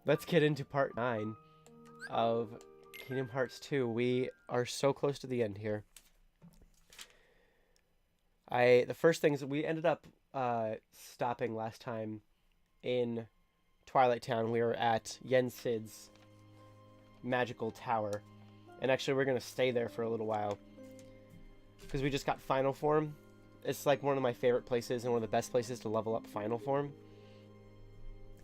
let's get into part 9 of Kingdom Hearts 2. We are so close to the end here. The first things we ended up stopping last time in Twilight Town. We were at Yen Sid's magical tower, and actually we're gonna stay there for a little while because we just got final form. It's like one of my favorite places and one of the best places to level up final form.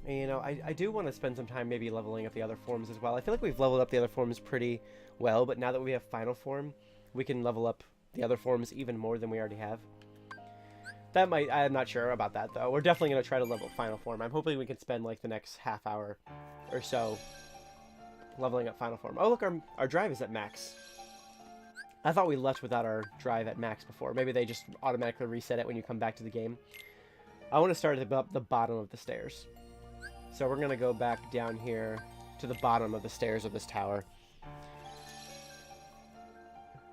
And, you know, I do want to spend some time maybe leveling up the other forms as well. I feel like we've leveled up the other forms pretty well, but now that we have final form, we can level up the other forms even more than we already have. I'm not sure about that though. We're definitely going to try to level up final form. I'm hoping we can spend like the next half hour or so leveling up final form. Oh look, our drive is at max. I thought we left without our drive at max before. Maybe they just automatically reset it when you come back to the game. I want to start at the bottom of the stairs. So we're going to go back down here to the bottom of the stairs of this tower.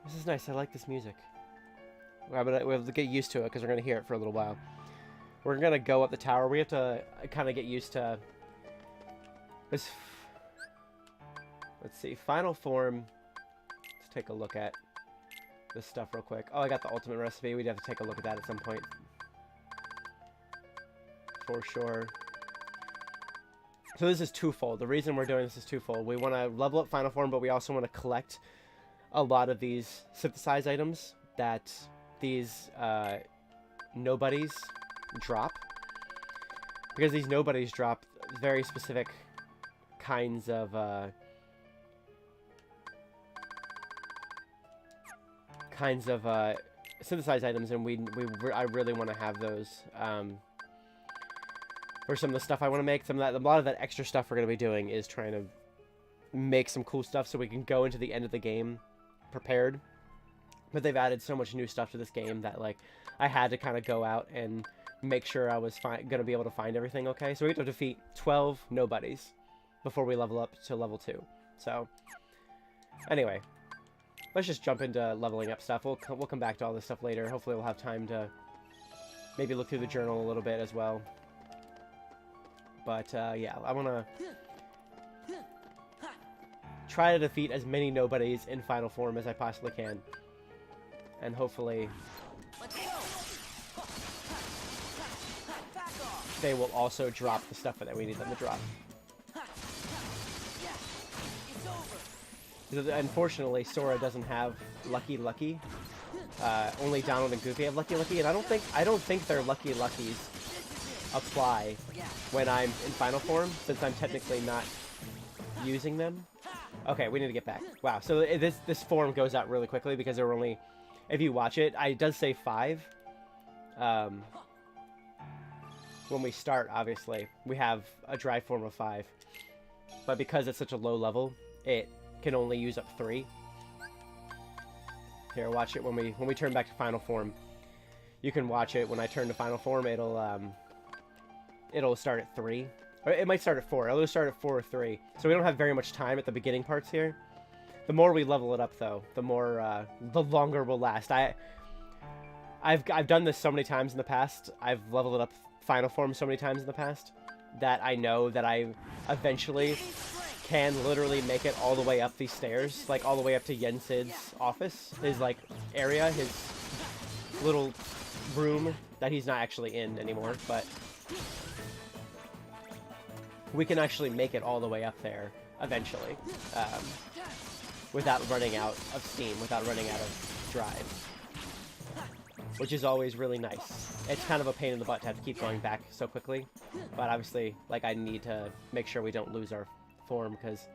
This is nice. I like this music. We have to get used to it because we're going to hear it for a little while. We're going to go up the tower. We have to kind of get used to this. Let's see. Final form. Let's take a look at this stuff real quick. Oh, I got the ultimate recipe. We'd have to take a look at that at some point. For sure. So this is twofold. The reason we're doing this is twofold. We want to level up final form, but we also want to collect a lot of these synthesized items that these nobodies drop. Because these nobodies drop very specific kinds of synthesized items, and I really want to have those. For some of the stuff I want to make, a lot of that extra stuff we're going to be doing is trying to make some cool stuff so we can go into the end of the game prepared. But they've added so much new stuff to this game that, like, I had to kind of go out and make sure I was going to be able to find everything okay. So we have to defeat 12 nobodies before we level up to level 2. So, anyway, let's just jump into leveling up stuff. We'll come back to all this stuff later. Hopefully we'll have time to maybe look through the journal a little bit as well. But, yeah, I want to try to defeat as many nobodies in final form as I possibly can. And hopefully they will also drop the stuff that we need them to drop. Unfortunately, Sora doesn't have Lucky Lucky. Only Donald and Goofy have Lucky Lucky, and I don't think their Lucky Luckies apply when I'm in final form, since I'm technically not using them. Okay, we need to get back. Wow, so this form goes out really quickly because there were only, if you watch it, it does say 5. When we start, obviously, we have a dry form of 5. But because it's such a low level, it can only use up 3. Here, watch it when we turn back to final form. You can watch it when I turn to final form. It'll start at 3. Or it might start at 4. It'll start at 4 or 3. So we don't have very much time at the beginning parts here. The more we level it up, though, the longer we'll last. I've done this so many times in the past. I've leveled it up final form so many times in the past that I know that I eventually can literally make it all the way up these stairs, like all the way up to Yen Sid's office, his like area, his little room that he's not actually in anymore, but we can actually make it all the way up there eventually, without running out of steam, without running out of drive, which is always really nice. It's kind of a pain in the butt to have to keep going back so quickly, but obviously, like, I need to make sure we don't lose our form, because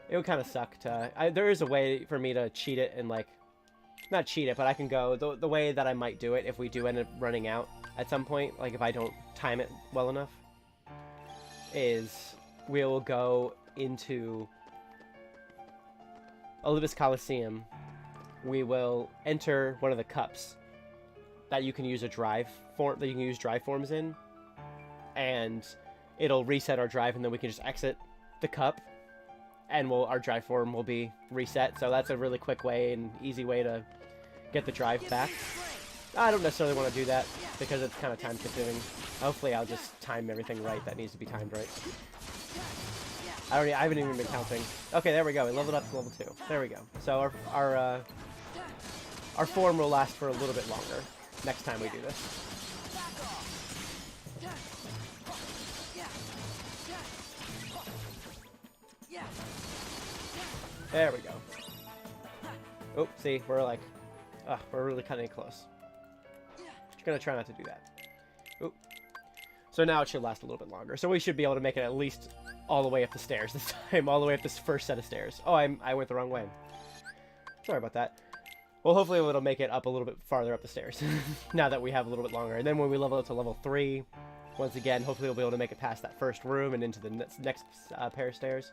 it would kind of suck to... there is a way for me to cheat it and, like, not cheat it, but I can go... The way that I might do it if we do end up running out at some point, like if I don't time it well enough, is we'll go into Olympus Coliseum. We will enter one of the cups that you can use drive forms in, and it'll reset our drive, and then we can just exit the cup, and our drive form will be reset. So that's a really quick way and easy way to get the drive back. I don't necessarily want to do that because it's kind of time consuming. Hopefully I'll just time everything right that needs to be timed right. I haven't even been counting. Okay, there we go. We leveled up to level 2. There we go. So our form will last for a little bit longer next time we do this. There we go. Oh, see, we're like, we're really cutting it close. Just gonna try not to do that. Oop. So now it should last a little bit longer. So we should be able to make it at least all the way up the stairs this time, all the way up this first set of stairs. Oh, I went the wrong way. Sorry about that. Well, hopefully it'll make it up a little bit farther up the stairs now that we have a little bit longer. And then when we level up to level 3, once again, hopefully we'll be able to make it past that first room and into the next pair of stairs.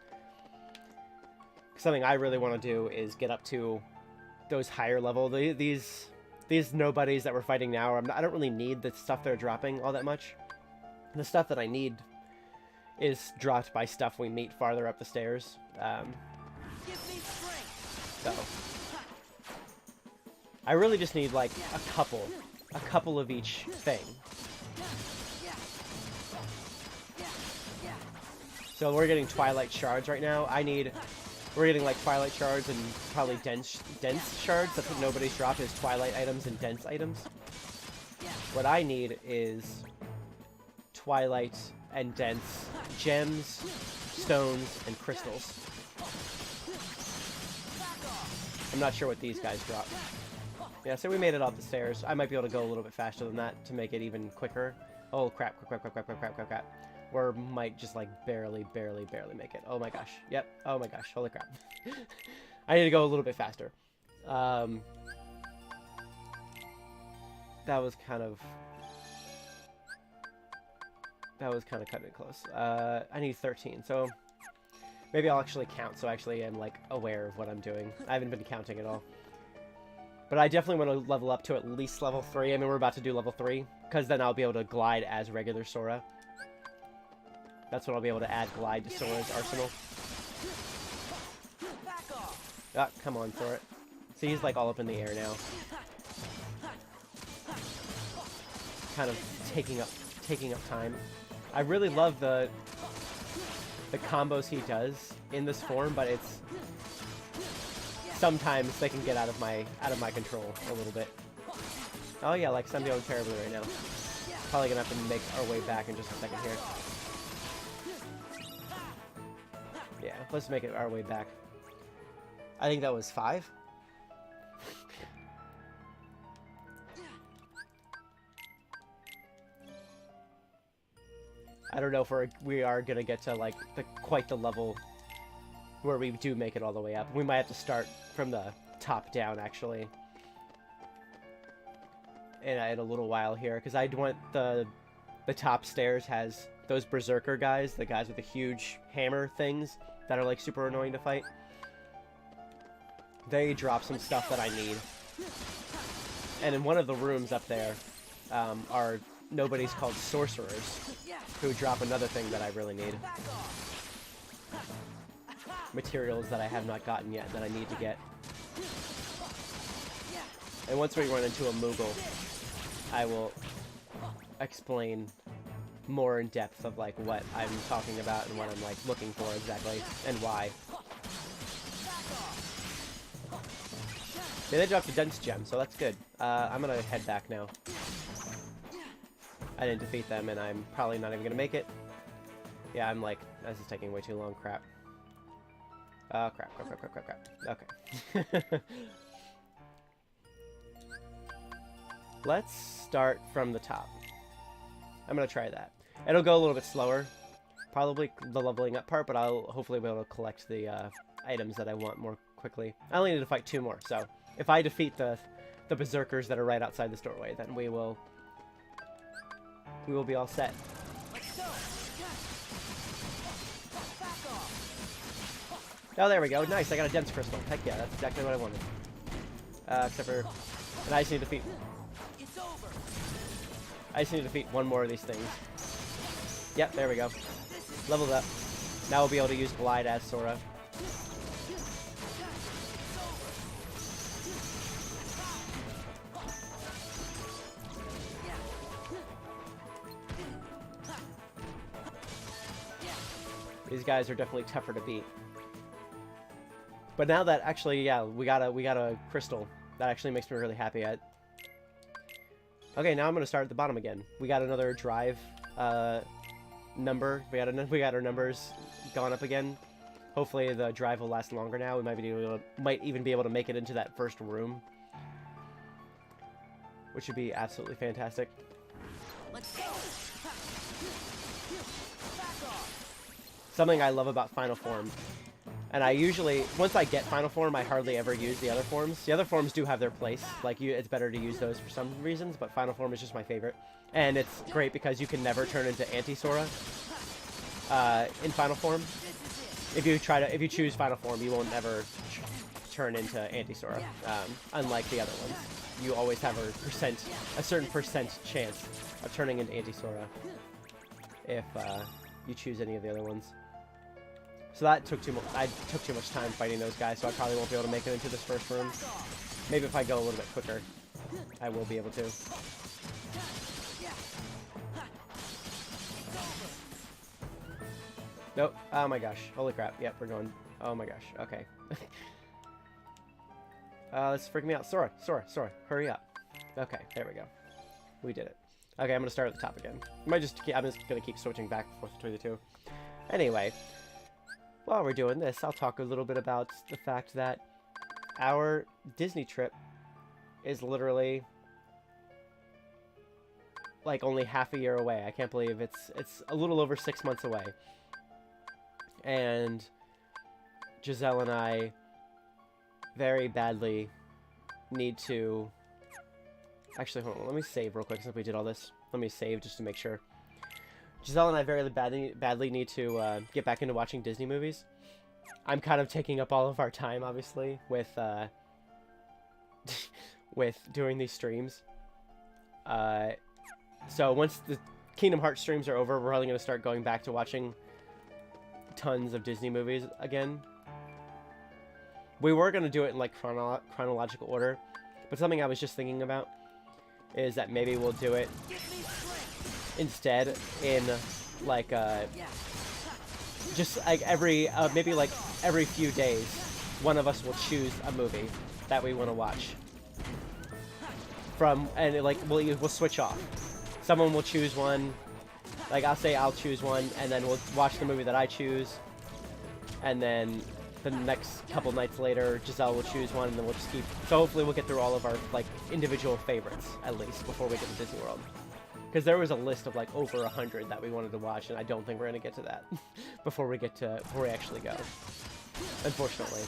Something I really want to do is get up to those higher level. These nobodies that we're fighting now, I don't really need the stuff they're dropping all that much. The stuff that I need is dropped by stuff we meet farther up the stairs. So I really just need like a couple of each thing. So we're getting Twilight Shards right now. We're getting like Twilight Shards and probably dense Shards. That's what nobody's dropped, is Twilight items and dense items. What I need is Twilight and dense gems, stones, and crystals. I'm not sure what these guys drop. Yeah, so we made it up the stairs. I might be able to go a little bit faster than that to make it even quicker. Oh crap, crap. Or might just like barely make it. Oh my gosh. Yep. Oh my gosh. Holy crap. I need to go a little bit faster. That was kind of cutting it close. I need 13, so maybe I'll actually count, so I actually am like aware of what I'm doing. I haven't been counting at all. But I definitely want to level up to at least level 3. I mean, we're about to do level 3, because then I'll be able to glide as regular Sora. That's when I'll be able to add glide to Sora's arsenal. Ah, come on for it. See, he's like all up in the air now. Kind of taking up time. I really love the combos he does in this form, but it's sometimes they can get out of my control a little bit. Oh yeah, like I'm doing terribly right now. Probably gonna have to make our way back in just a second here. Yeah, let's make it our way back. I think that was 5. I don't know if we are gonna get to like quite the level where we do make it all the way up. We might have to start from the top down actually in a little while here, because I want the top stairs has those berserker guys, the guys with the huge hammer things that are like super annoying to fight. They drop some stuff that I need. And in one of the rooms up there are nobodies called sorcerers who drop another thing that I really need. Materials that I have not gotten yet that I need to get. And once we run into a Moogle, I will explain more in depth of like what I'm talking about and what I'm like looking for exactly and why. Yeah, they dropped a dense gem, so that's good. I'm gonna head back now. I didn't defeat them, and I'm probably not even gonna make it. Yeah, I'm like, this is taking way too long. Crap. Oh, crap. Okay. Let's start from the top. I'm gonna try that. It'll go a little bit slower, probably the leveling up part, but I'll hopefully be able to collect the items that I want more quickly. I only need to fight 2 more, so if I defeat the berserkers that are right outside this doorway, then we will be all set. Oh, there we go. Nice, I got a dense crystal. Heck yeah, that's exactly what I wanted. Except for... And I just need to defeat... I just need to defeat 1 more of these things. Yep, there we go. Leveled up. Now we'll be able to use Glide as Sora. These guys are definitely tougher to beat. But now that actually, yeah, we got a crystal. That actually makes me really happy. Okay, now I'm gonna start at the bottom again. We got another drive number. We got our numbers gone up again. Hopefully the drive will last longer now. We might even be able to make it into that first room, which would be absolutely fantastic. Let's go. Something I love about Final Form, and I usually, once I get Final Form, I hardly ever use the other forms. The other forms do have their place. Like, it's better to use those for some reasons, but Final Form is just my favorite. And it's great because you can never turn into Anti-Sora in Final Form. If you choose Final Form, you won't ever turn into Anti-Sora, unlike the other ones. You always have a certain percent chance of turning into Anti-Sora if you choose any of the other ones. So that took too much. I took too much time fighting those guys, so I probably won't be able to make it into this first room. Maybe if I go a little bit quicker, I will be able to. Nope. Oh my gosh. Holy crap. Yep, we're going. Oh my gosh. Okay. This is freaking me out. Sora. Hurry up. Okay, there we go. We did it. Okay, I'm gonna start at the top again. I'm just gonna keep switching back and forth between the two. Anyway, while we're doing this, I'll talk a little bit about the fact that our Disney trip is literally like only half a year away. I can't believe it's a little over 6 months away. And Giselle and I very badly need to... Actually, hold on. Let me save real quick since we did all this. Let me save just to make sure. Giselle and I very badly need to get back into watching Disney movies. I'm kind of taking up all of our time, obviously, with with doing these streams. So once the Kingdom Hearts streams are over, we're probably going to start going back to watching tons of Disney movies again. We were going to do it in like chronological order, but something I was just thinking about is that maybe we'll do it instead in like just like maybe like every few days one of us will choose a movie that we want to watch from, and like we'll switch off. Someone will choose one, like I'll choose one, and then we'll watch the movie that I choose, and then the next couple nights later Giselle will choose one, and then we'll just keep, so hopefully we'll get through all of our like individual favorites at least before we get to Disney World. Because there was a list of like over 100 that we wanted to watch, and I don't think we're gonna get to that before we actually go, unfortunately.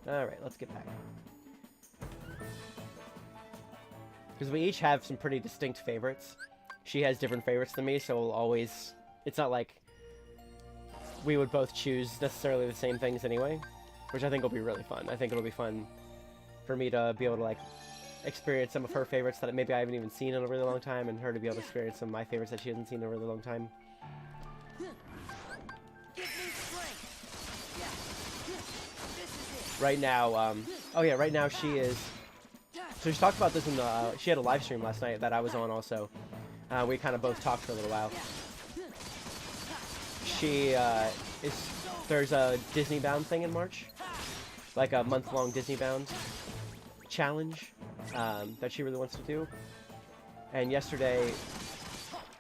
Alright, let's get back. Because we each have some pretty distinct favorites. She has different favorites than me, so we'll always... It's not like we would both choose necessarily the same things anyway, which I think will be really fun. I think it'll be fun for me to be able to, like, experience some of her favorites that maybe I haven't even seen in a really long time, and her to be able to experience some of my favorites that she hasn't seen in a really long time. Right now, oh yeah, right now she is... So she talked about this in the... she had a live stream last night that I was on also. We kind of both talked for a little while. She is... There's a Disney Bound thing in March. Like a month-long Disney Bound challenge that she really wants to do. And yesterday,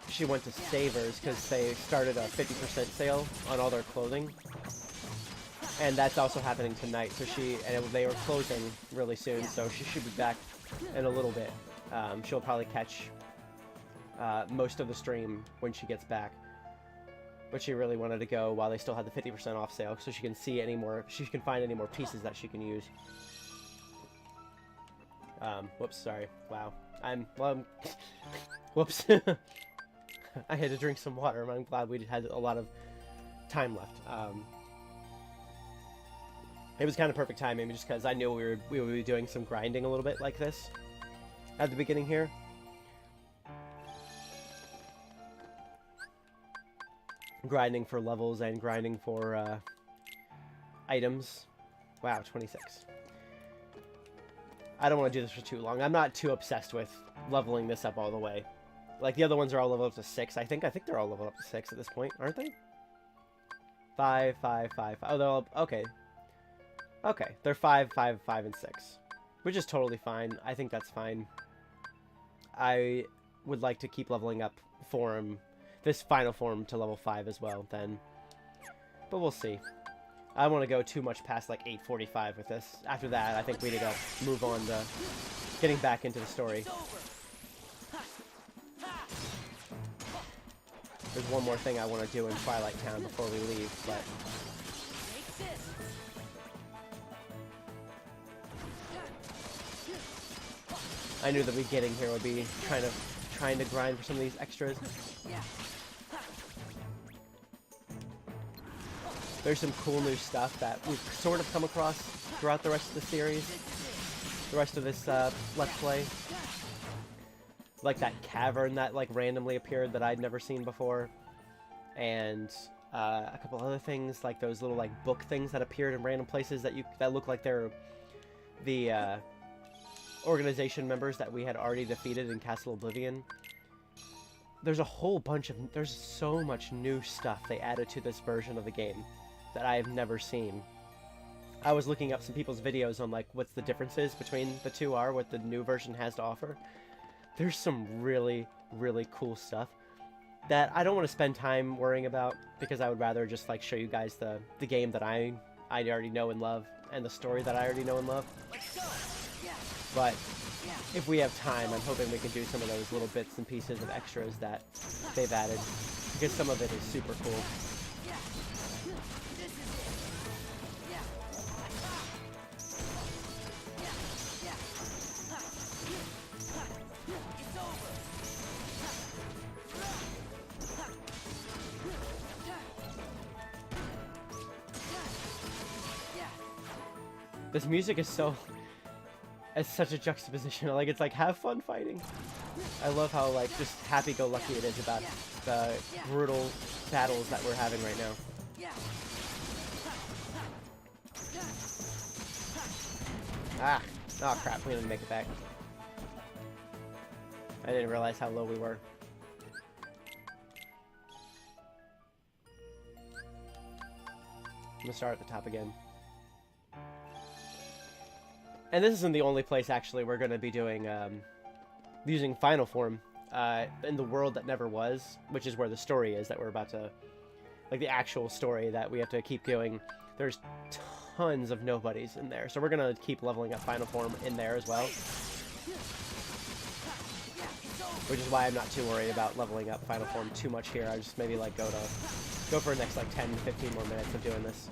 she went to Savers because they started a 50% sale on all their clothing. And that's also happening tonight, so they were closing really soon, so she should be back in a little bit. She'll probably catch most of the stream when she gets back. But she really wanted to go while they still had the 50% off sale, so she can see she can find any more pieces that she can use. Whoops, sorry. Wow. Whoops. I had to drink some water, I'm glad we had a lot of time left. It was kind of perfect timing, just because I knew we would be doing some grinding a little bit like this at the beginning here. Grinding for levels and grinding for items. Wow, 26. I don't want to do this for too long. I'm not too obsessed with leveling this up all the way. Like, the other ones are all leveled up to 6, I think. I think they're all leveled up to 6 at this point, aren't they? 5, 5, 5, 5. Oh, they're all... Okay. Okay, they're 5, 5, 5, and 6. Which is totally fine. I think that's fine. I would like to keep leveling up this final form to level 5 as well, then. But we'll see. I don't want to go too much past, like, 8:45 with this. After that, I think we need to move on to getting back into the story. There's one more thing I want to do in Twilight Town before we leave, but... I knew the beginning here would be trying to grind for some of these extras. There's some cool new stuff that we've sort of come across throughout the rest of the series. The rest of this Let's Play. Like that cavern that like randomly appeared that I'd never seen before. And a couple other things, like those little like book things that appeared in random places that look like they're the organization members that we had already defeated in Castle Oblivion. There's a whole bunch of... There's so much new stuff they added to this version of the game that I have never seen. I was looking up some people's videos on, like, what's the differences between the two are, what the new version has to offer. There's some really, really cool stuff that I don't want to spend time worrying about, because I would rather just, like, show you guys the game that I already know and love, and the story that I already know and love. But if we have time, I'm hoping we can do some of those little bits and pieces of extras that they've added, because some of it is super cool. This music is so... It's such a juxtaposition. Like, it's like, have fun fighting. I love how, like, just happy-go-lucky it is about the brutal battles that we're having right now. Ah! Oh, crap. We didn't make it back. I didn't realize how low we were. I'm gonna start at the top again. And this isn't the only place, actually, we're going to be doing, using Final Form, in the world that never was, which is where the story is that we're about to, like, the actual story that we have to keep going. There's tons of nobodies in there, so we're going to keep leveling up Final Form in there as well. Which is why I'm not too worried about leveling up Final Form too much here. I just maybe, like, go for the next, like, 10, 15 more minutes of doing this.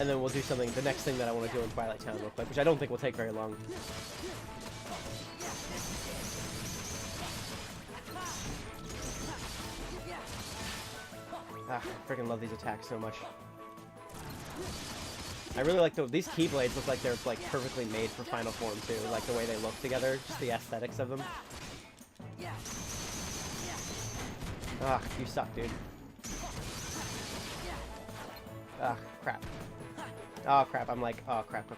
And then we'll do something, the next thing that I want to do in Twilight Town real quick, which I don't think will take very long. Ah, I freaking love these attacks so much. I really like these Keyblades look like they're like perfectly made for Final Form too, like the way they look together, just the aesthetics of them. Ah, you suck, dude. Ah, crap. Oh crap, I'm like, oh crap.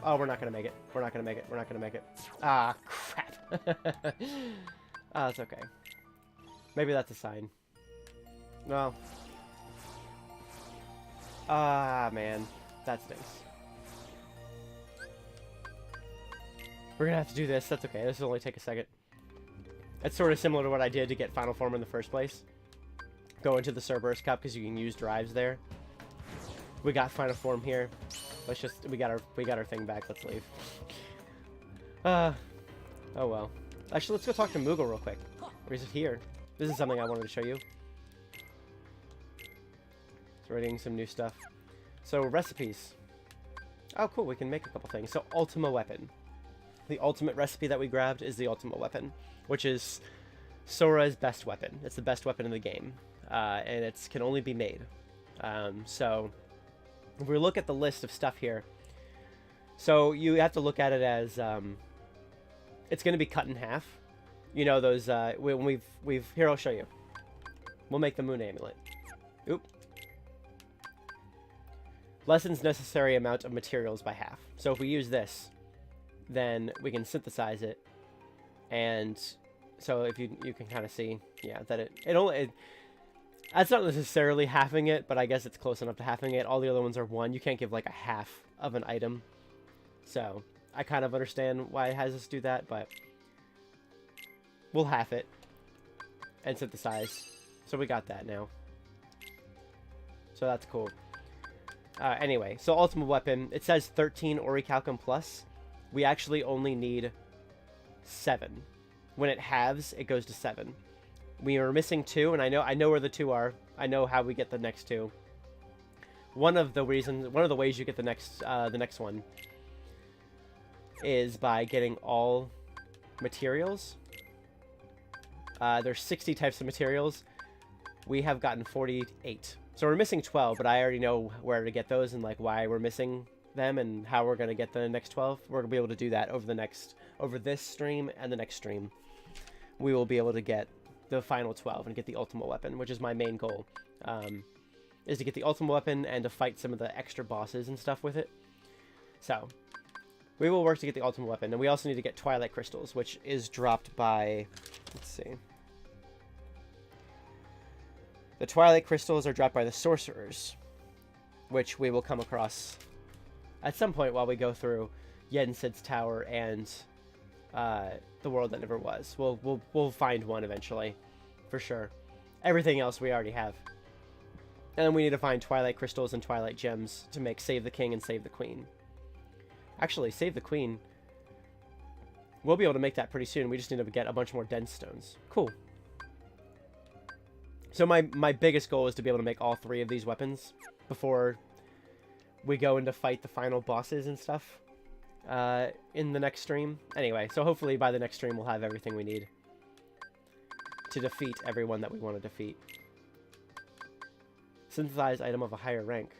Oh, we're not gonna make it. We're not gonna make it. Ah, crap. Oh, it's okay. Maybe that's a sign. Well. Ah, man. That stinks. We're gonna have to do this. That's okay. This will only take a second. It's sort of similar to what I did to get Final Form in the first place. Go into the Cerberus Cup because you can use drives there. We got Final Form here. Let's just we got our thing back. Let's leave. Oh well. Actually, let's go talk to Moogle real quick. Or is it here? This is something I wanted to show you. So we're getting some new stuff. So recipes. Oh cool, we can make a couple things. So Ultima Weapon. The ultimate recipe that we grabbed is the Ultima Weapon, which is Sora's best weapon. It's the best weapon in the game, and it can only be made. So if we look at the list of stuff here, so you have to look at it as it's going to be cut in half. You know those when we've here, I'll show you. We'll make the moon amulet. Oop. Lessens necessary amount of materials by half. So if we use this, then we can synthesize it. And so if you can kind of see, yeah, that that's not necessarily halving it, but I guess it's close enough to halving it. All the other ones are 1. You can't give like a half of an item. So I kind of understand why it has us do that, but we'll half it and synthesize. So we got that now. So that's cool. Anyway, so ultimate weapon, it says 13 orichalcum plus. We actually only need 7. When it halves, it goes to 7. We are missing 2, and I know where the 2 are. I know how we get the next 2. One of the ways you get the next one is by getting all materials. There's 60 types of materials. We have gotten 48. So we're missing 12, but I already know where to get those and like why we're missing them and how we're going to get the next 12. We're going to be able to do that over this stream and the next stream. We will be able to get the final 12 and get the ultimate weapon, which is my main goal. Is to get the ultimate weapon and to fight some of the extra bosses and stuff with it. So we will work to get the ultimate weapon, and we also need to get Twilight Crystals, which is dropped by, let's see. The Twilight Crystals are dropped by the Sorcerers, which we will come across at some point while we go through Yensid's Tower and the World That Never Was. We'll find one eventually, for sure. Everything else we already have. And then we need to find Twilight Crystals and Twilight Gems to make Save the King and Save the Queen. Actually, Save the Queen, we'll be able to make that pretty soon. We just need to get a bunch more dense stones. Cool. So my biggest goal is to be able to make all 3 of these weapons before we go into fight the final bosses and stuff in the next stream. Anyway, so hopefully by the next stream we'll have everything we need to defeat everyone that we want to defeat. Synthesize item of a higher rank.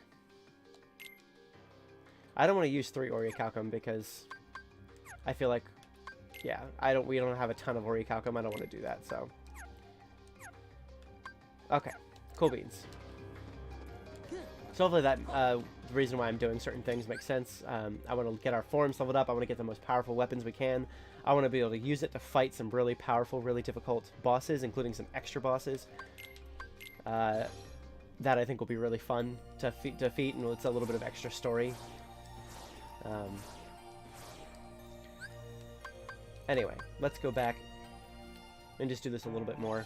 I don't want to use 3 orichalcum because I feel like, yeah, we don't have a ton of orichalcum. I don't want to do that, so. Okay, cool beans. So hopefully that, the reason why I'm doing certain things makes sense. I want to get our forms leveled up. I want to get the most powerful weapons we can. I want to be able to use it to fight some really powerful, really difficult bosses, including some extra bosses. That I think will be really fun to defeat, and it's a little bit of extra story. Anyway, let's go back and just do this a little bit more.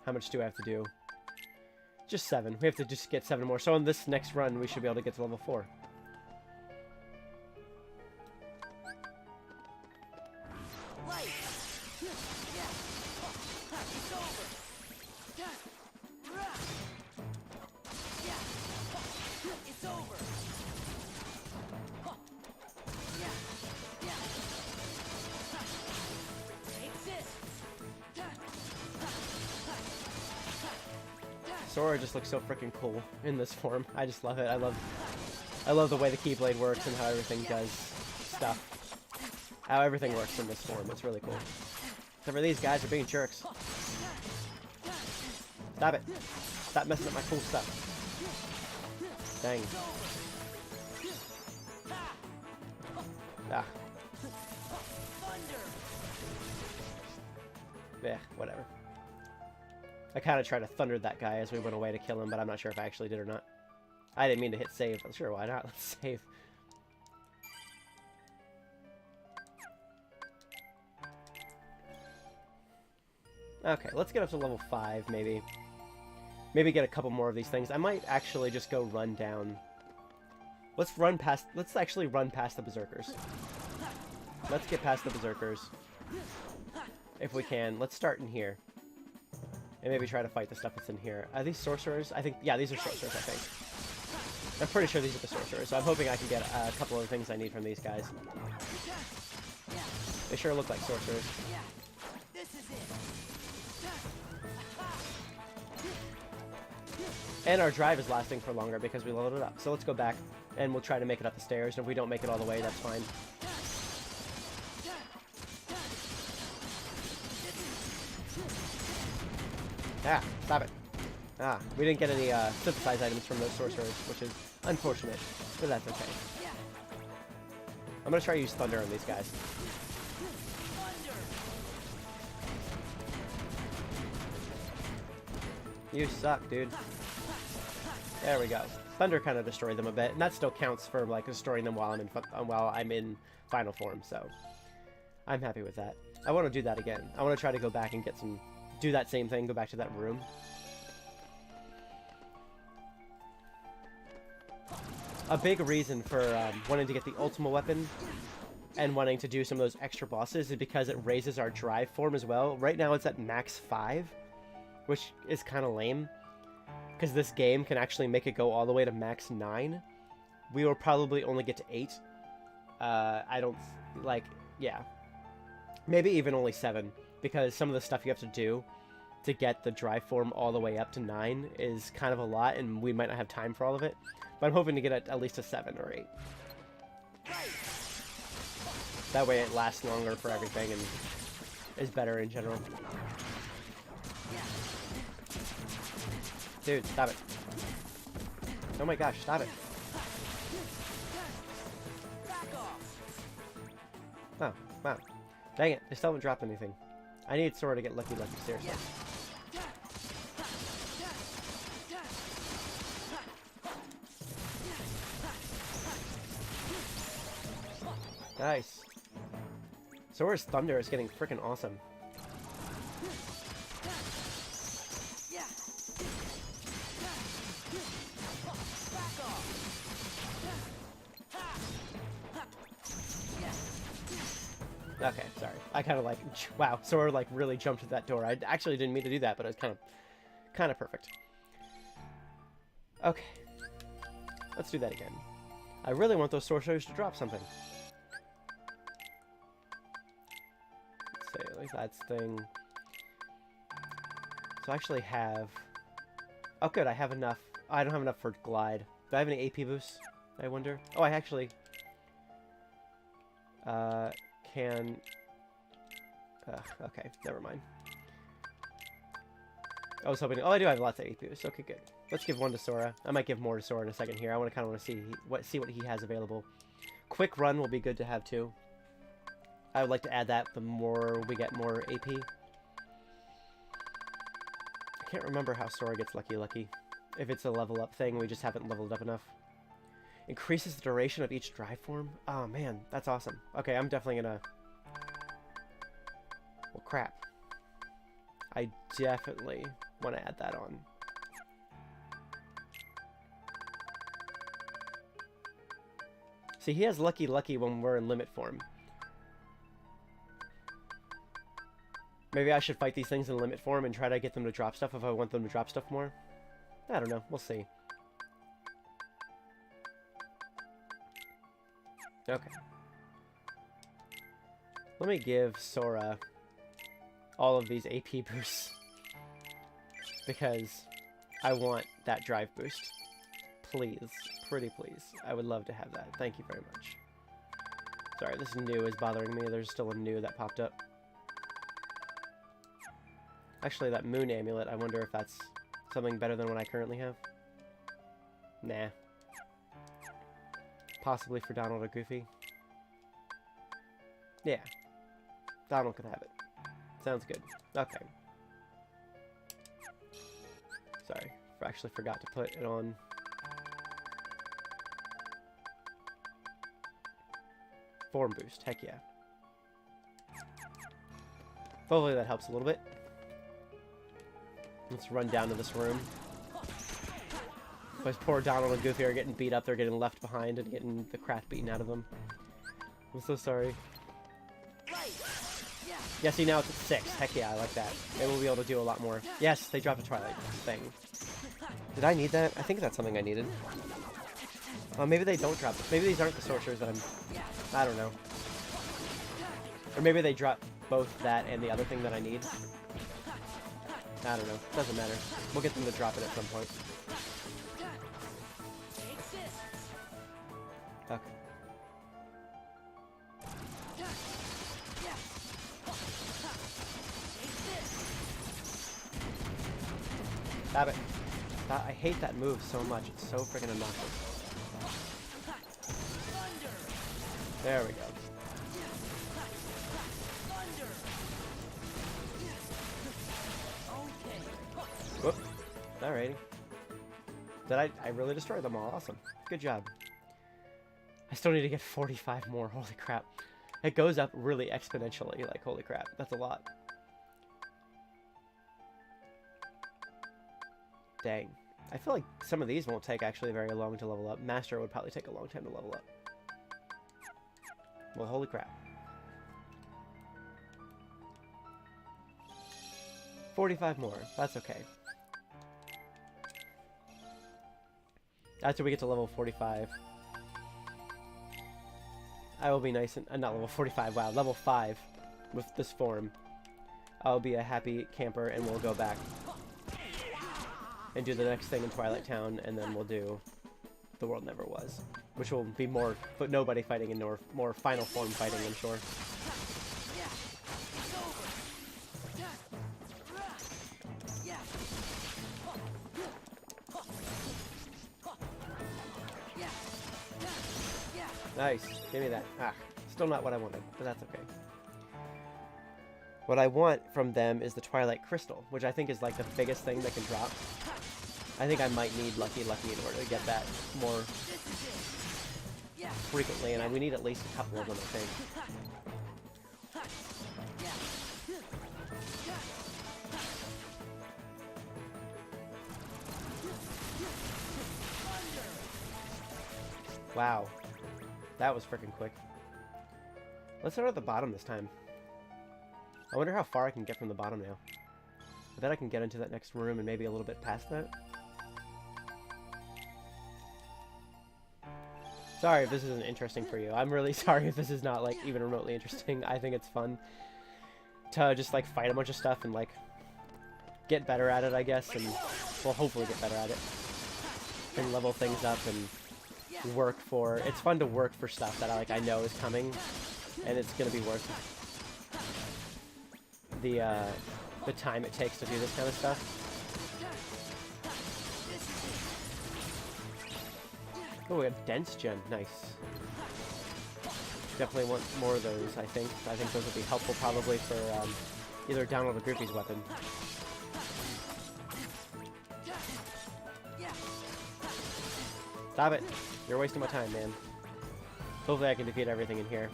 How much do I have to do? Just 7. We have to just get 7 more. So on this next run, we should be able to get to level 4. Sora just looks so freaking cool in this form. I just love it. I love the way the Keyblade works and how everything does stuff. How everything works in this form. It's really cool. Except for these guys are being jerks. Stop it. Stop messing up my cool stuff. Dang. Ah. Yeah, whatever. I kind of tried to thunder that guy as we went away to kill him, but I'm not sure if I actually did or not. I didn't mean to hit save, but sure, why not? Let's save. Okay, let's get up to level 5, maybe. Maybe get a couple more of these things. I might actually just go run down. Let's actually run past the Berserkers. Let's get past the Berserkers. If we can. Let's start in here. And maybe try to fight the stuff that's in here. Are these sorcerers? I think, yeah, these are sorcerers, I think. I'm pretty sure these are the sorcerers, so I'm hoping I can get a couple of the things I need from these guys. They sure look like sorcerers. And our drive is lasting for longer because we leveled it up. So let's go back, and we'll try to make it up the stairs. And if we don't make it all the way, that's fine. Ah, stop it. Ah, we didn't get any synthesized items from those sorcerers, which is unfortunate, but that's okay. I'm gonna try to use Thunder on these guys. You suck, dude. There we go. Thunder kind of destroyed them a bit, and that still counts for like destroying them while I'm in final form. So I'm happy with that. I want to do that again. I want to try to go back and do that same thing. Go back to that room. A big reason for wanting to get the ultimate weapon and wanting to do some of those extra bosses is because it raises our drive form as well. Right now it's at max 5, which is kind of lame, because this game can actually make it go all the way to max 9. We will probably only get to 8. I don't, like, yeah. Maybe even only 7, because some of the stuff you have to do to get the drive form all the way up to 9 is kind of a lot, and we might not have time for all of it. But I'm hoping to get at least a 7 or 8. That way it lasts longer for everything and is better in general. Dude, stop it. Oh my gosh, stop it. Oh, wow. Dang it, they still haven't dropped anything. I need Sora to get lucky, seriously. Nice. Sora's Thunder is getting freaking awesome. Okay, sorry. I kind of like, wow, Sora like really jumped at that door. I actually didn't mean to do that, but it was kind of perfect. Okay, let's do that again. I really want those sorcerers to drop something. Let's say like that's thing. So I actually have. Oh, good. I have enough. I don't have enough for glide. Do I have any AP boosts? I wonder. Oh, I actually. Can... okay, never mind. I was hoping... Oh, I do have lots of AP boosts. Okay, good. Let's give one to Sora. I might give more to Sora in a second here. I want to kind of see what he has available. Quick Run will be good to have too. I would like to add that the more we get more AP. I can't remember how Sora gets lucky. If it's a level up thing, we just haven't leveled up enough. Increases the duration of each drive form? Oh man, that's awesome. Okay, I'm definitely gonna... Well, crap. I definitely want to add that on. See, he has lucky when we're in limit form. Maybe I should fight these things in limit form and try to get them to drop stuff if I want them to drop stuff more. I don't know. We'll see. Okay. Let me give Sora all of these AP boosts. Because I want that drive boost. Please. Pretty please. I would love to have that. Thank you very much. Sorry, this new is bothering me. There's still a new that popped up. Actually, that moon amulet, I wonder if that's something better than what I currently have. Nah. Possibly for Donald or Goofy. Yeah. Donald could have it. Sounds good. Okay. Sorry. I actually forgot to put it on. Form boost. Heck yeah. Hopefully that helps a little bit. Let's run down to this room. Those poor Donald and Goofy are getting beat up. They're getting left behind and getting the crap beaten out of them. I'm so sorry. Yeah, see, now it's at 6. Heck yeah, I like that. They will be able to do a lot more. Yes, they dropped a Twilight thing. Did I need that? I think that's something I needed. Oh, maybe they don't drop it. Maybe these aren't the sorcerers that I don't know. Or maybe they drop both that and the other thing that I need. I don't know. Doesn't matter. We'll get them to drop it at some point. Okay. Stop it. I hate that move so much. It's so freaking obnoxious. There we go. Whoop. Alrighty. I really destroyed them all. Awesome. Good job. I still need to get 45 more. Holy crap. It goes up really exponentially. Like, holy crap. That's a lot. Dang. I feel like some of these won't take actually very long to level up. Master would probably take a long time to level up. Well, holy crap. 45 more. That's okay. After we get to level 45, I will be nice and... not level 45, wow. Level 5 with this form. I'll be a happy camper and we'll go back and do the next thing in Twilight Town, and then we'll do The World Never Was, which will be more, but nobody fighting and more final form fighting, I'm sure. Nice, give me that. Ah, still not what I wanted, but that's okay. What I want from them is the Twilight Crystal, which I think is like the biggest thing that can drop. I think I might need Lucky Lucky in order to get that more frequently, and we need at least a couple of them, I think. Wow. That was freaking quick. Let's start at the bottom this time. I wonder how far I can get from the bottom now. I bet I can get into that next room and maybe a little bit past that. Sorry if this isn't interesting for you. I'm really sorry if this is not, like, even remotely interesting. I think it's fun to just, like, fight a bunch of stuff and, like, get better at it, I guess, and, well, hopefully get better at it. And level things up and work for... It's fun to work for stuff that I know is coming, and it's gonna be worth the time it takes to do this kind of stuff. Oh, we have Dense Gem. Nice. Definitely want more of those, I think. I think those would be helpful probably for either download or Groupie's weapon. Stop it! You're wasting my time, man. Hopefully I can defeat everything in here.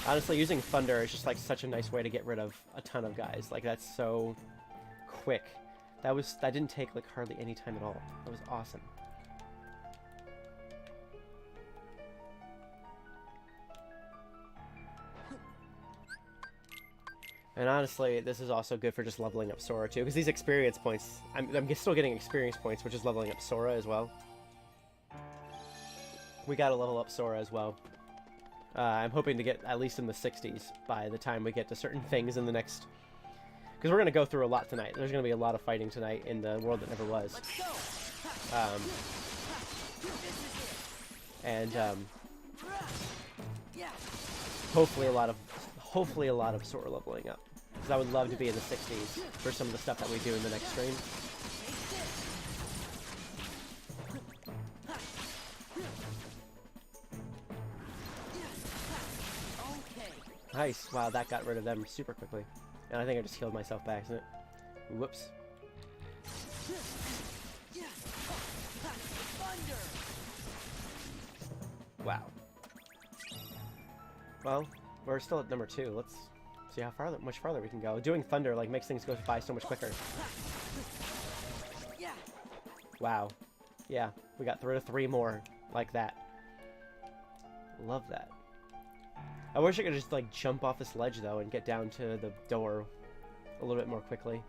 Honestly, using Thunder is just like such a nice way to get rid of a ton of guys. Like, that's so quick. That didn't take like hardly any time at all. That was awesome. And honestly, this is also good for just leveling up Sora too, because these experience points, I'm still getting experience points, which is leveling up Sora as well. We gotta level up Sora as well. I'm hoping to get at least in the 60s by the time we get to certain things in the next... Because we're going to go through a lot tonight. There's going to be a lot of fighting tonight in the World That Never Was. Hopefully a lot of Sora leveling up. Because I would love to be in the 60s for some of the stuff that we do in the next stream. Nice. Wow, that got rid of them super quickly. And I think I just healed myself by accident. Whoops. Wow. Well, we're still at number 2. Let's see how much farther we can go. Doing Thunder like makes things go by so much quicker. Wow. Yeah, we got rid of 3 more like that. Love that. I wish I could just like jump off this ledge though and get down to the door a little bit more quickly.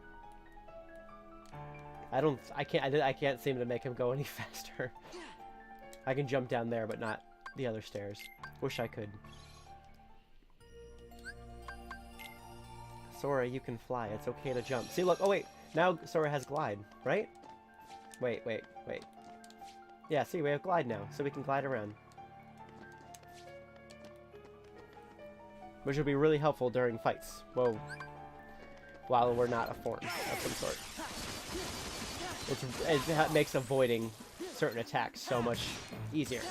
I can't seem to make him go any faster. I can jump down there but not the other stairs. Wish I could. Sora, you can fly. It's okay to jump. See, look. Oh wait, now Sora has glide, right? Wait. Yeah, see, we have glide now, so we can glide around. Which will be really helpful during fights. Whoa. while we're not a form of some sort. It makes avoiding certain attacks so much easier.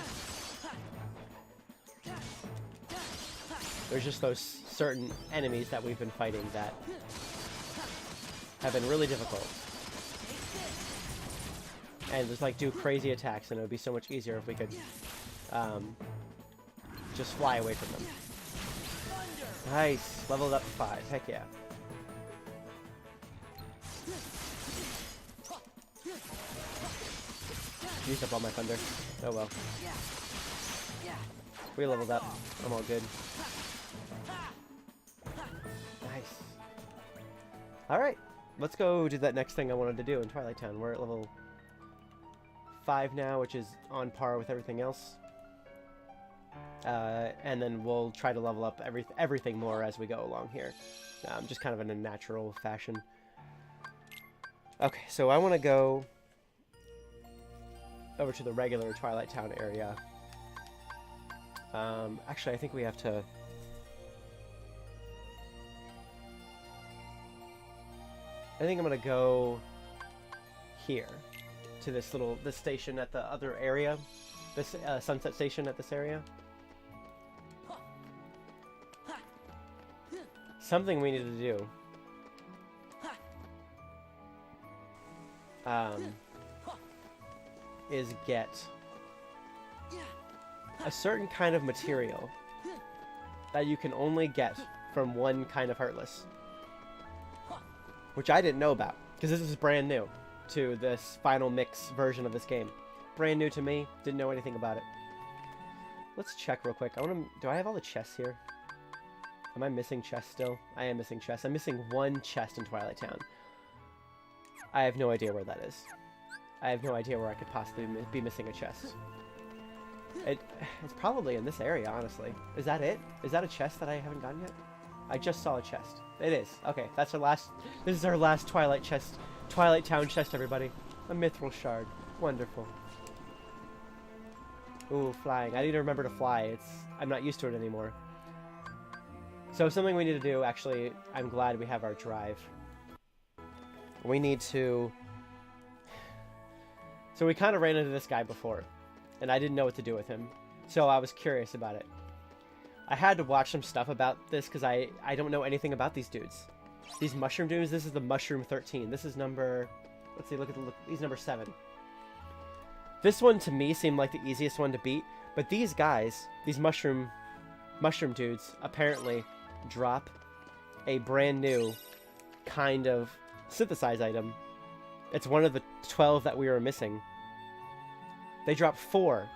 There's just those certain enemies that we've been fighting that have been really difficult. And just like do crazy attacks, and it would be so much easier if we could just fly away from them. Nice! Leveled up 5. Heck yeah. Used up all my thunder. Oh well. We leveled up. I'm all good. Nice. Alright. Let's go do that next thing I wanted to do in Twilight Town. We're at level 5 now, which is on par with everything else. And then we'll try to level up everything more as we go along here. Just kind of in a natural fashion. Okay, so I want to go over to the regular Twilight Town area. Actually, I think we have to... I think I'm going to go here to this station at the other area. This sunset station at this area. Something we need to do. Is get a certain kind of material that you can only get from one kind of Heartless. Which I didn't know about, because this is brand new to this final mix version of this game. Brand new to me, didn't know anything about it. Let's check real quick. Do I have all the chests here? Am I missing chests still? I am missing chests. I'm missing one chest in Twilight Town. I have no idea where that is. I have no idea where I could possibly be missing a chest. It's probably in this area, honestly. Is that it? Is that a chest that I haven't gotten yet? I just saw a chest. It is. Okay, that's our last... This is our last Twilight Town chest, everybody. A mithril shard. Wonderful. Ooh, flying. I need to remember to fly. I'm not used to it anymore. So something we need to do, actually, I'm glad we have our drive. We need to... So we kind of ran into this guy before, and I didn't know what to do with him. So I was curious about it. I had to watch some stuff about this because I don't know anything about these dudes. These mushroom dudes, this is the Mushroom 13. This is number... Let's see, he's number 7. This one, to me, seemed like the easiest one to beat. But these guys, these mushroom dudes, apparently drop a brand new kind of synthesized item. It's one of the 12 that we were missing. They drop 4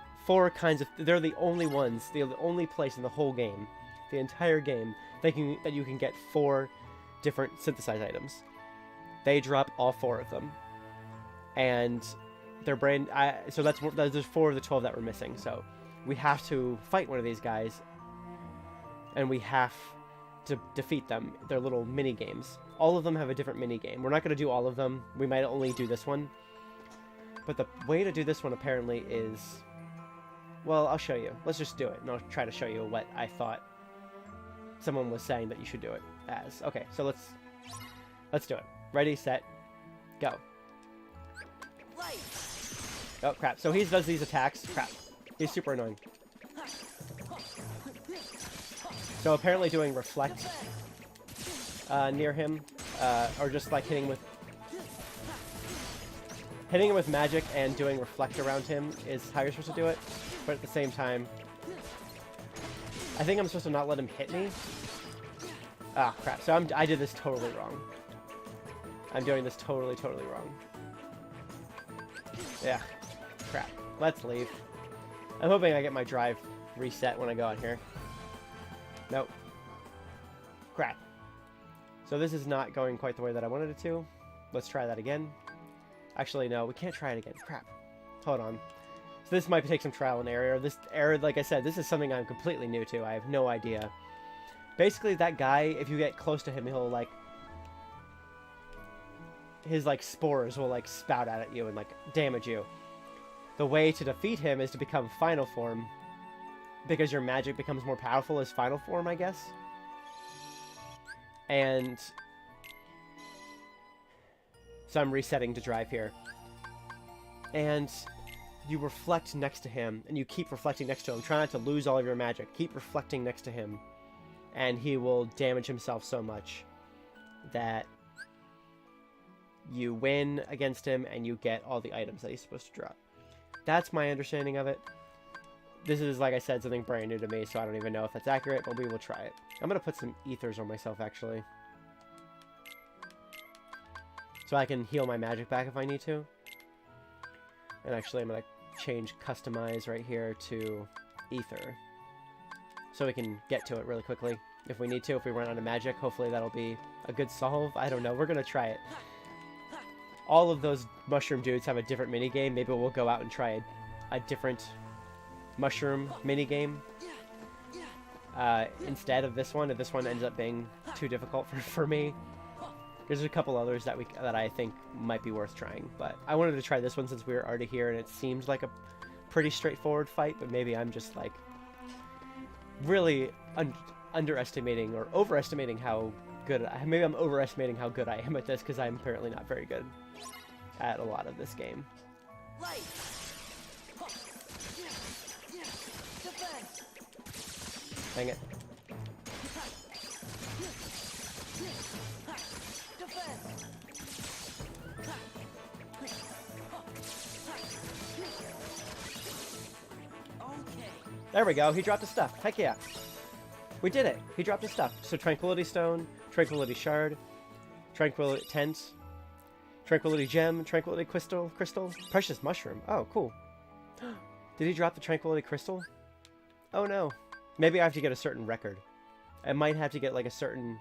kinds of... They're the only ones, the only place in the whole game, the entire game, that you can get 4 different synthesized items. They drop all 4 of them. And they're so there's 4 of the 12 that we're missing. So we have to fight one of these guys, and we have to defeat them. They're little mini games. All of them have a different mini game. We're not going to do all of them. We might only do this one. But the way to do this one apparently is... Well, I'll show you. Let's just do it, and I'll try to show you what I thought someone was saying that you should do it as. Okay, so let's do it. Ready, set, go. Oh, crap. So he does these attacks. Crap. He's super annoying. So apparently doing Reflect near him, or just like hitting him with magic and doing Reflect around him is how you're supposed to do it. But at the same time, I think I'm supposed to not let him hit me. Ah, crap. So I did this totally wrong. I'm doing this totally wrong. Yeah. Crap. Let's leave. I'm hoping I get my drive reset when I go out here. Nope. Crap. So this is not going quite the way that I wanted it to. Let's try that again. Actually, no, we can't try it again. Crap. Hold on. So this might take some trial and error. This error, like I said, this is something I'm completely new to. I have no idea. Basically, that guy, if you get close to him, he'll, like... His, like, spores will, like, spout out at you and, like, damage you. The way to defeat him is to become Final Form. Because your magic becomes more powerful as Final Form, I guess. And So I'm resetting to drive here. And you reflect next to him, and you keep reflecting next to him. Try not to lose all of your magic. Keep reflecting next to him, and he will damage himself so much that you win against him, and you get all the items that he's supposed to drop. That's my understanding of it. This is, like I said, something brand new to me, so I don't even know if that's accurate, but we will try it. I'm going to put some ethers on myself, actually. So I can heal my magic back if I need to. And actually, I'm going to change customize right here to ether. So we can get to it really quickly if we need to. If we run out of magic, hopefully that'll be a good solve. I don't know. We're going to try it. All of those mushroom dudes have a different minigame. Maybe we'll go out and try a different mushroom minigame instead of this one. If this one ends up being too difficult for me. There's a couple others that I think might be worth trying, but I wanted to try this one since we were already here, and it seems like a pretty straightforward fight, but maybe I'm just like really underestimating or overestimating how good maybe I'm overestimating how good I am at this, because I'm apparently not very good at a lot of this game. Dang it. There we go, he dropped his stuff. Heck yeah. We did it. He dropped his stuff. So Tranquility Stone, Tranquility Shard, Tranquility Tent, Tranquility Gem, Tranquility Crystal, Precious Mushroom. Oh, cool. Did he drop the Tranquility Crystal? Oh no. Maybe I have to get a certain record. I might have to get like a certain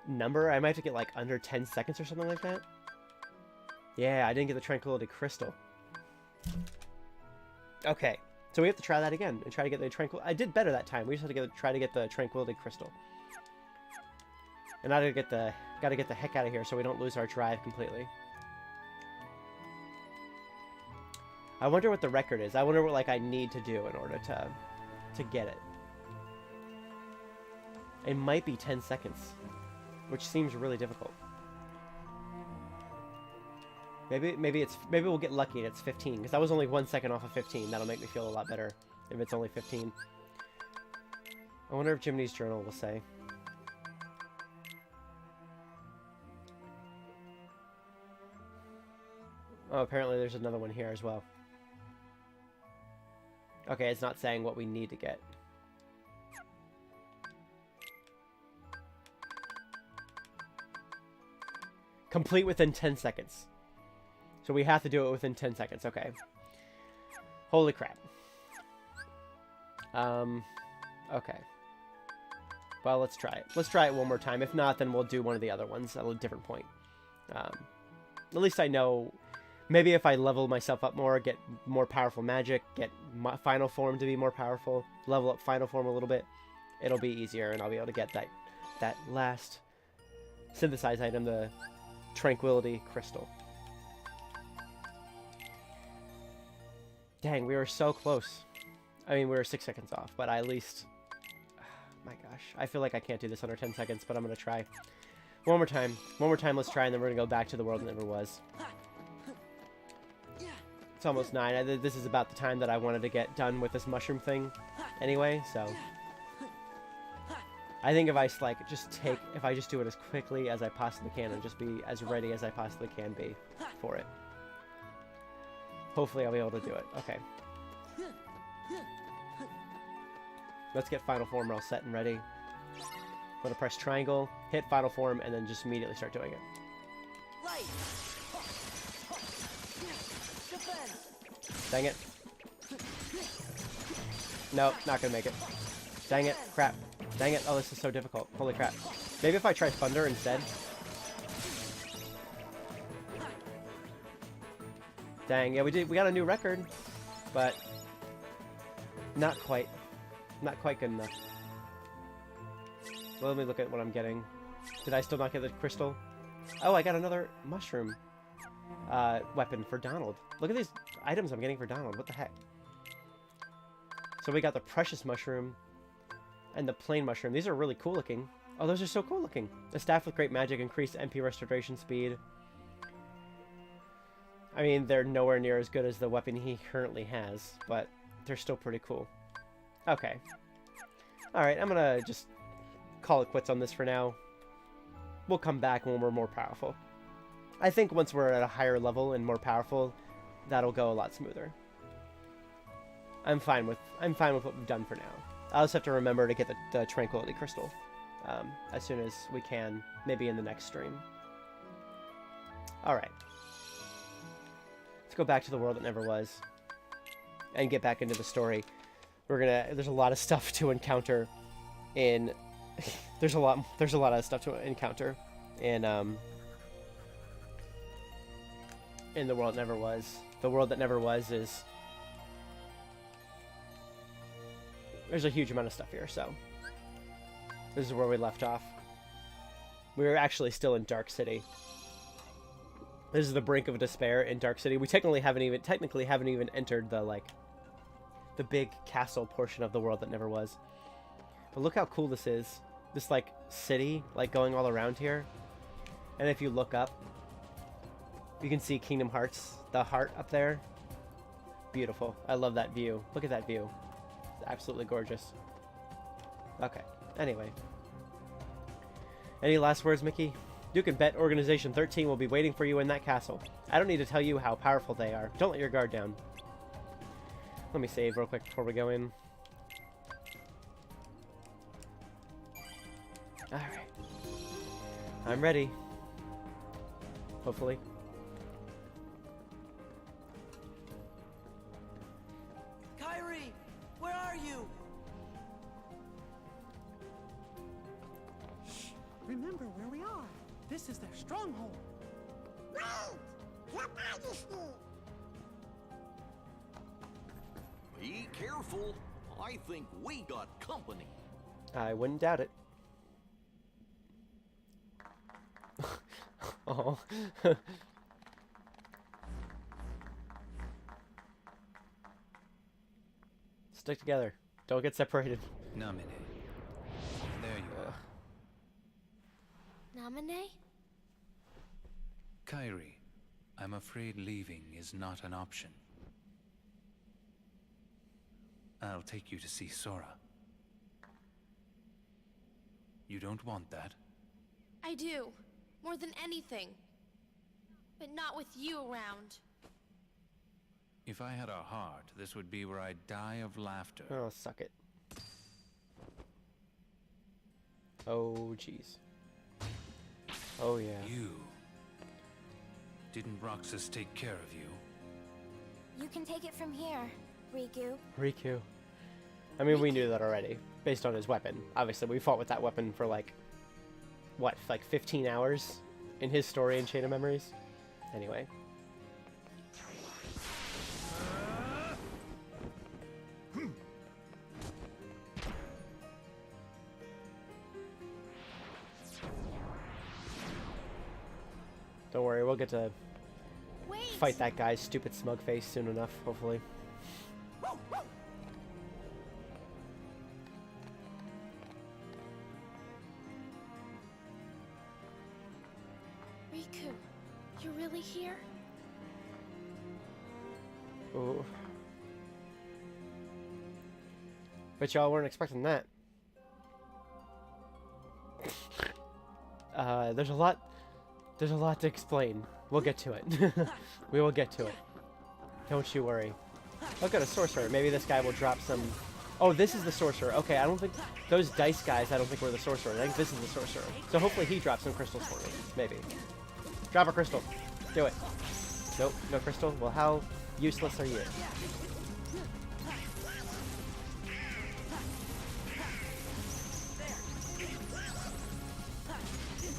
number. I might have to get like under 10 seconds or something like that. Yeah, I didn't get the Tranquility Crystal. Okay. So we have to try that again and try to get the Tranquility. I did better that time. We just have to try to get the Tranquility Crystal. And I gotta get the heck out of here so we don't lose our drive completely. I wonder what the record is. I wonder what like I need to do in order to get it. It might be 10 seconds, which seems really difficult. Maybe we'll get lucky and it's 15, because I was only 1 second off of 15. That'll make me feel a lot better if it's only 15. I wonder if Jiminy's journal will say. Oh, apparently there's another one here as well. Okay, it's not saying what we need to get. Complete within 10 seconds. So we have to do it within 10 seconds. Okay. Holy crap. Okay. Well, let's try it. Let's try it one more time. If not, then we'll do one of the other ones at a different point. At least I know... Maybe if I level myself up more, get more powerful magic, get my final form to be more powerful, level up final form a little bit, it'll be easier, and I'll be able to get that last synthesized item, the Tranquility Crystal. Dang, we were so close. I mean, we were 6 seconds off, but at least... my gosh, I feel like I can't do this under 10 seconds, but I'm going to try. One more time. One more time, let's try, and then we're going to go back to the world that never was. It's almost 9. This is about the time that I wanted to get done with this mushroom thing anyway, so... I think if I if I just do it as quickly as I possibly can and just be as ready as I possibly can be for it. Hopefully I'll be able to do it. Okay. Let's get final form all set and ready. I'm going to press triangle, hit final form, and then just immediately start doing it. Dang it. Nope, not going to make it. Dang it. Crap. Dang it. Oh, this is so difficult. Holy crap. Maybe if I try Thunder instead. Dang, yeah, we got a new record, but not quite good enough. Well, let me look at what I'm getting. Did I still not get the crystal? Oh, I got another mushroom weapon for Donald. Look at these items I'm getting for Donald. What the heck? So we got the precious mushroom and the plain mushroom. These are really cool looking. Oh, those are so cool looking. The staff with great magic, increased MP restoration speed. I mean, they're nowhere near as good as the weapon he currently has, but they're still pretty cool. Okay. Alright, I'm gonna just call it quits on this for now. We'll come back when we're more powerful. I think once we're at a higher level and more powerful, that'll go a lot smoother. I'm fine with what we've done for now. I'll just have to remember to get the Tranquility Crystal as soon as we can, maybe in the next stream. Alright. Let's go back to the world that never was and get back into the story. There's a lot of stuff to encounter in there's a lot of stuff to encounter in the world that never was. The world that never was is there's a huge amount of stuff here, so this is where we left off. We were actually still in Dark City. This is the brink of despair in Dark City. We technically haven't even entered the big castle portion of the world that never was. But look how cool this is. This city going all around here. And if you look up, you can see Kingdom Hearts, the heart up there. Beautiful. I love that view. Look at that view. It's absolutely gorgeous. Okay. Anyway. Any last words, Mickey? You can bet Organization 13 will be waiting for you in that castle. I don't need to tell you how powerful they are. Don't let your guard down. Let me save real quick before we go in. Alright. I'm ready. Hopefully. Kyrie! Where are you? Shh! Remember where we are. This is their stronghold. Rhodes! Your Majesty! Be careful. I think we got company. I wouldn't doubt it. Oh. Stick together. Don't get separated. Namine. There you are. Namine? Kyrie, I'm afraid leaving is not an option. I'll take you to see Sora. You don't want that? I do. More than anything. But not with you around. If I had a heart, this would be where I'd die of laughter. Oh, suck it. Oh, jeez. Oh, yeah. You. Didn't Roxas take care of you? You can take it from here, Riku. Riku. I mean, we knew that already, based on his weapon. Obviously, we fought with that weapon for, what, 15 hours in his story in Chain of Memories? Anyway. Don't worry, we'll get to fight that guy's stupid smug face soon enough, hopefully. Riku, you're really here? Ooh. Bet y'all weren't expecting that. There's a lot to explain. We'll get to it. We will get to it. Don't you worry. Look at a sorcerer. Maybe this guy will drop some... Oh, this is the sorcerer. Okay, I don't think... Those dice guys, I don't think were the sorcerer. I think this is the sorcerer. So hopefully he drops some crystals for me. Maybe. Drop a crystal. Do it. Nope, no crystal. Well, how useless are you?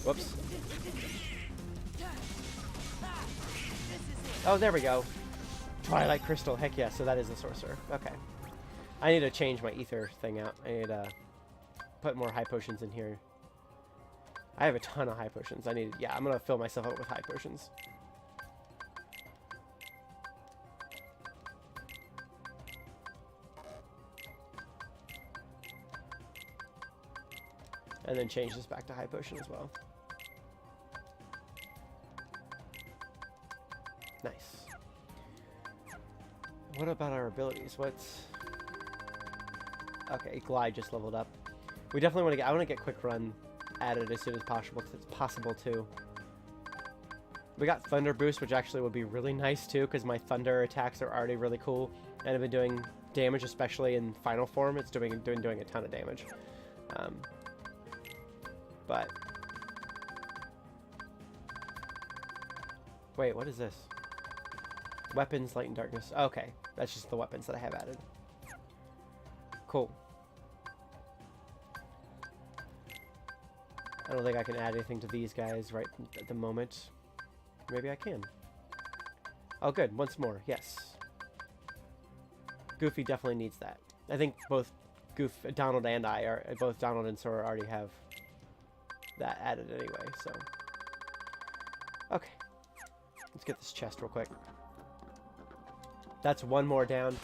Whoops. Oh, there we go. Twilight Crystal. Heck yeah, so that is the sorcerer. Okay. I need to change my ether thing out. I need to put more high potions in here. I have a ton of high potions. Yeah, I'm going to fill myself up with high potions. And then change this back to high potion as well. Nice. What about our abilities? What's... Okay, Glide just leveled up. We definitely want to get... I want to get Quick Run added as soon as possible too. We got Thunder Boost, which actually would be really nice too, because my Thunder attacks are already really cool, and have been doing damage, especially in final form. It's doing a ton of damage. But wait, what is this? Weapons, Light and Darkness. Okay, that's just the weapons that I have added. Cool. I don't think I can add anything to these guys right at the moment. Maybe I can. Oh, good. Once more. Yes. Goofy definitely needs that. I think both Donald and I are... Both Donald and Sora already have that added anyway, so... Okay. Let's get this chest real quick. That's one more down.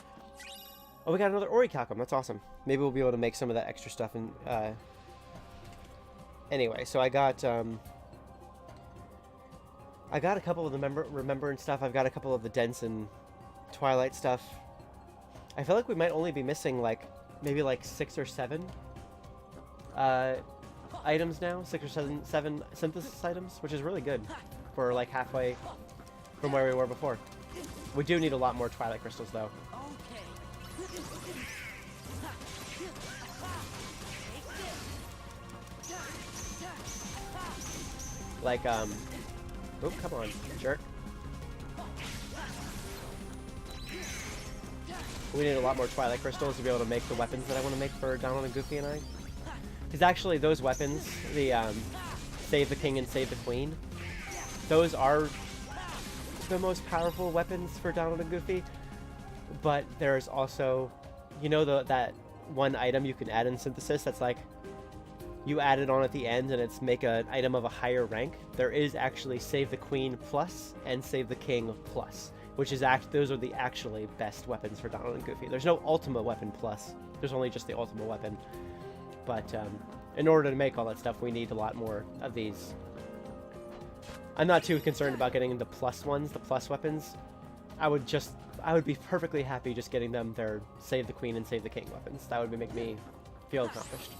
Oh, we got another Orichalcum. That's awesome. Maybe we'll be able to make some of that extra stuff in... Anyway, so I got a couple of the Remembrance stuff. I've got a couple of the Dents and Twilight stuff. I feel like we might only be missing, like, maybe like 6 or 7 items now. 6 or 7 synthesis items, which is really good for, like, halfway from where we were before. We do need a lot more Twilight Crystals, though. Like, oh, come on, jerk. We need a lot more Twilight Crystals to be able to make the weapons that I want to make for Donald and Goofy and I. Because actually, those weapons, the, Save the King and Save the Queen, those are the most powerful weapons for Donald and Goofy. But there's also, you know, that one item you can add in Synthesis that's like, you add it on at the end and it's make an item of a higher rank. There is actually Save the Queen Plus and Save the King Plus, which is those are the actually best weapons for Donald and Goofy. There's no Ultimate Weapon Plus. There's only just the Ultimate Weapon. But in order to make all that stuff, we need a lot more of these. I'm not too concerned about getting the plus ones, the plus weapons. I would be perfectly happy just getting them their Save the Queen and Save the King weapons. That would make me feel accomplished.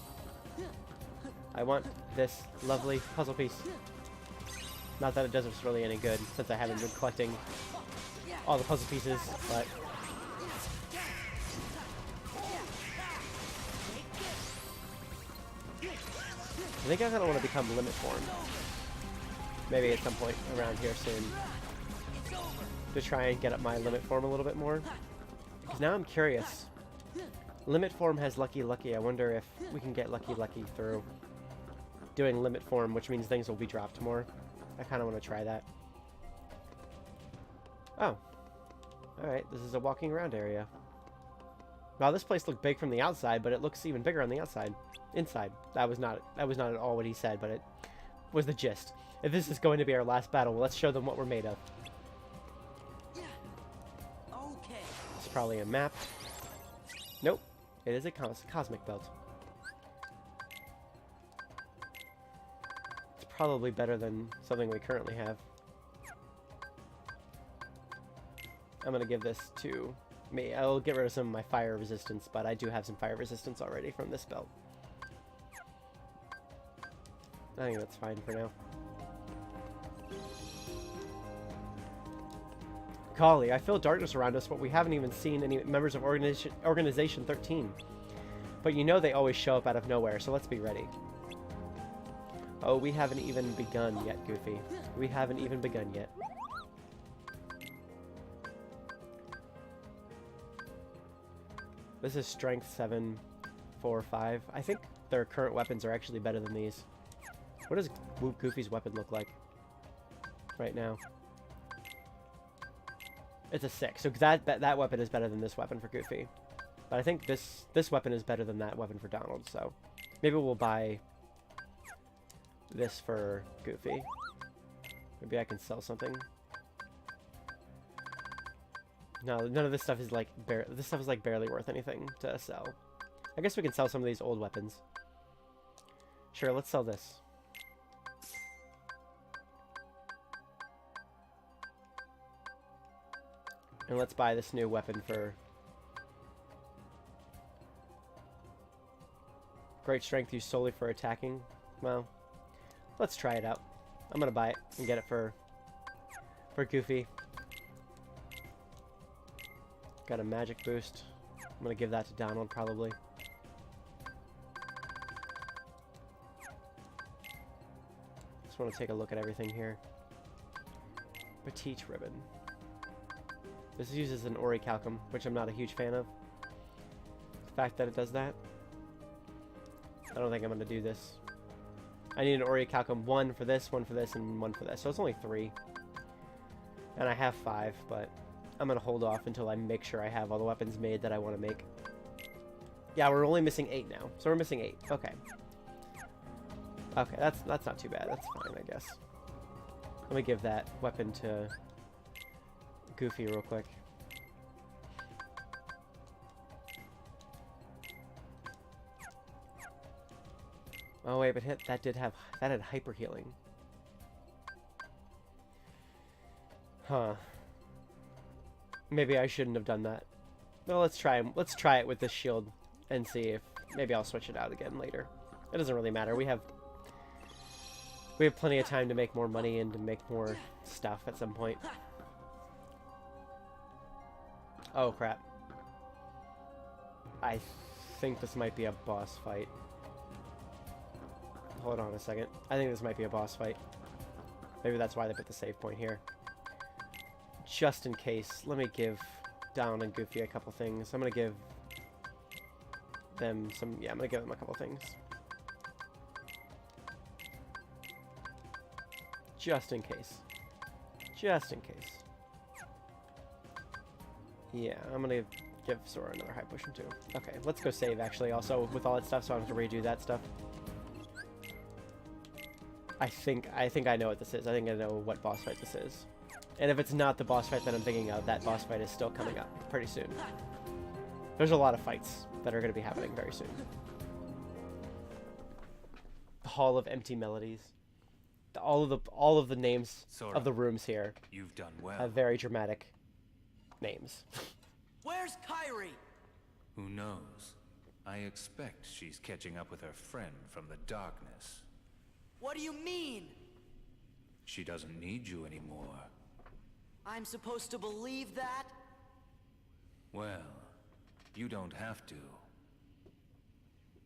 I want this lovely puzzle piece. Not that it does us really any good, since I haven't been collecting all the puzzle pieces, but... I think I kind of want to become Limit Form. Maybe at some point around here soon. To try and get up my Limit Form a little bit more. Because now I'm curious. Limit Form has Lucky Lucky. I wonder if we can get Lucky Lucky through doing Limit Form, which means things will be dropped more. I kind of want to try that. Oh. Alright, this is a walking around area. Wow, this place looked big from the outside, but it looks even bigger on the outside. Inside. That was not at all what he said, but it was the gist. If this is going to be our last battle, let's show them what we're made of. Okay. It's probably a map. Nope. It is a cosmic belt. It's probably better than something we currently have. I'm going to give this to me. I'll get rid of some of my fire resistance, but I do have some fire resistance already from this belt. I think that's fine for now. Golly, I feel darkness around us, but we haven't even seen any members of Organization 13. But you know they always show up out of nowhere, so let's be ready. Oh, we haven't even begun yet, Goofy. We haven't even begun yet. This is Strength 7, 4, 5. I think their current weapons are actually better than these. What does Goofy's weapon look like right now? It's a 6, so that weapon is better than this weapon for Goofy. But I think this weapon is better than that weapon for Donald, so maybe we'll buy this for Goofy. Maybe I can sell something. No, none of this stuff is like barely worth anything to sell. I guess we can sell some of these old weapons. Sure, let's sell this. And let's buy this new weapon for great strength used solely for attacking. Well, let's try it out. I'm gonna buy it and get it for Goofy. Got a magic boost. I'm gonna give that to Donald probably. Just want to take a look at everything here. Petite ribbon. This uses an orichalcum, which I'm not a huge fan of. The fact that it does that. I don't think I'm gonna do this. I need an orichalcum, one for this, and one for this. So it's only 3. And I have 5, but I'm gonna hold off until I make sure I have all the weapons made that I want to make. Yeah, we're only missing 8 now. So we're missing 8. Okay. Okay, that's not too bad. That's fine, I guess. Let me give that weapon to Goofy real quick. Oh wait, but that had hyper healing. Huh. Maybe I shouldn't have done that. Well, let's try it with this shield and see if maybe I'll switch it out again later. It doesn't really matter. We have plenty of time to make more money and to make more stuff at some point. Oh crap. I think this might be a boss fight. Hold on a second. I think this might be a boss fight. Maybe that's why they put the save point here. Just in case, let me give Donald and Goofy a couple things. I'm gonna give them some... Yeah, I'm gonna give them a couple things. Just in case. Just in case. Yeah, I'm gonna give Sora another high potion too. Okay, let's go save actually also with all that stuff so I don't have to redo that stuff. I think I know what this is. I think I know what boss fight this is. And if it's not the boss fight that I'm thinking of, that boss fight is still coming up pretty soon. There's a lot of fights that are going to be happening very soon. The Hall of Empty Melodies. All of the names Sora, of the rooms here you've done well. have very dramatic names. Where's Kyrie? Who knows? I expect she's catching up with her friend from the darkness. What do you mean? She doesn't need you anymore. I'm supposed to believe that? Well, you don't have to.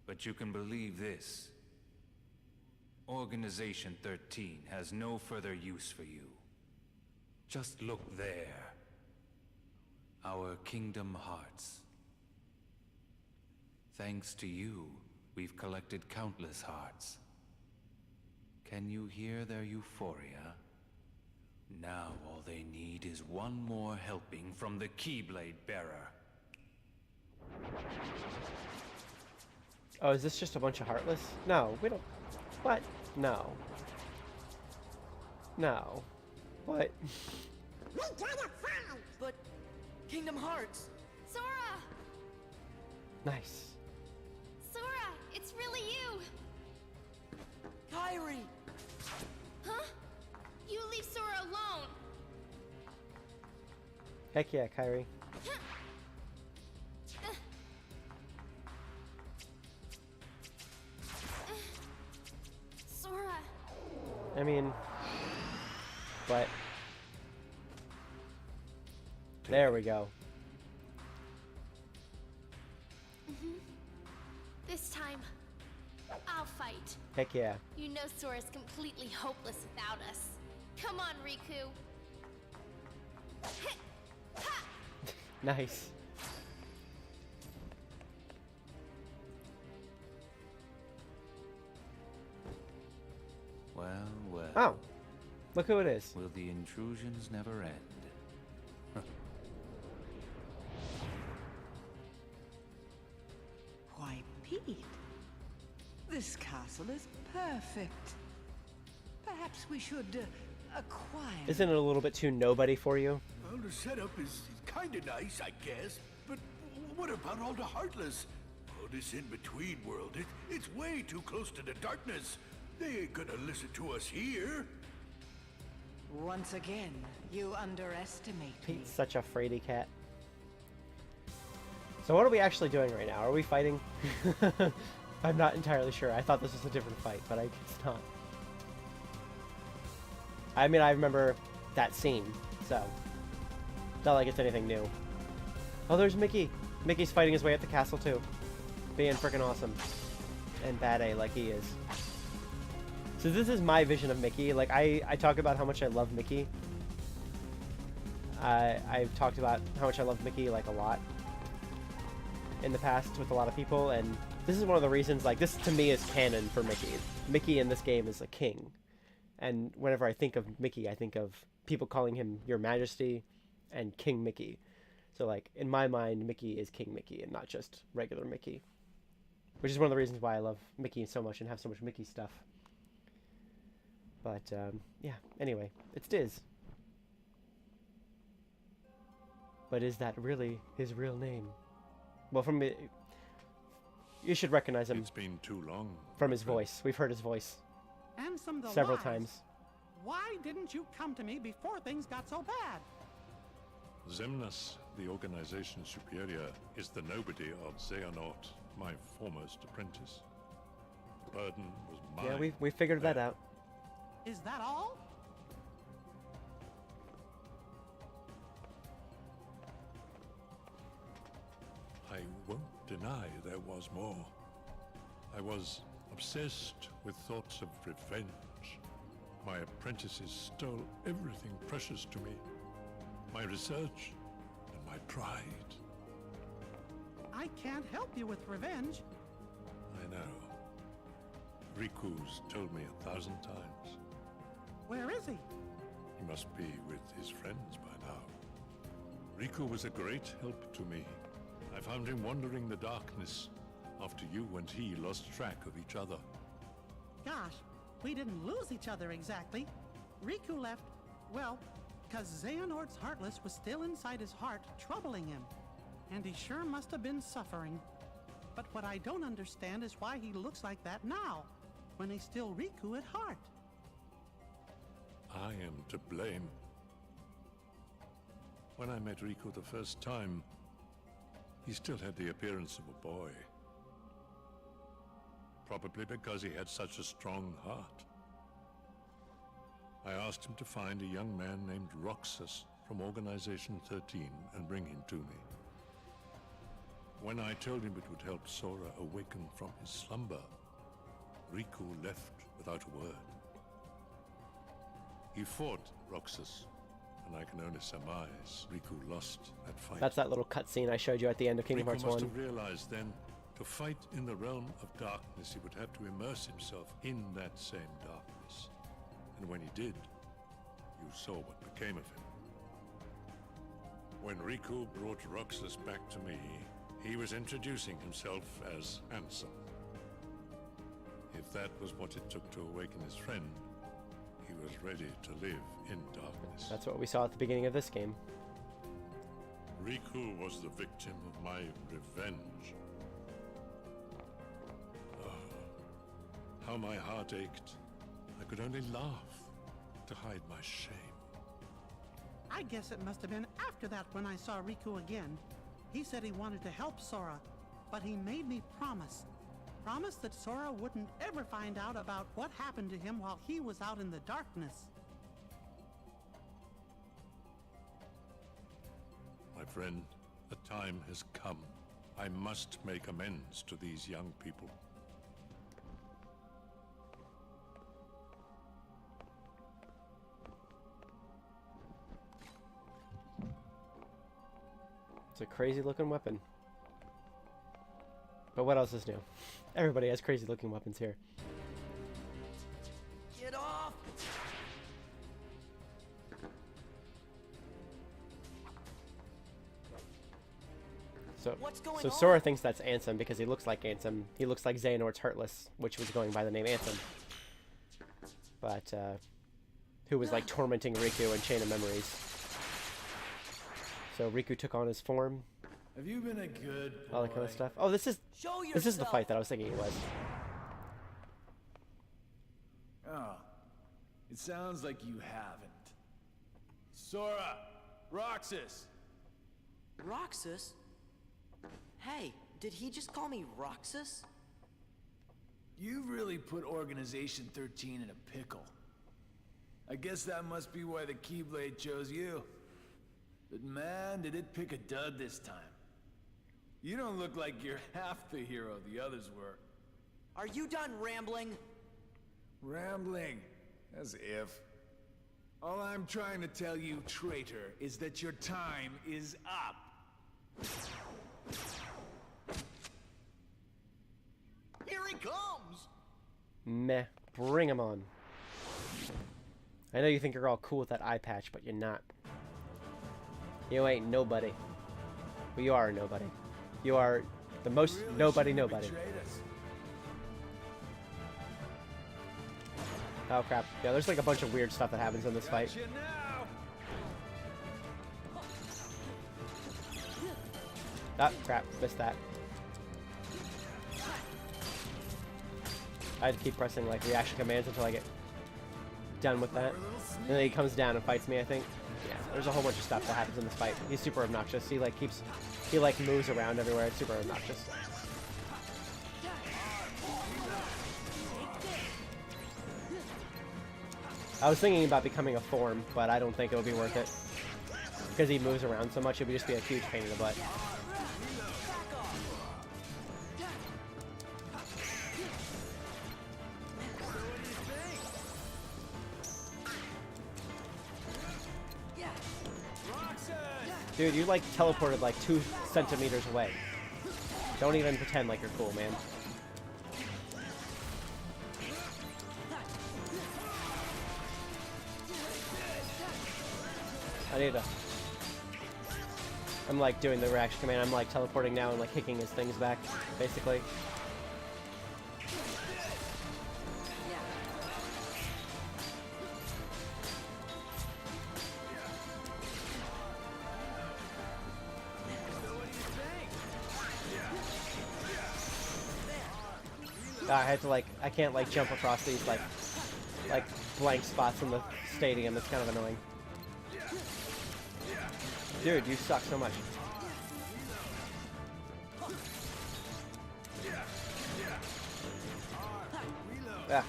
But you can believe this. Organization 13 has no further use for you. Just look there. Our Kingdom Hearts. Thanks to you, we've collected countless hearts. Can you hear their euphoria? Now all they need is one more helping from the Keyblade Bearer. Oh, is this just a bunch of Heartless? No, we don't... What? No. No. What? But Kingdom Hearts. Sora! Nice. Sora, it's really you! Kyrie! Huh? You leave Sora alone! Heck yeah, Kyrie. Sora! I mean... But... There we go. This time, I'll fight. Heck yeah. You know Sora's completely hopeless without us. Come on, Riku. Nice. Well, well. Oh. Look who it is. Will the intrusions never end? Why, Pete, this castle is perfect. Perhaps we should acquire... Isn't it a little bit too nobody for you? Well, the setup is kind of nice, I guess. But what about all the Heartless? Oh, this in-between world, it's way too close to the darkness. They ain't gonna listen to us here. Once again, You underestimate Pete's such a fraidy cat. So what are we actually doing right now? Are we fighting? I'm not entirely sure. I thought this was a different fight, but it's not. I mean, I remember that scene, so it's not like it's anything new. Oh, there's Mickey. Mickey's fighting his way up the castle too, being freaking awesome and bad A like he is. So this is my vision of Mickey. Like I talk about how much I love Mickey. I've talked about how much I love Mickey like a lot in the past with a lot of people, and this is one of the reasons, like, this to me is canon for Mickey. Mickey in this game is a king, and whenever I think of Mickey, I think of people calling him Your Majesty and King Mickey. So, like, in my mind, Mickey is King Mickey and not just regular Mickey, which is one of the reasons why I love Mickey so much and have so much Mickey stuff. But, yeah, anyway, it's Diz. But is that really his real name? Well, from it, you should recognize him. It's been too long. From his voice. We've heard his voice Ansem the several Wise. times. Why didn't you come to me before things got so bad? Zemnas, the organization superior, is the nobody of Xehanort, my foremost apprentice. The burden was mine. Yeah, we figured that out. Is that all? I won't deny there was more. I was obsessed with thoughts of revenge. My apprentices stole everything precious to me. My research and my pride. I can't help you with revenge. I know. Riku's told me 1,000 times. Where is he? He must be with his friends by now. Riku was a great help to me. I found him wandering the darkness after you and he lost track of each other. Gosh, we didn't lose each other exactly. Riku left, well, because Xehanort's Heartless was still inside his heart, troubling him. And he sure must have been suffering. But what I don't understand is why he looks like that now, when he's still Riku at heart. I am to blame. When I met Riku the first time, he still had the appearance of a boy. Probably because he had such a strong heart. I asked him to find a young man named Roxas from Organization 13 and bring him to me. When I told him it would help Sora awaken from his slumber, Riku left without a word. He fought Roxas, and I can only surmise Riku lost that fight. That's that little cutscene I showed you at the end of Kingdom Hearts Riku must 1. have realized then, to fight in the realm of darkness, he would have to immerse himself in that same darkness. And when he did, you saw what became of him. When Riku brought Roxas back to me, he was introducing himself as Ansem. If that was what it took to awaken his friend, he was ready to live in darkness. That's what we saw at the beginning of this game. Riku was the victim of my revenge. How my heart ached. I could only laugh to hide my shame. I guess it must have been after that when I saw Riku again. He said he wanted to help Sora, but he made me promise. Promise that Sora wouldn't ever find out about what happened to him while he was out in the darkness. My friend, the time has come. I must make amends to these young people. It's a crazy looking weapon. But what else is new? Everybody has crazy looking weapons here. Get off! So, What's going so on? Sora thinks that's Ansem because he looks like Ansem. He looks like Xehanort's Heartless, which was going by the name Ansem. But, who was like tormenting Riku in Chain of Memories. So Riku took on his form. Have you been a good boy? All that kind of stuff. Oh, this is the fight that I was thinking it was. Oh, it sounds like you haven't. Sora! Roxas! Roxas? Hey, did he just call me Roxas? You really put Organization 13 in a pickle. I guess that must be why the Keyblade chose you. But man, did it pick a dud this time. You don't look like you're half the hero the others were. Are you done rambling? Rambling? As if. All I'm trying to tell you, traitor, is that your time is up. Here he comes! Meh. Bring him on. I know you think you're all cool with that eye patch, but you're not. You ain't nobody. Well, you are nobody. You are the most Really nobody shouldn't have nobody. betrayed us. Oh crap. Yeah, there's like a bunch of weird stuff that happens in this fight. Gotcha now. Ah, crap. Missed that. I had to keep pressing like reaction commands until I get done with that. And then he comes down and fights me, I think. Yeah, there's a whole bunch of stuff that happens in this fight. He's super obnoxious. He like moves around everywhere. It's super obnoxious. I was thinking about becoming a form, but I don't think it would be worth it. Because he moves around so much, it would just be a huge pain in the butt. Dude, you like teleported like 2 centimeters away. Don't even pretend like you're cool, man. I'm like doing the reaction command. I'm like teleporting now and like kicking his things back, basically. I had to like, I can't like jump across these like blank spots in the stadium. It's kind of annoying. Dude, you suck so much. Ah,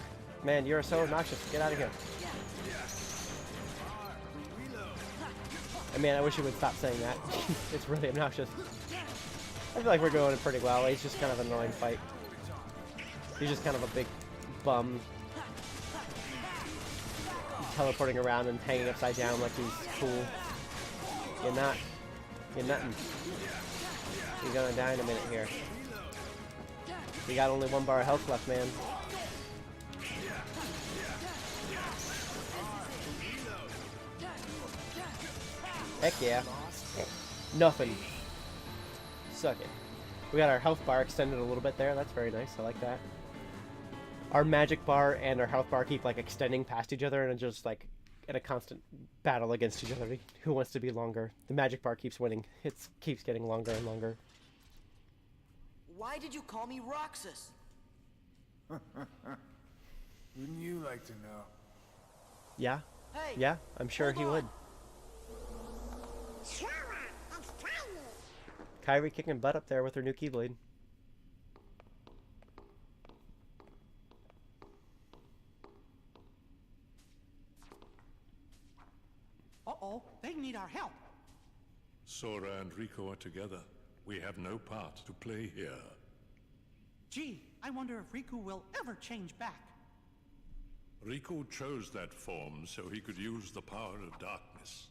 man, you're so obnoxious. Get out of here. I mean, I wish you would stop saying that. It's really obnoxious. I feel like we're going pretty well. It's just kind of an annoying fight. He's just kind of a big bum. Teleporting around and hanging upside down like he's cool. You're not. You're nothing. You're gonna die in a minute here. You got only 1 bar of health left, man. Heck yeah. Nothing. Suck it. We got our health bar extended a little bit there. That's very nice. I like that. Our magic bar and our health bar keep like extending past each other and just like in a constant battle against each other. Who wants to be longer? The magic bar keeps winning. It keeps getting longer and longer. Why did you call me Roxas? Wouldn't you like to know? Yeah? Hey, Yeah, I'm sure he would. Kyrie kicking butt up there with her new Keyblade. Uh-oh, they need our help. Sora and Rico are together. We have no part to play here. Gee, I wonder if Riku will ever change back. Rico chose that form so he could use the power of darkness.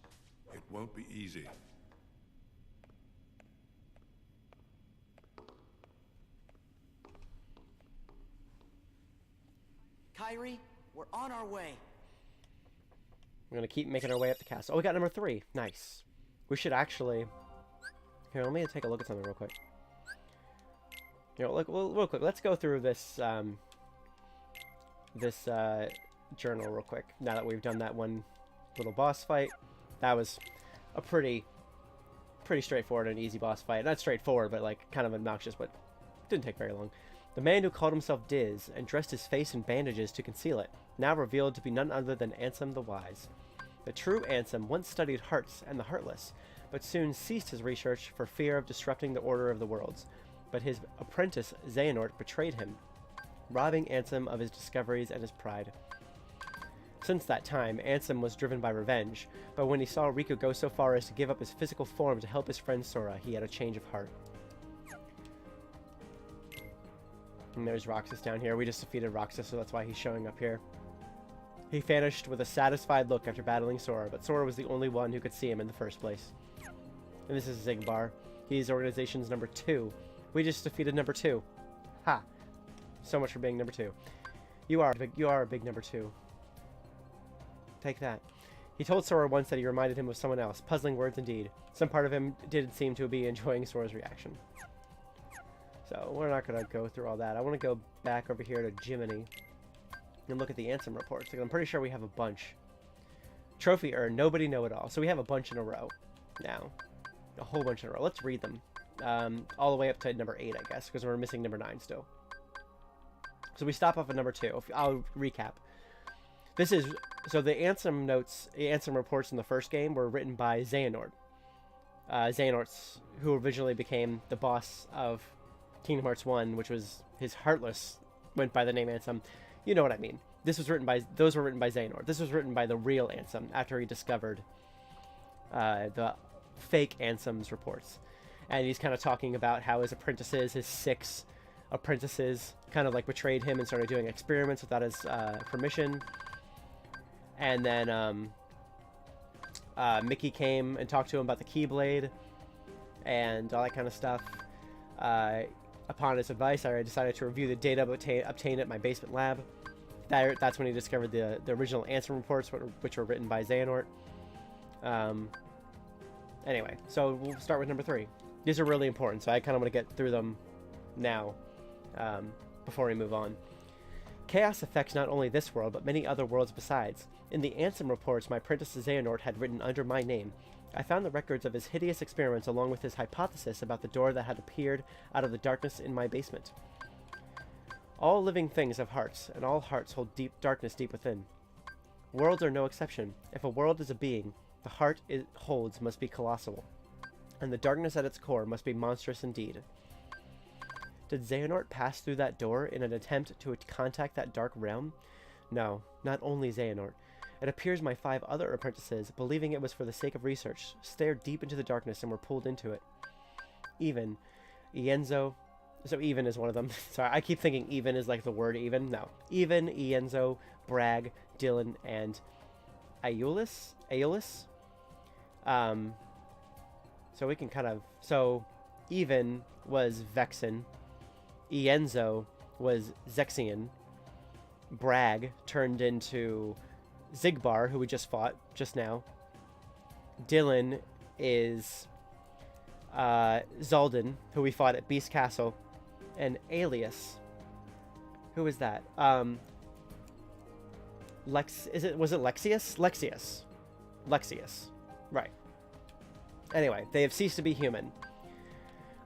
It won't be easy. Kyrie, we're on our way. We're gonna keep making our way up the castle. Oh, we got number 3. Nice. We should actually... Here, let me take a look at something real quick. You know, look, real quick. Let's go through this journal real quick. Now that we've done that one little boss fight, that was a pretty straightforward and easy boss fight. Not straightforward, but like kind of obnoxious, but didn't take very long. The man who called himself Diz and dressed his face in bandages to conceal it, now revealed to be none other than Ansem the Wise. The true Ansem once studied hearts and the heartless, but soon ceased his research for fear of disrupting the order of the worlds. But his apprentice Xehanort betrayed him, robbing Ansem of his discoveries and his pride. Since that time, Ansem was driven by revenge, but when he saw Riku go so far as to give up his physical form to help his friend Sora, he had a change of heart. And there's Roxas down here. We just defeated Roxas, so that's why he's showing up here. He vanished with a satisfied look after battling Sora, but Sora was the only one who could see him in the first place. And this is Xigbar. He's organization's number 2. We just defeated number 2. Ha! So much for being number 2. You are a big number 2. Take that. He told Sora once that he reminded him of someone else. Puzzling words indeed. Some part of him did seem to be enjoying Sora's reaction. So, we're not going to go through all that. I want to go back over here to Jiminy and look at the Ansem reports. I'm pretty sure we have a bunch. Trophy Urn, Nobody Know-It-All. So we have a bunch in a row now. A whole bunch in a row. Let's read them. All the way up to number 8, I guess, because we're missing number 9 still. So we stop off at number 2. I'll recap. This is... So the Ansem notes, the Ansem reports in the first game were written by Xehanort. Xehanort's, who originally became the boss of Kingdom Hearts 1, which was his Heartless, went by the name Ansem. You know what I mean. Those were written by Xehanort. This was written by the real Ansem after he discovered the fake Ansem's reports. And he's kind of talking about how his apprentices, his 6 apprentices, kind of like betrayed him and started doing experiments without his permission. And then Mickey came and talked to him about the Keyblade and all that kind of stuff. Upon his advice, I decided to review the data obtained at my basement lab. That's when he discovered the original Ansem reports, which were written by Xehanort. Anyway, so we'll start with number 3. These are really important, so I kind of want to get through them now before we move on. Chaos affects not only this world, but many other worlds besides. In the Ansem reports my apprentice Xehanort had written under my name, I found the records of his hideous experiments along with his hypothesis about the door that had appeared out of the darkness in my basement. All living things have hearts, and all hearts hold deep darkness deep within. Worlds are no exception. If a world is a being, the heart it holds must be colossal, and the darkness at its core must be monstrous indeed. Did Xehanort pass through that door in an attempt to contact that dark realm? No, not only Xehanort. It appears my 5 other apprentices, believing it was for the sake of research, stared deep into the darkness and were pulled into it. Even Ienzo... So even is one of them. Sorry, I keep thinking even is like the word even. No. Even, Ienzo, Bragg, Dylan, and Aeolus? So we can kind of... So even was Vexen. Ienzo was Zexion. Bragg turned into Xigbar, who we just fought just now. Dylan is Zaldin, who we fought at Beast Castle. And Alias. Who is that? Was it Lexius? Lexius. Right. Anyway, they have ceased to be human.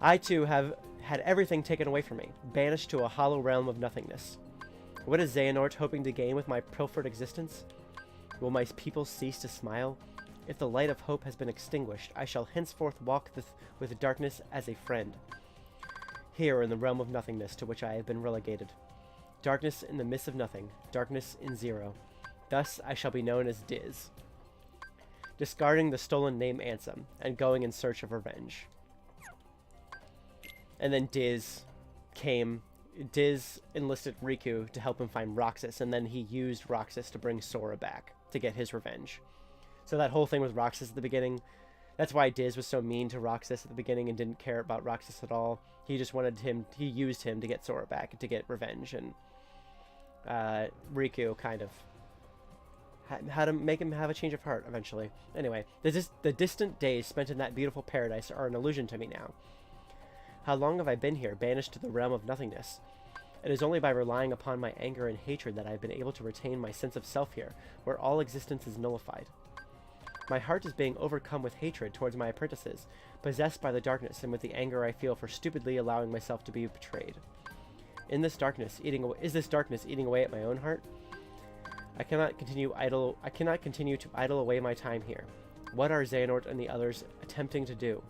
I too have had everything taken away from me, banished to a hollow realm of nothingness. What is Xehanort hoping to gain with my pilfered existence? Will my people cease to smile? If the light of hope has been extinguished, I shall henceforth walk with darkness as a friend. Here in the realm of nothingness to which I have been relegated. Darkness in the midst of nothing, darkness in zero. Thus I shall be known as Diz. Discarding the stolen name Ansem, and going in search of revenge. And then Diz enlisted Riku to help him find Roxas, and then he used Roxas to bring Sora back to get his revenge. So that whole thing with Roxas at the beginning, that's why Diz was so mean to Roxas at the beginning and didn't care about Roxas at all. He just wanted him, he used him to get Sora back, to get revenge, and Riku kind of had to make him have a change of heart eventually. Anyway, the distant days spent in that beautiful paradise are an illusion to me now. How long have I been here, banished to the realm of nothingness? It is only by relying upon my anger and hatred that I have been able to retain my sense of self here, where all existence is nullified. My heart is being overcome with hatred towards my apprentices, possessed by the darkness and with the anger I feel for stupidly allowing myself to be betrayed. Is this darkness eating away at my own heart? I cannot continue to idle away my time here. What are Xehanort and the others attempting to do?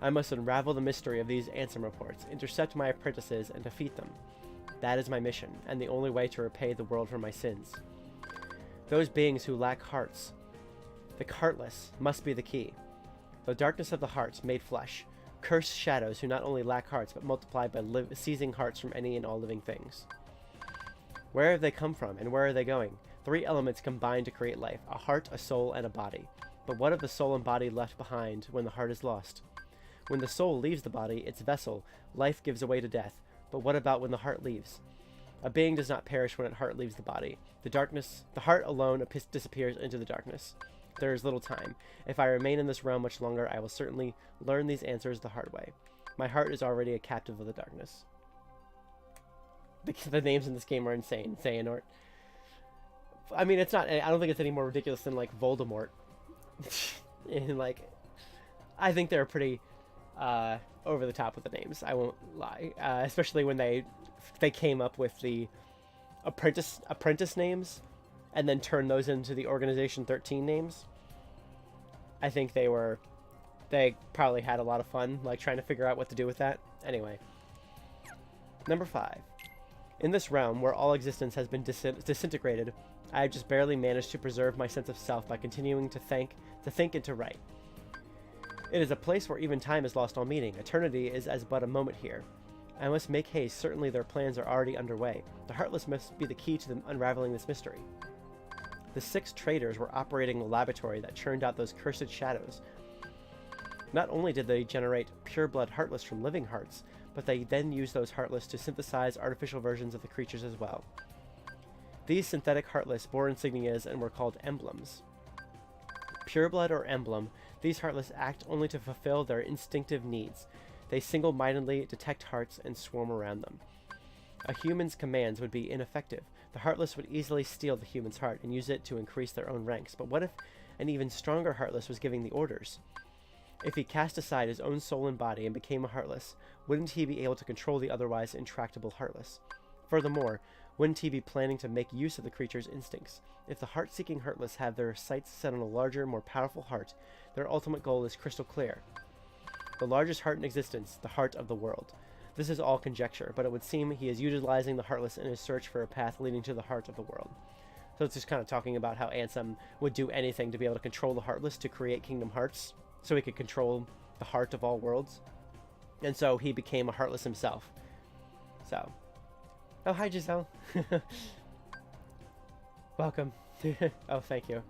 I must unravel the mystery of these Ansem reports, intercept my apprentices, and defeat them. That is my mission, and the only way to repay the world for my sins. Those beings who lack hearts, the heartless, must be the key. The darkness of the hearts made flesh, cursed shadows who not only lack hearts but multiply by seizing hearts from any and all living things. Where have they come from, and where are they going? 3 elements combine to create life, a heart, a soul, and a body. But what of the soul and body left behind when the heart is lost? When the soul leaves the body, its vessel, life gives way to death. But what about when the heart leaves? A being does not perish when its heart leaves the body. The heart alone disappears into the darkness. There is little time. If I remain in this realm much longer, I will certainly learn these answers the hard way. My heart is already a captive of the darkness. The names in this game are insane. Xehanort. I mean, it's not. I don't think it's any more ridiculous than like Voldemort. And like, I think they're pretty over the top with the names. I won't lie. Especially when they came up with the apprentice names, and then turned those into the Organization 13 names. I think they probably had a lot of fun, like trying to figure out what to do with that. Anyway, number 5. In this realm, where all existence has been disintegrated, I have just barely managed to preserve my sense of self by continuing to think and to write. It is a place where even time has lost all meaning. Eternity is as but a moment here. I must make haste. Certainly their plans are already underway. The Heartless must be the key to them unraveling this mystery. The 6 traitors were operating the laboratory that churned out those cursed shadows. Not only did they generate pure-blood Heartless from living hearts, but they then used those Heartless to synthesize artificial versions of the creatures as well. These synthetic Heartless bore insignias and were called emblems. Pureblood or emblem, these Heartless act only to fulfill their instinctive needs. They single-mindedly detect hearts and swarm around them. A human's commands would be ineffective. The Heartless would easily steal the human's heart and use it to increase their own ranks. But what if an even stronger Heartless was giving the orders? If he cast aside his own soul and body and became a Heartless, wouldn't he be able to control the otherwise intractable Heartless? Furthermore, wouldn't he be planning to make use of the creature's instincts? If the heart-seeking Heartless have their sights set on a larger, more powerful heart, their ultimate goal is crystal clear. The largest heart in existence, the heart of the world. This is all conjecture, but it would seem he is utilizing the Heartless in his search for a path leading to the heart of the world. So it's just kind of talking about how Ansem would do anything to be able to control the Heartless to create Kingdom Hearts, so he could control the heart of all worlds. And so he became a Heartless himself. So. Oh, hi, Giselle. Welcome. Oh, thank you.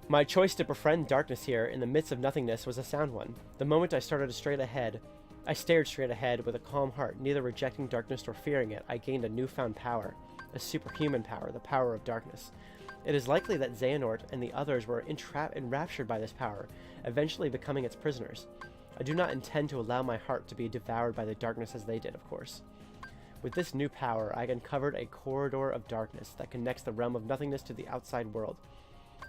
My choice to befriend darkness here in the midst of nothingness was a sound one. The moment I stared straight ahead with a calm heart, neither rejecting darkness nor fearing it. I gained a newfound power, a superhuman power, the power of darkness. It is likely that Xehanort and the others were enraptured by this power, eventually becoming its prisoners. I do not intend to allow my heart to be devoured by the darkness as they did, of course. With this new power, I uncovered a corridor of darkness that connects the realm of nothingness to the outside world.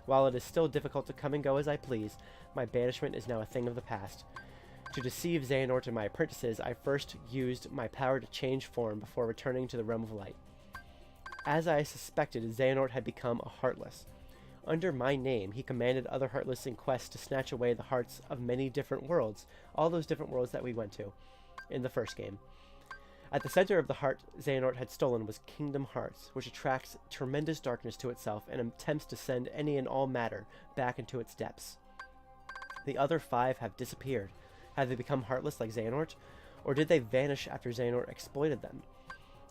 While it is still difficult to come and go as I please, my banishment is now a thing of the past. To deceive Xehanort and my apprentices, I first used my power to change form before returning to the realm of light. As I suspected, Xehanort had become a Heartless. Under my name, he commanded other Heartless in quest to snatch away the hearts of many different worlds, all those different worlds that we went to in the first game. At the center of the heart Xehanort had stolen was Kingdom Hearts, which attracts tremendous darkness to itself and attempts to send any and all matter back into its depths. The other 5 have disappeared. Have they become Heartless like Xehanort, or did they vanish after Xehanort exploited them?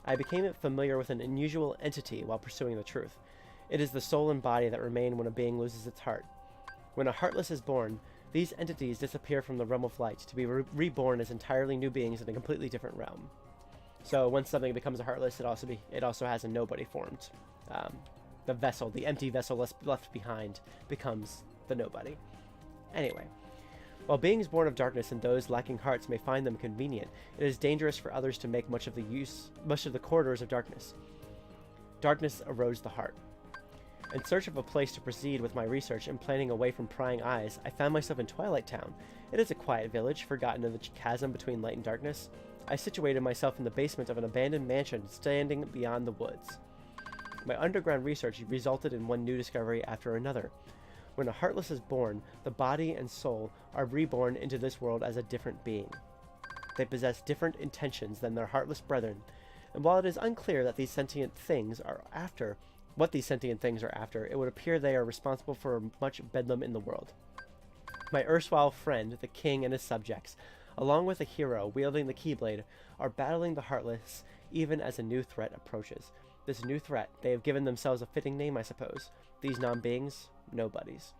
I became familiar with an unusual entity while pursuing the truth. It is the soul and body that remain when a being loses its heart. When a Heartless is born, these entities disappear from the realm of light to be reborn as entirely new beings in a completely different realm. So once something becomes a Heartless, it also has a nobody formed. The vessel, the empty vessel left behind, becomes the nobody. Anyway, while beings born of darkness and those lacking hearts may find them convenient, it is dangerous for others to make much of the corridors of darkness. Darkness erodes the heart. In search of a place to proceed with my research and planning away from prying eyes, I found myself in Twilight Town. It is a quiet village, forgotten in the chasm between light and darkness. I situated myself in the basement of an abandoned mansion standing beyond the woods. My underground research resulted in one new discovery after another. When a Heartless is born, the body and soul are reborn into this world as a different being. They possess different intentions than their Heartless brethren, and while it is unclear that these sentient things are after, it would appear they are responsible for much bedlam in the world. My erstwhile friend, the king, and his subjects, along with a hero wielding the Keyblade, are battling the Heartless even as a new threat approaches. This new threat, they have given themselves a fitting name, I suppose. These non-beings, nobodies.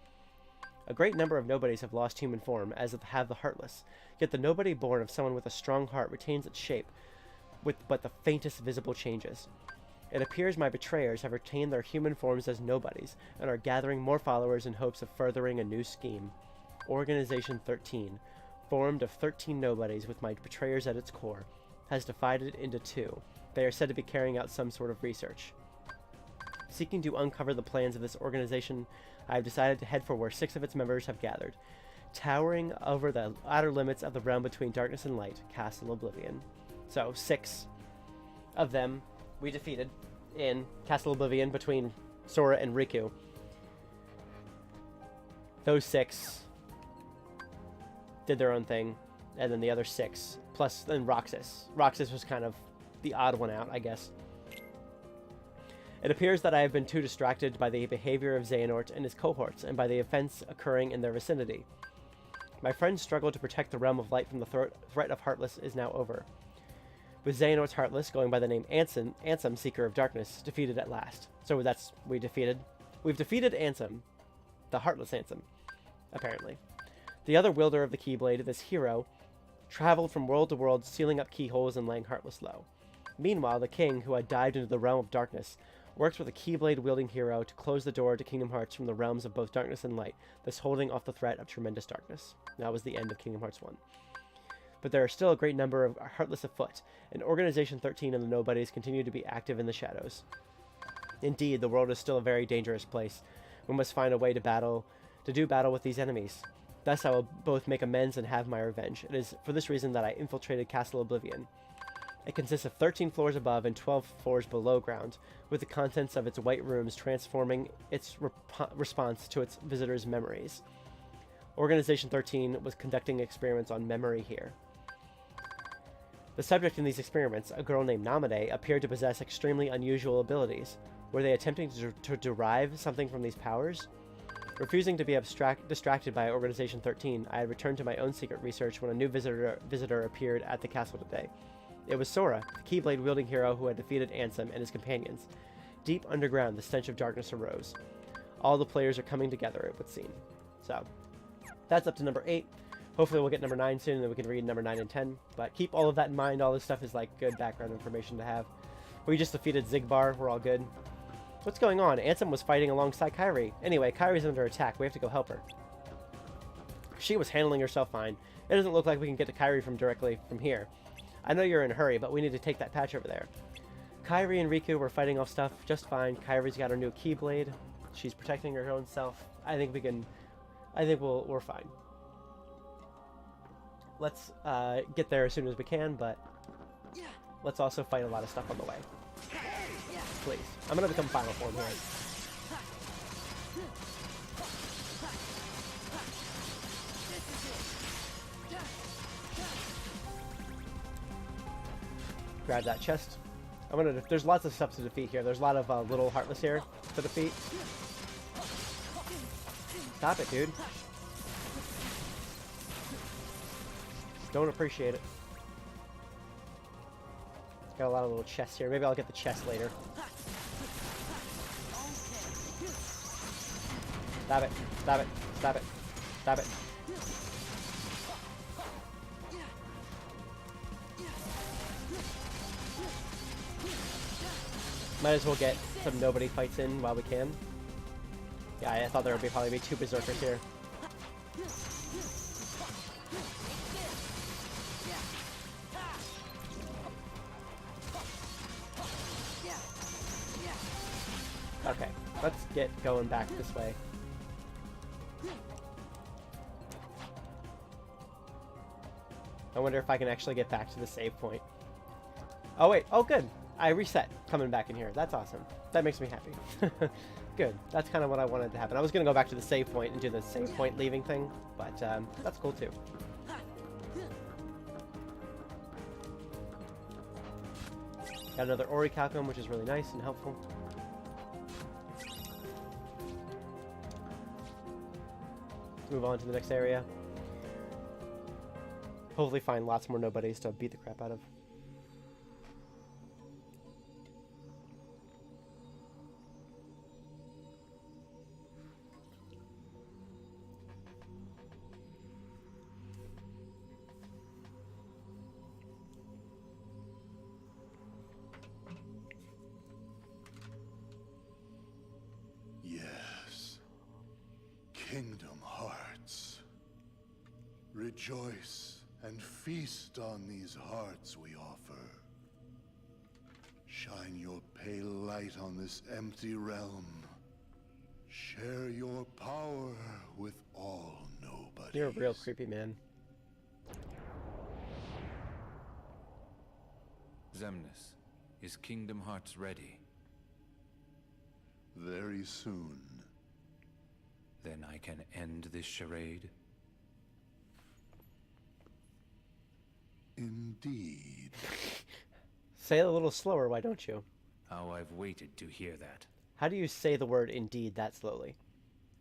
A great number of nobodies have lost human form, as have the Heartless, yet the nobody born of someone with a strong heart retains its shape, with but the faintest visible changes. It appears my betrayers have retained their human forms as nobodies, and are gathering more followers in hopes of furthering a new scheme. Organization 13, formed of 13 nobodies with my betrayers at its core, has divided into two. They are said to be carrying out some sort of research. Seeking to uncover the plans of this organization, I have decided to head for where 6 of its members have gathered, towering over the outer limits of the realm between darkness and light, Castle Oblivion. So, 6 of them we defeated in Castle Oblivion between Sora and Riku. Those 6 did their own thing, and then the other 6, plus then Roxas. Roxas was kind of the odd one out, I guess. It appears that I have been too distracted by the behavior of Xehanort and his cohorts, and by the events occurring in their vicinity. My friend's struggle to protect the realm of light from the threat of Heartless is now over. With Xehanort's Heartless, going by the name Ansem, Seeker of Darkness, defeated at last. So we've defeated Ansem, the Heartless Ansem, apparently. The other wielder of the Keyblade, this hero, traveled from world to world, sealing up keyholes and laying Heartless low. Meanwhile, the king, who had dived into the realm of darkness, works with a Keyblade-wielding hero to close the door to Kingdom Hearts from the realms of both darkness and light, thus holding off the threat of tremendous darkness. That was the end of Kingdom Hearts 1. But there are still a great number of Heartless afoot, and Organization 13 and the Nobodies continue to be active in the shadows. Indeed, the world is still a very dangerous place. We must find a way to do battle with these enemies. Thus I will both make amends and have my revenge. It is for this reason that I infiltrated Castle Oblivion. It consists of 13 floors above and 12 floors below ground, with the contents of its white rooms transforming its response to its visitors' memories. Organization 13 was conducting experiments on memory here. The subject in these experiments, a girl named Namade, appeared to possess extremely unusual abilities. Were they attempting to derive something from these powers? Refusing to be distracted by Organization 13, I had returned to my own secret research when a new visitor appeared at the castle today. It was Sora, the Keyblade-wielding hero who had defeated Ansem and his companions. Deep underground, the stench of darkness arose. All the players are coming together, it would seem. So, that's up to number 8. Hopefully we'll get number 9 soon, and then we can read number 9 and 10. But keep all of that in mind. All this stuff is like good background information to have. We just defeated Zigbar. We're all good. What's going on? Ansem was fighting alongside Kairi. Anyway, Kairi's under attack. We have to go help her. She was handling herself fine. It doesn't look like we can get to Kairi directly from here. I know you're in a hurry, but we need to take that patch over there. Kairi and Riku were fighting off stuff just fine. Kairi's got her new Keyblade. She's protecting her own self. I think we're fine. Let's get there as soon as we can, but let's also fight a lot of stuff on the way. Please. I'm gonna become Final Form here. Grab that chest. There's lots of stuff to defeat here. There's a lot of little Heartless here to defeat. Stop it, dude. Don't appreciate it. Got a lot of little chests here. Maybe I'll get the chest later. Stop it. Stop it. Stop it. Stop it. Might as well get some nobody fights in while we can. Yeah, I thought there would probably be 2 berserkers here. Okay, let's get going back this way. I wonder if I can actually get back to the save point. Oh wait, oh good. I reset coming back in here. That's awesome. That makes me happy. Good. That's kind of what I wanted to happen. I was going to go back to the save point and do the save point leaving thing, but that's cool too. Got another orichalcum, which is really nice and helpful. Let's move on to the next area. Hopefully find lots more nobodies to beat the crap out of. Yes. Kingdom Hearts. Rejoice and feast on these hearts we offer. Shine your pale light on this empty realm. Share your power with all nobodies. You're a real creepy man. Xemnas, is Kingdom Hearts ready? Very soon. Then I can end this charade? Indeed. Say it a little slower, why don't you? How I've waited to hear that. How do you say the word indeed that slowly?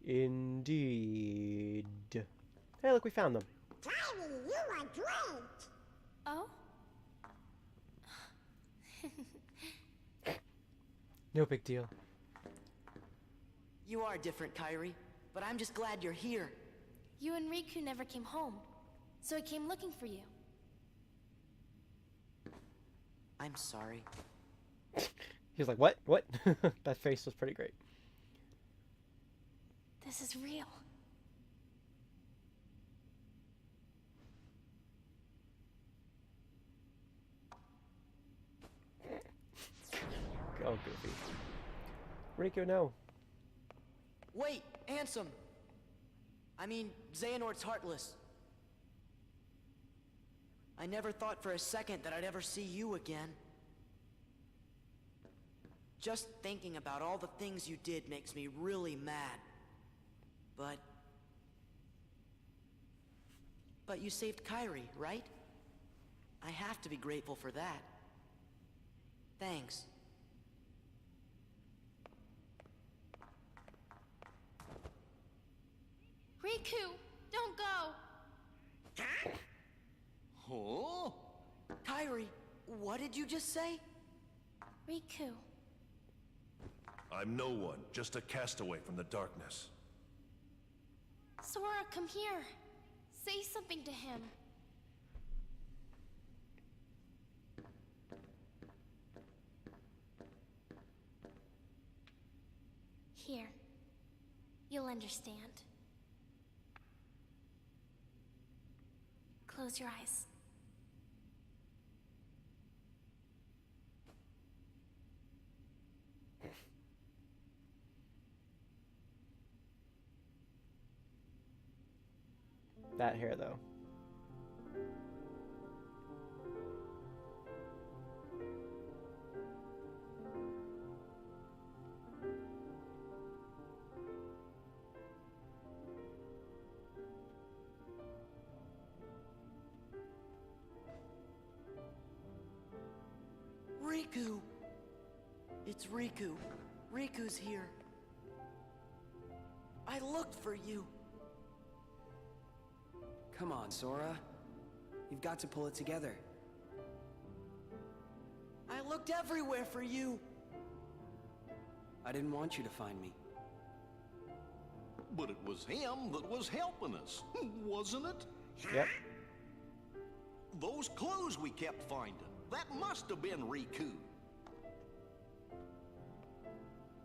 Indeed. Hey, look, we found them. Tiny, you are great! Oh? No big deal. You are different, Kairi, but I'm just glad you're here. You and Riku never came home, so I came looking for you. I'm sorry. He was like, what? What? That face was pretty great. This is real. Oh, goofy. Riku, no. Wait, Ansem! I mean, Xehanort's heartless. I never thought for a second that I'd ever see you again. Just thinking about all the things you did makes me really mad. But you saved Kairi, right? I have to be grateful for that. Thanks. Riku, don't go! Huh? Kairi, what did you just say? Riku. I'm no one, just a castaway from the darkness. Sora, come here. Say something to him. Here. You'll understand. Close your eyes. That hair, though. Riku! It's Riku. Riku's here. I looked for you. Come on, Sora. You've got to pull it together. I looked everywhere for you. I didn't want you to find me. But it was him that was helping us, wasn't it? Yep. Those clues we kept finding, that must have been Riku.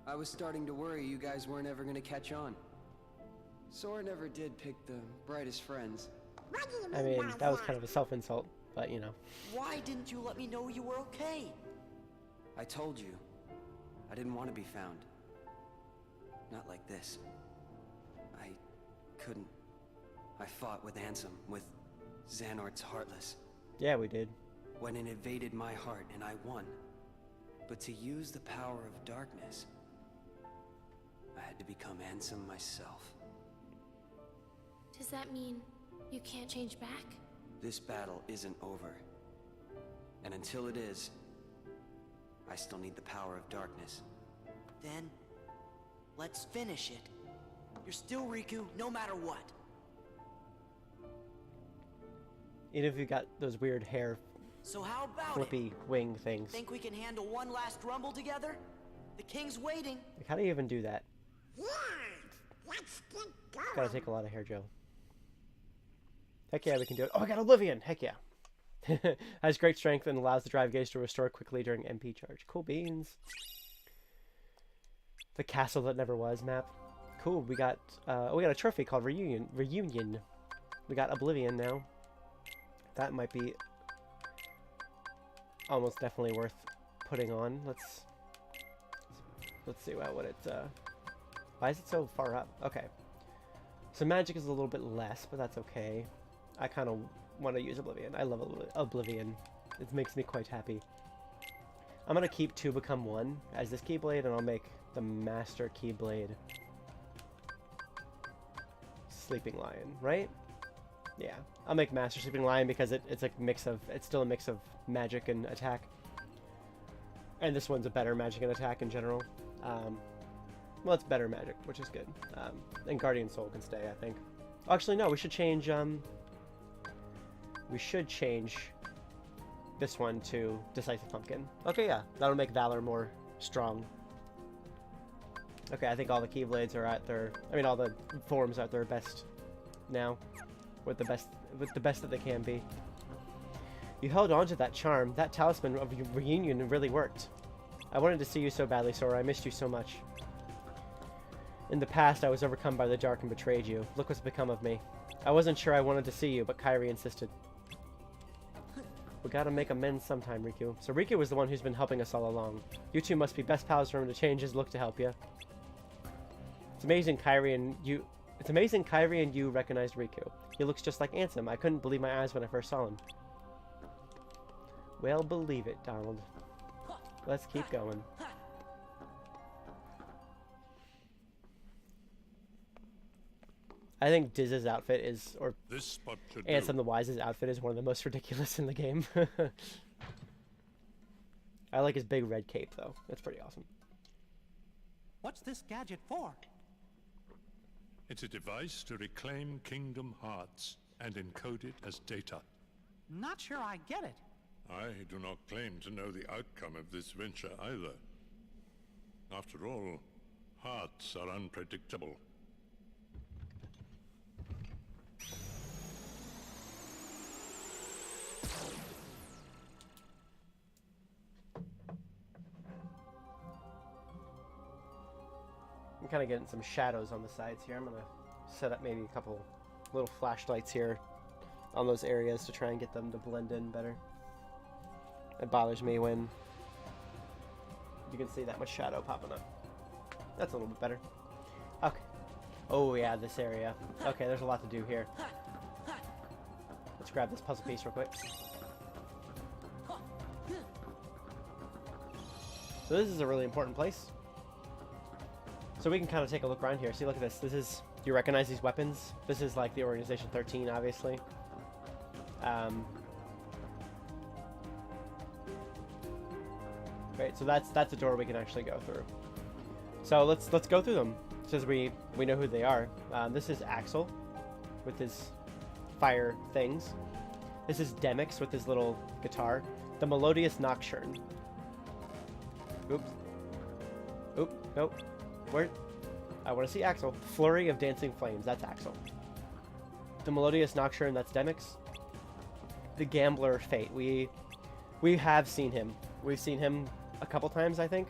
I was starting to worry you guys weren't ever gonna catch on. Sora never did pick the brightest friends. I mean, that was kind of a self-insult, but you know. Why didn't you let me know you were okay? I told you. I didn't want to be found. Not like this. I couldn't. I fought with Ansem, with Xehanort's Heartless. Yeah, we did. When it invaded my heart and I won. But to use the power of darkness, I had to become Ansem myself. Does that mean you can't change back? This battle isn't over. And until it is, I still need the power of darkness. Then, let's finish it. You're still Riku, no matter what. Even if you got those weird hair So how about flippy wing things. Think we can handle one last rumble together? The king's waiting. Like, how do you even do that? Yeah, let's get going. Gotta take a lot of hair gel. Heck yeah, we can do it. Oh, I got Oblivion! Heck yeah. Has great strength and allows the drive gauge to restore quickly during MP charge. Cool beans. The castle that never was map. Cool, we got we got a trophy called Reunion. We got Oblivion now. That might be almost definitely worth putting on. Let's see what it why is it so far up? Okay. So magic is a little bit less, but that's okay. I kind of want to use Oblivion. I love Oblivion. It makes me quite happy. I'm gonna keep 2 become 1 as this Keyblade, and I'll make the Master Keyblade Sleeping Lion, right? Yeah, I'll make Master Sleeping Lion because it's a mix of, it's still a mix of magic and attack. And this one's a better magic and attack in general. Well, it's better magic, which is good. And Guardian Soul can stay, I think. Actually, no, we should change this one to Decisive Pumpkin. Okay, yeah, that'll make Valor more strong. Okay, I think all the Keyblades are at their, I mean, all the forms are at their best now. With the best that they can be. You held on to that charm. That talisman of your reunion really worked. I wanted to see you so badly, Sora. I missed you so much. In the past, I was overcome by the dark and betrayed you. Look what's become of me. I wasn't sure I wanted to see you, but Kairi insisted. We gotta make amends sometime, Riku. So Riku was the one who's been helping us all along. You two must be best pals for him to change his look to help you. It's amazing Kairi and you recognized Riku. He looks just like Ansem. I couldn't believe my eyes when I first saw him. Well, believe it, Donald. Let's keep going. I think Diz's outfit is, or this spot should Ansem the Wise's outfit is one of the most ridiculous in the game. I like his big red cape, though. That's pretty awesome. What's this gadget for? It's a device to reclaim Kingdom Hearts and encode it as data. Not sure I get it. I do not claim to know the outcome of this venture either. After all, hearts are unpredictable. I'm kind of getting some shadows on the sides here. I'm going to set up maybe a couple little flashlights here on those areas to try and get them to blend in better. It bothers me when you can see that much shadow popping up. That's a little bit better. Okay. Oh yeah, this area. Okay, there's a lot to do here. Let's grab this puzzle piece real quick. So this is a really important place. So we can kind of take a look around here. See, look at this. This is, do you recognize these weapons? This is like the Organization 13, obviously. Right, so that's a door we can actually go through. So let's go through them, since we know who they are. This is Axel with his fire things. This is Demix with his little guitar. The Melodious Nocturne. Oops. Oop, nope. Where? I want to see Axel. Flurry of Dancing Flames, that's Axel. The Melodious Nocturne, that's Demix. The Gambler Fate, we have seen him. We've seen him a couple times, I think.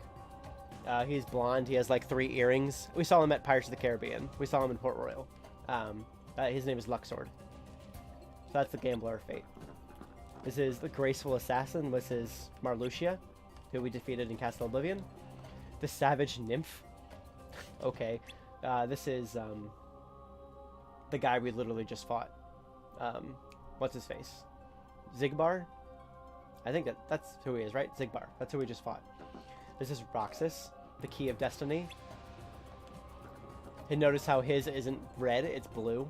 He's blonde, he has like 3 earrings. We saw him at Pirates of the Caribbean. We saw him in Port Royal. His name is Luxord. So that's the Gambler Fate. This is the Graceful Assassin. This is Marluxia, who we defeated in Castle Oblivion. The Savage Nymph. Okay. This is the guy we literally just fought. what's his face? Zigbar? I think that's who he is, right? Zigbar. That's who we just fought. This is Roxas, the Key of Destiny. And notice how his isn't red, it's blue.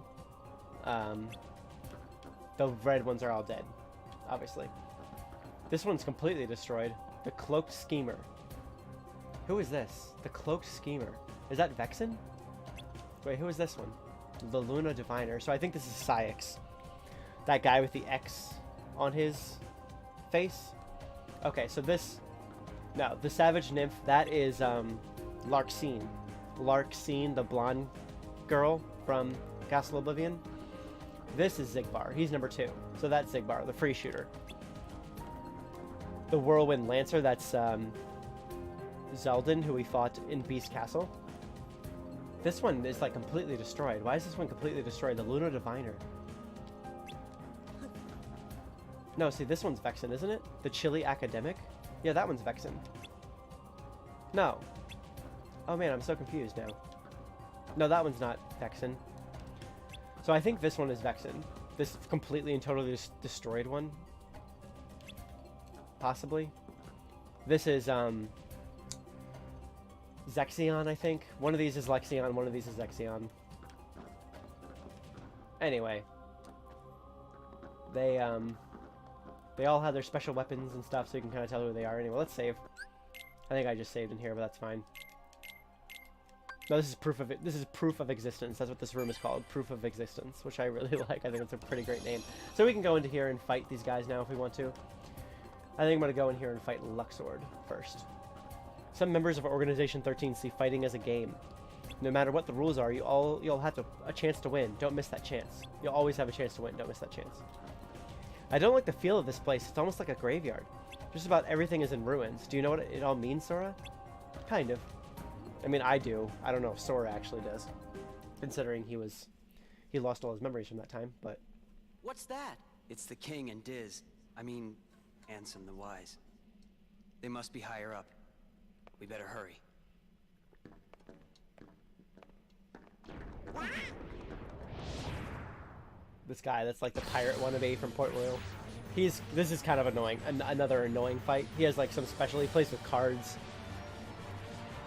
The red ones are all dead, obviously. This one's completely destroyed. The Cloaked Schemer. Who is this? The Cloaked Schemer. Is that Vexen? Wait, who is this one? The Luna Diviner. So I think this is Syx. That guy with the X on his face. Okay, so this... No, the Savage Nymph, that is Larxene. Larxene, the blonde girl from Castle Oblivion. This is Zigbar. He's number 2. So that's Zigbar, the free shooter. The Whirlwind Lancer, that's Zeldin, who we fought in Beast Castle. This one is like completely destroyed. Why is this one completely destroyed? The Luna Diviner. No, see, this one's Vexen, isn't it? The Chili Academic? Yeah, that one's Vexen. No. Oh man, I'm so confused now. No, that one's not Vexen. So I think this one is Vexen. This completely and totally destroyed one. Possibly. This is, Zexion, I think. One of these is Lexion, one of these is Zexion. Anyway. They all have their special weapons and stuff, so you can kind of tell who they are. Anyway, let's save. I think I just saved in here, but that's fine. No, this is proof of it. This is proof of existence. That's what this room is called, proof of existence, which I really like. I think it's a pretty great name. So we can go into here and fight these guys now if we want to. I think I'm gonna go in here and fight Luxord first. Some members of Organization 13 see fighting as a game. No matter what the rules are, you'll have a chance to win. Don't miss that chance. You'll always have a chance to win. Don't miss that chance. I don't like the feel of this place. It's almost like a graveyard. Just about everything is in ruins. Do you know what it all means, Sora? Kind of. I mean, I do. I don't know if Sora actually does, considering he lost all his memories from that time, but... What's that? It's the King and Diz. I mean, Ansem the Wise. They must be higher up. We better hurry. This guy that's like the pirate wannabe from Port Royal. This is kind of annoying. Another annoying fight. He has like some special, he plays with cards.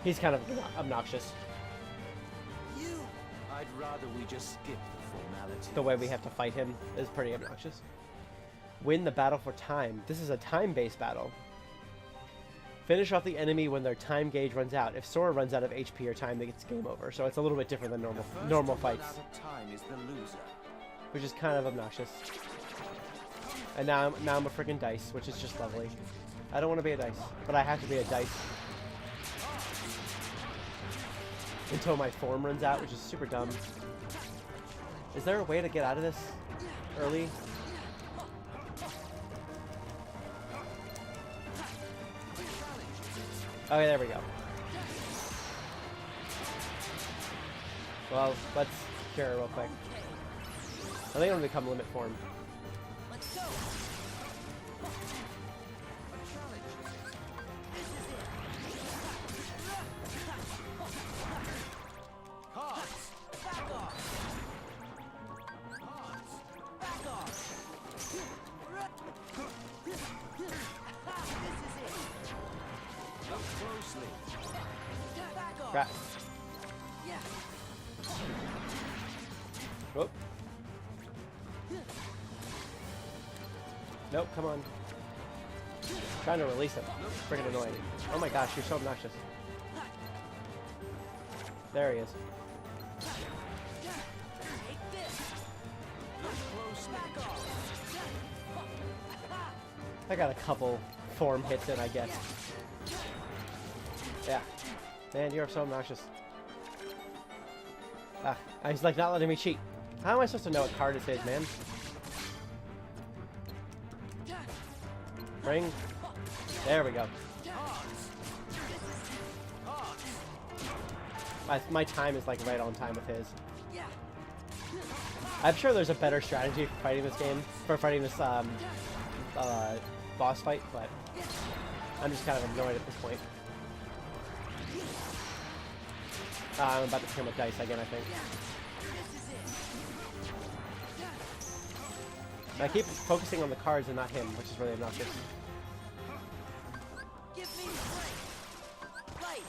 He's kind of obnoxious. I'd rather we just skip the formalities. The way we have to fight him is pretty obnoxious. Win the battle for time. This is a time-based battle. Finish off the enemy when their time gauge runs out. If Sora runs out of HP or time, it's game over. So it's a little bit different than normal fights. Time is the loser. Which is kind of obnoxious. And now I'm a freaking dice, which is just lovely. I don't want to be a dice, but I have to be a dice. Until my form runs out, which is super dumb. Is there a way to get out of this early? Okay, there we go. Well, let's cure real quick. I think I'm gonna become limit form. Let's go. Crap. Whoop. Nope, come on. Trying to release him. Freaking annoying. Oh my gosh, you're so obnoxious. There he is. I got a couple form hits in, I guess. Yeah. Man, you're so obnoxious. Ah, he's like not letting me cheat. How am I supposed to know what card is his, man? Bring. There we go. My time is like right on time with his. I'm sure there's a better strategy for fighting this game, for fighting this boss fight, but I'm just kind of annoyed at this point. I'm about to become a dice again, I think. And I keep focusing on the cards and not him, which is really obnoxious. Give me strength. Light.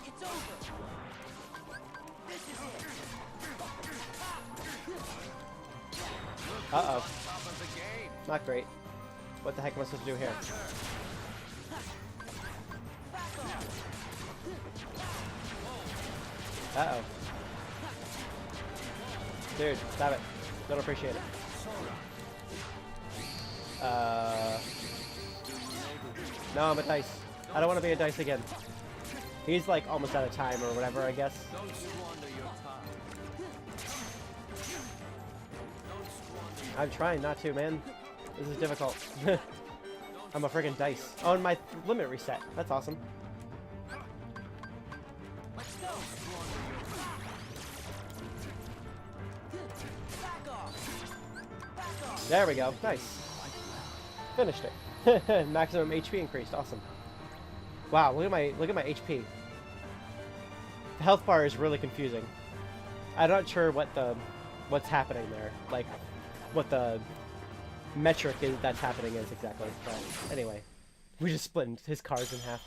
It's over. This is it. Uh-oh. Not great. What the heck am I supposed to do here? Uh-oh. Dude, stop it. Don't appreciate it. No, I'm a dice. I don't want to be a dice again. He's like almost out of time or whatever, I guess. I'm trying not to, man. This is difficult. I'm a freaking dice. Oh, and my limit reset. That's awesome. There we go. Nice. Finished it. Maximum HP increased. Awesome. Wow, look at my HP. The health bar is really confusing. I'm not sure what's happening there. Like what the metric is that's happening is exactly. But anyway, we just split his cards in half.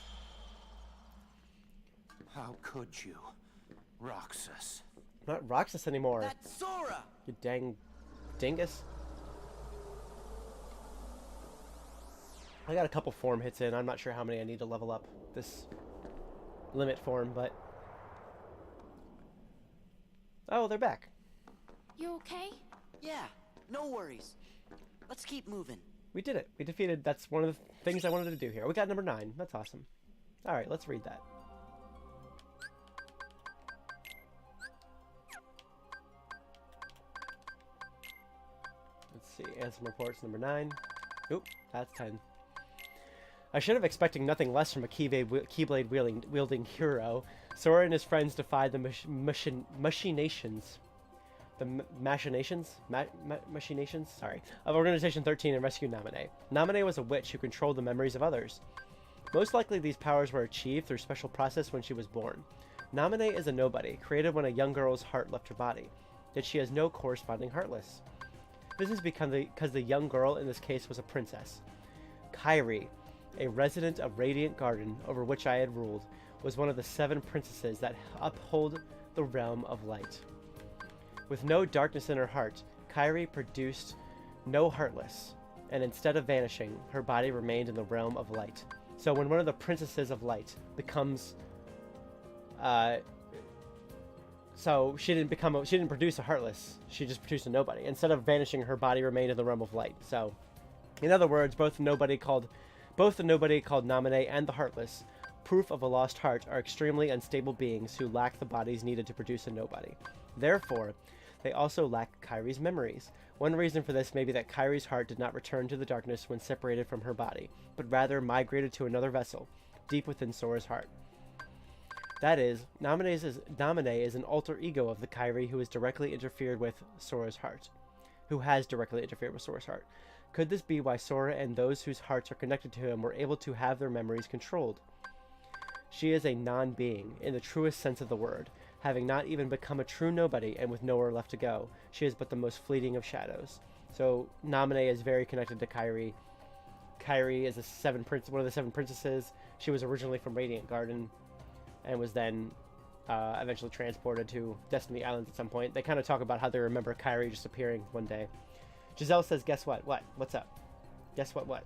How could you, Roxas? Not Roxas anymore. That's Sora. You dang dingus. I got a couple form hits in. I'm not sure how many I need to level up this limit form, but... Oh, they're back. You okay? Yeah, no worries. Let's keep moving. We did it. We defeated... That's one of the things I wanted to do here. We got number 9. That's awesome. Alright, let's read that. Let's see. Ansem reports number 9. Oop, that's 10. I should have expected nothing less from a Keyblade wielding hero. Sora and his friends defied the machinations. Machinations? Sorry. Of Organization 13 and rescued Naminé. Naminé was a witch who controlled the memories of others. Most likely these powers were achieved through a special process when she was born. Naminé is a nobody, created when a young girl's heart left her body. Yet she has no corresponding heartless. This is because the young girl in this case was a princess. Kairi, a resident of Radiant Garden, over which I had ruled, was one of the 7 princesses that uphold the realm of light. With no darkness in her heart, Kairi produced no heartless, and instead of vanishing, her body remained in the realm of light. So when one of the princesses of light becomes... So she didn't produce a heartless, she just produced a nobody. Instead of vanishing, her body remained in the realm of light. So, in other words, both the nobody called Naminé and the Heartless, proof of a lost heart, are extremely unstable beings who lack the bodies needed to produce a nobody. Therefore, they also lack Kairi's memories. One reason for this may be that Kairi's heart did not return to the darkness when separated from her body, but rather migrated to another vessel, deep within Sora's heart. That is, Naminé is an alter ego of the Kairi who has directly interfered with Sora's heart. Could this be why Sora and those whose hearts are connected to him were able to have their memories controlled? She is a non-being, in the truest sense of the word, having not even become a true nobody and with nowhere left to go. She is but the most fleeting of shadows. So, Naminé is very connected to Kairi. Kairi is one of the 7 princesses. She was originally from Radiant Garden, and was then eventually transported to Destiny Islands at some point. They kind of talk about how they remember Kairi just appearing one day. Giselle says, guess what? What? What's up? Guess what?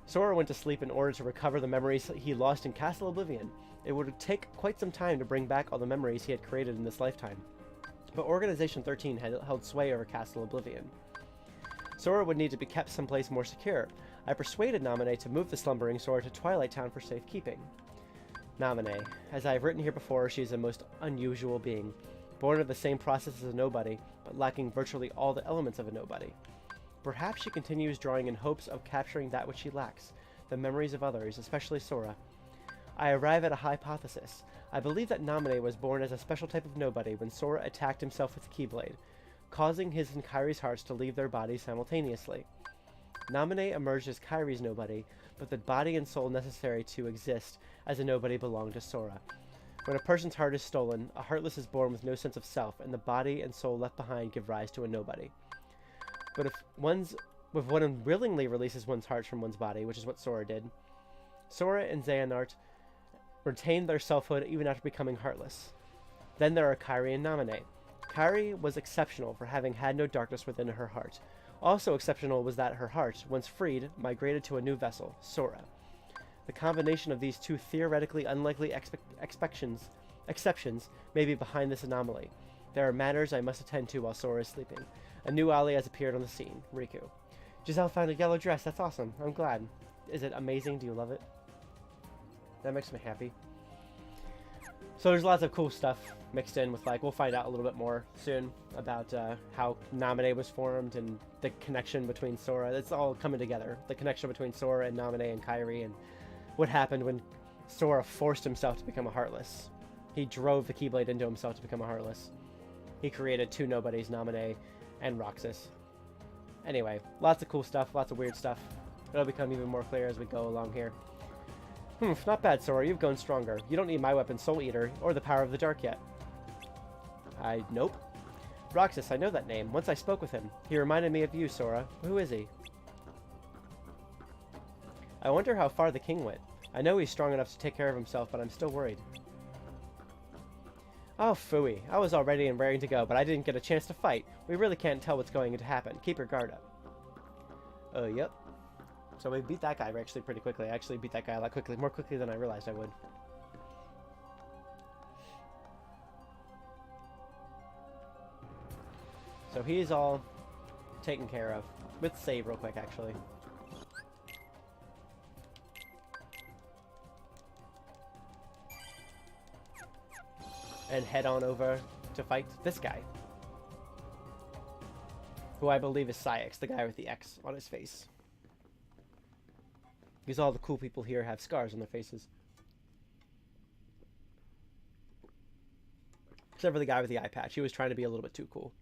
Sora went to sleep in order to recover the memories he lost in Castle Oblivion. It would take quite some time to bring back all the memories he had created in this lifetime. But Organization 13 had held sway over Castle Oblivion. Sora would need to be kept someplace more secure. I persuaded Naminé to move the slumbering Sora to Twilight Town for safekeeping. Naminé. As I have written here before, she is a most unusual being. Born of the same process as a nobody, but lacking virtually all the elements of a nobody. Perhaps she continues drawing in hopes of capturing that which she lacks, the memories of others, especially Sora. I arrive at a hypothesis. I believe that Naminé was born as a special type of nobody when Sora attacked himself with the Keyblade, causing his and Kairi's hearts to leave their bodies simultaneously. Naminé emerged as Kairi's nobody, but the body and soul necessary to exist as a nobody belonged to Sora. When a person's heart is stolen, a heartless is born with no sense of self, and the body and soul left behind give rise to a nobody. But if one unwillingly releases one's heart from one's body, which is what Sora did, Sora and Xehanort retained their selfhood even after becoming heartless. Then there are Kairi and Naminé. Kairi was exceptional for having had no darkness within her heart. Also exceptional was that her heart, once freed, migrated to a new vessel, Sora. The combination of these two theoretically unlikely exceptions may be behind this anomaly. There are matters I must attend to while Sora is sleeping. A new ally has appeared on the scene, Riku. Giselle found a yellow dress. That's awesome. I'm glad. Is it amazing? Do you love it? That makes me happy. So there's lots of cool stuff mixed in with, like, we'll find out a little bit more soon about how Naminé was formed and the connection between Sora. It's all coming together. The connection between Sora and Naminé and Kairi, and what happened when Sora forced himself to become a Heartless. He drove the Keyblade into himself to become a Heartless. He created two nobodies, Naminé and Roxas. Anyway, lots of cool stuff, lots of weird stuff. It'll become even more clear as we go along here. Not bad, Sora. You've grown stronger. You don't need my weapon, Soul Eater, or the power of the dark yet. Nope. Roxas, I know that name. Once I spoke with him. He reminded me of you, Sora. Who is he? I wonder how far the king went. I know he's strong enough to take care of himself, but I'm still worried. Oh, phooey. I was all ready and raring to go, but I didn't get a chance to fight. We really can't tell what's going to happen. Keep your guard up. Yep. So we beat that guy actually pretty quickly. I actually beat that guy a lot quickly, more quickly than I realized I would. So he's all taken care of. Let's save real quick, actually. And head on over to fight this guy. Who I believe is Saïx, the guy with the X on his face. Because all the cool people here have scars on their faces. Except for the guy with the eye patch. He was trying to be a little bit too cool.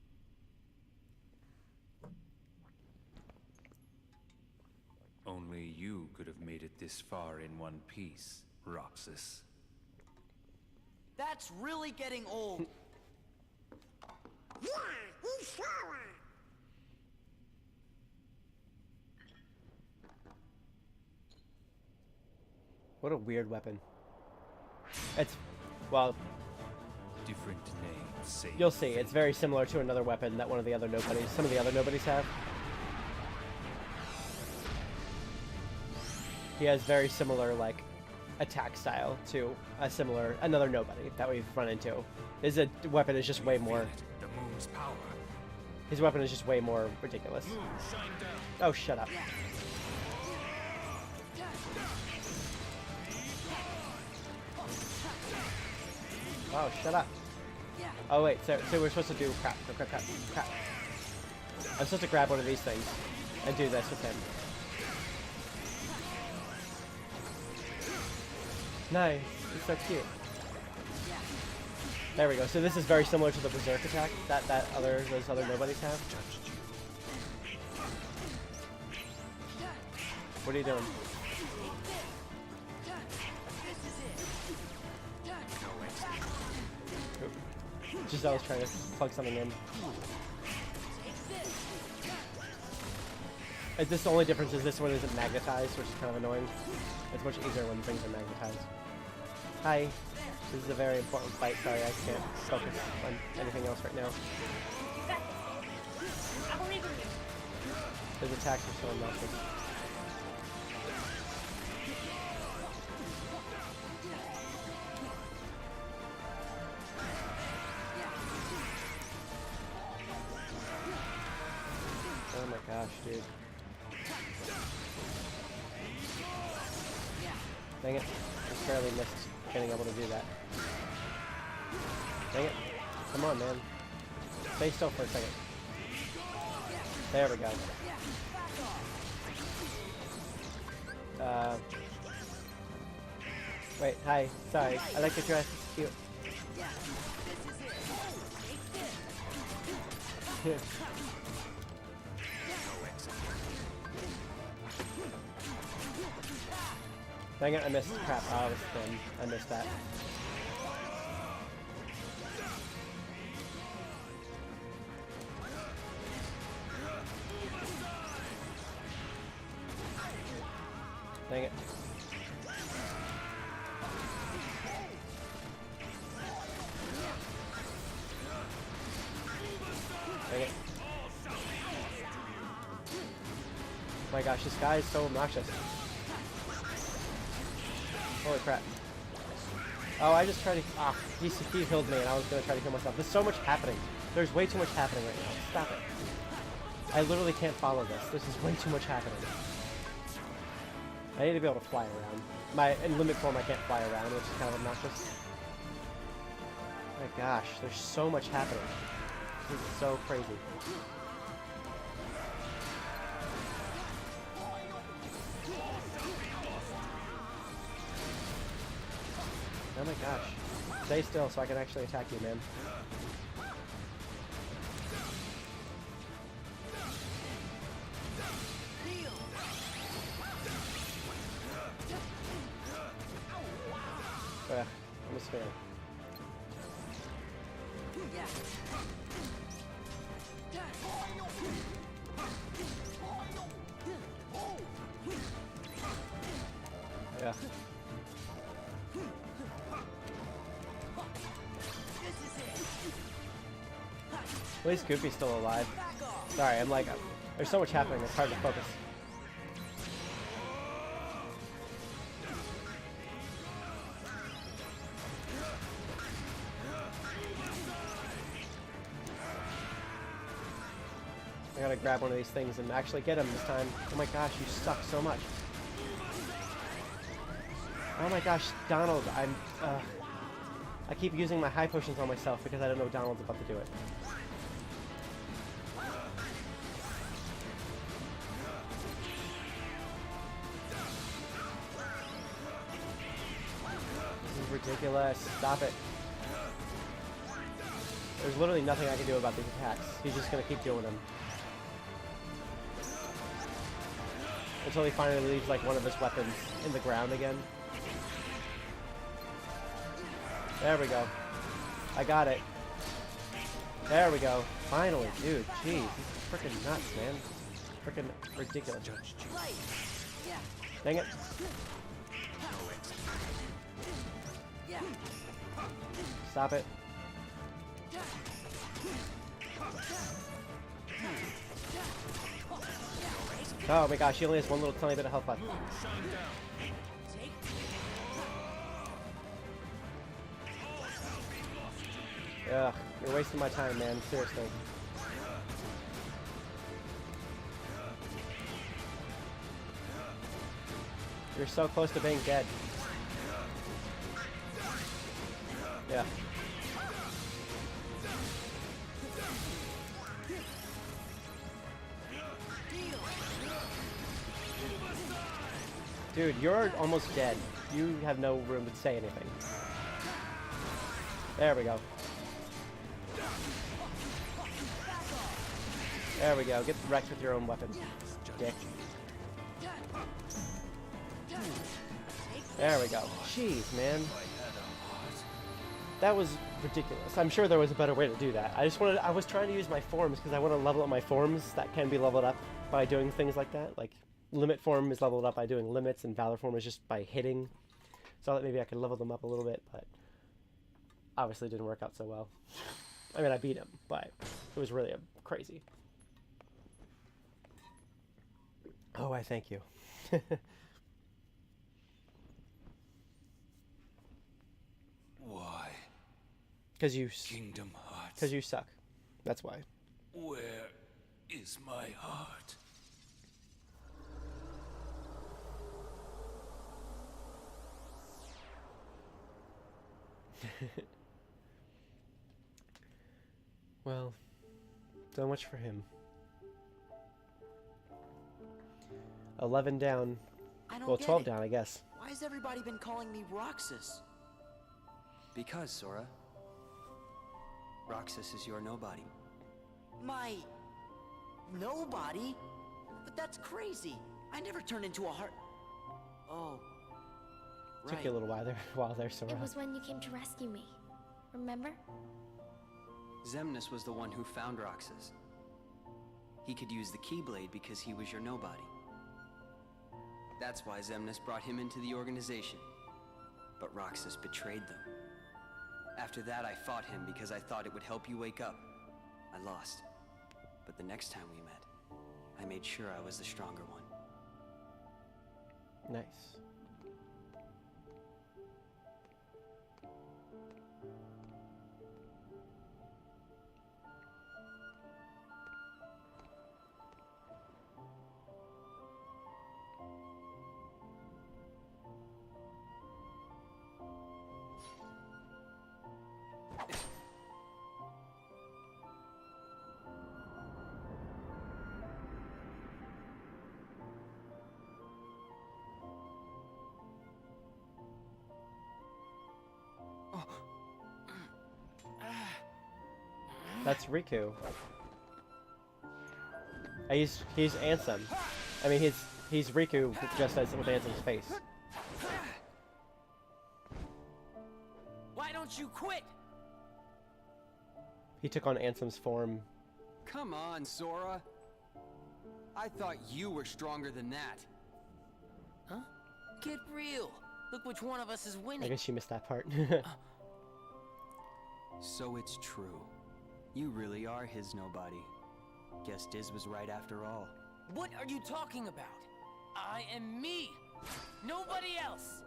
Only you could have made it this far in one piece, Roxas. That's really getting old. Yeah, he's Sora. What a weird weapon. It's, well, different names. You'll see. It's very similar to another weapon that one of the other nobodies, some of the other nobodies have. He has very similar, like, attack style to another nobody that we've run into. His weapon is just way more. The moon's power. His weapon is just way more ridiculous. Oh, shut up. Oh, shut up. Oh, wait, so we're supposed to do crap. I'm supposed to grab one of these things and do this with him. Nice. It's so cute. There we go. So this is very similar to the Berserk attack that those other nobodies have. What are you doing? Giselle's trying to plug something in. This the only difference is this one isn't magnetized, which is kind of annoying. It's much easier when things are magnetized. Hi. This is a very important fight. Sorry, I can't focus on anything else right now. His attacks are so obnoxious. Oh my gosh, dude. Dang it. Just barely missed getting able to do that. Dang it. Come on, man. Stay still for a second. There we go. Wait, hi. Sorry. I like your dress. It's cute. Dang it, I missed. Crap. Oh, I was thin. I missed that. Dang it. Dang it. Oh my gosh, this guy is so obnoxious. Holy crap. Oh, I just tried to... Ah, he healed me and I was going to try to heal myself. There's so much happening. There's way too much happening right now. Stop it. I literally can't follow this. This is way too much happening. I need to be able to fly around. In limit form, I can't fly around, which is kind of obnoxious. Oh my gosh, there's so much happening. This is so crazy. Oh my gosh. Stay still so I can actually attack you, man. Ugh, almost fair. Yeah. At least Goofy's still alive. Sorry, I'm like, there's so much happening, it's hard to focus. I gotta grab one of these things and actually get him this time. Oh my gosh, you suck so much. Oh my gosh, Donald, I keep using my high potions on myself because I don't know Donald's about to do it. This is ridiculous. Stop it. There's literally nothing I can do about these attacks. He's just gonna keep doing them. Until he finally leaves like one of his weapons in the ground again. There we go. I got it. There we go. Finally, dude. Jeez, he's freaking nuts, man. Freaking ridiculous. Dang it. Stop it. Oh my gosh, he only has one little tiny bit of health left. Ugh, you're wasting my time, man. Seriously. You're so close to being dead. Yeah. Dude, you're almost dead. You have no room to say anything. There we go. There we go. Get wrecked with your own weapon, dick. There we go. Jeez, man. That was ridiculous. I'm sure there was a better way to do that. I was trying to use my forms because I want to level up my forms that can be leveled up by doing things like that. Like, limit form is leveled up by doing limits, and valor form is just by hitting. So I thought maybe I could level them up a little bit, but obviously it didn't work out so well. I mean, I beat him, but it was really crazy. Oh, I thank you. Why? Because you... Kingdom Hearts. Because you suck. That's why. Where is my heart? Well, so much for him. 11 down. Well, 12 down, I guess. Why has everybody been calling me Roxas? Because, Sora. Roxas is your nobody. My... nobody? But that's crazy. I never turned into a heart... Oh. Right. Took you a little while there, Sora. It was when you came to rescue me. Remember? Xemnas was the one who found Roxas. He could use the Keyblade because he was your nobody. That's why Xemnas brought him into the organization. But Roxas betrayed them. After that, I fought him because I thought it would help you wake up. I lost. But the next time we met, I made sure I was the stronger one. Nice. That's Riku. He's Ansem. I mean, he's Riku just as with Ansem's face. Why don't you quit? He took on Ansem's form. Come on, Sora. I thought you were stronger than that. Huh? Get real. Look which one of us is winning. I guess you missed that part. So it's true. You really are his nobody. Guess Diz was right after all. What are you talking about? I am me. Nobody else.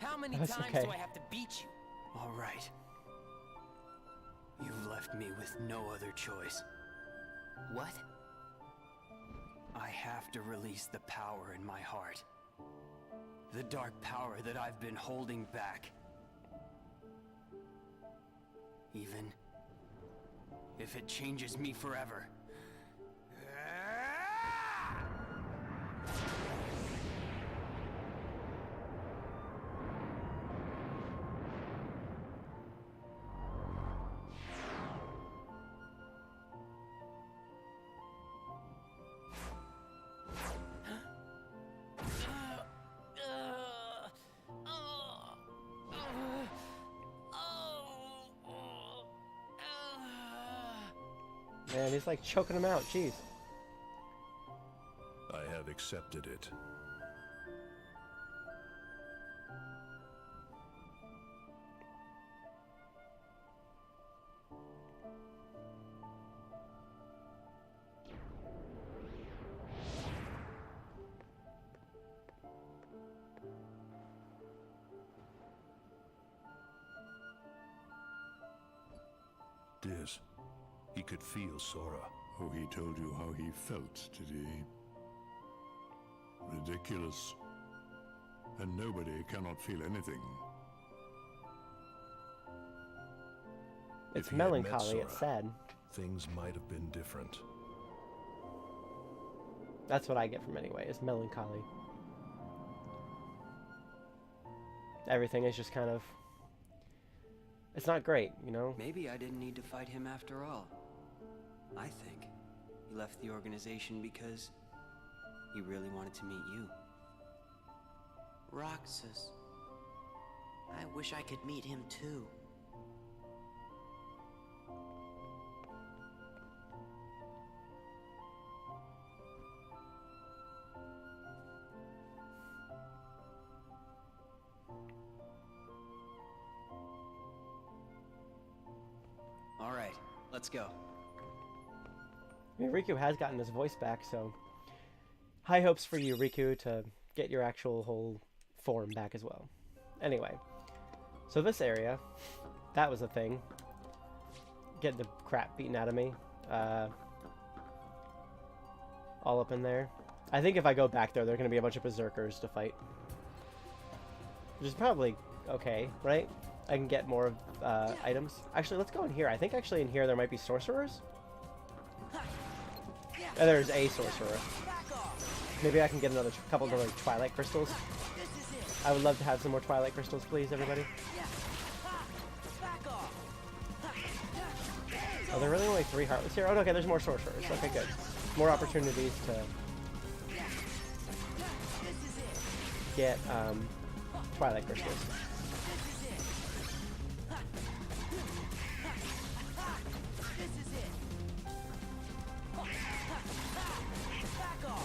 How many That's times okay. do I have to beat you? All right. You've left me with no other choice. What? I have to release the power in my heart. The dark power that I've been holding back. Even if it changes me forever. Man, he's like choking him out. Jeez. I have accepted it. Diz, he could feel Sora. Oh, he told you how he felt, did he? Ridiculous. And nobody cannot feel anything. It's If he had met melancholy. It's Sora, sad. things might have been different. That's what I get from it anyway. Is melancholy. Everything is just kind of. It's not great, you know? Maybe I didn't need to fight him after all. I think he left the organization because he really wanted to meet you. Roxas. I wish I could meet him too. All right, let's go. I mean, Riku has gotten his voice back, so high hopes for you, Riku, to get your actual whole form back as well. Anyway, so this area, that was a thing. Getting the crap beaten out of me. All up in there. I think if I go back there, there are going to be a bunch of berserkers to fight. Which is probably okay, right? I can get more items. Actually, let's go in here. I think actually in here there might be sorcerers. Oh, there's a sorcerer. Maybe I can get another couple of like Twilight crystals. I would love to have some more Twilight crystals, please, everybody. Oh, there are really only 3 Heartless here? Oh, okay, there's more sorcerers. Okay, good. More opportunities to get Twilight crystals.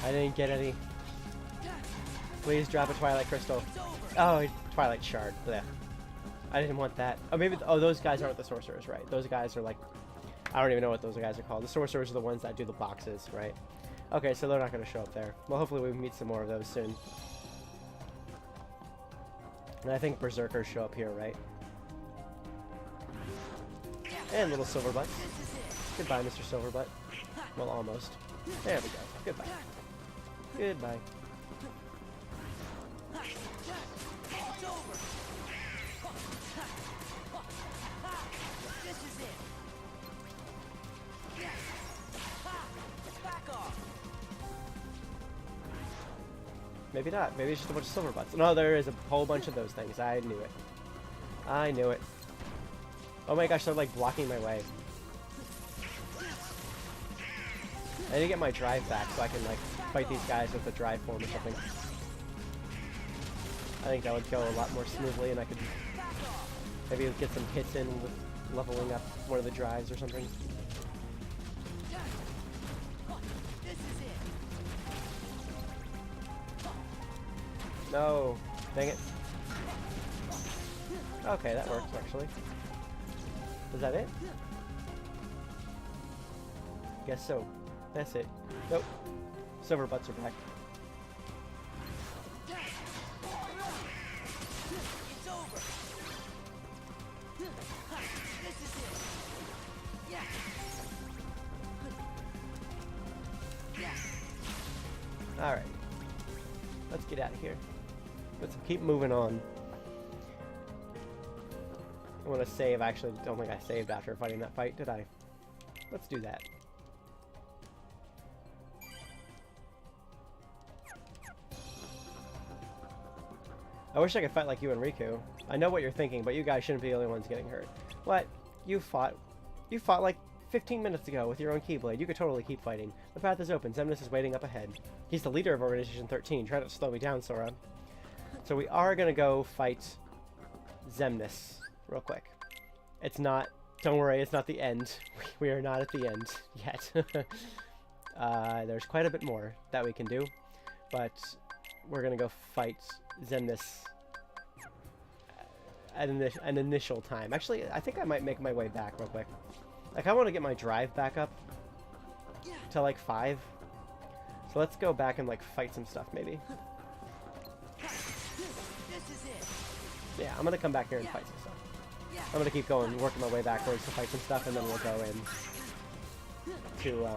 I didn't get any. Please drop a Twilight Crystal. Oh, Twilight Shard. Blech. I didn't want that. Oh, maybe. Oh, those guys aren't the sorcerers, right? Those guys are like. I don't even know what those guys are called. The sorcerers are the ones that do the boxes, right? Okay, so they're not going to show up there. Well, hopefully we meet some more of those soon. And I think Berserkers show up here, right? And little Silverbutt. Goodbye, Mr. Silverbutt. Well, almost. There we go. Goodbye. Goodbye. Maybe not. Maybe it's just a bunch of silver butts. No, there is a whole bunch of those things. I knew it. I knew it. Oh my gosh, they're like blocking my way. I need to get my drive back so I can like fight these guys with the drive form or something. I think that would go a lot more smoothly and I could maybe get some hits in with leveling up one of the drives or something. No, dang it. Okay, that works actually. Is that it? Guess so. That's it. Nope. Silver butts are back. Alright. Let's get out of here. Let's keep moving on. I want to save. I actually don't think I saved after fighting that fight, did I? Let's do that. I wish I could fight like you and Riku. I know what you're thinking, but you guys shouldn't be the only ones getting hurt. What? You fought like 15 minutes ago with your own Keyblade. You could totally keep fighting. The path is open. Xemnas is waiting up ahead. He's the leader of Organization 13. Try not to slow me down, Sora. So we are going to go fight Xemnas real quick. It's not... Don't worry, it's not the end. We are not at the end yet. There's quite a bit more that we can do. But we're going to go fight Xemnas at an initial time. Actually, I think I might make my way back real quick. Like, I want to get my drive back up to, like, 5. So let's go back and, like, fight some stuff, maybe. Yeah, I'm going to come back here and fight some stuff. I'm going to keep going, working my way backwards to fight some stuff, and then we'll go in to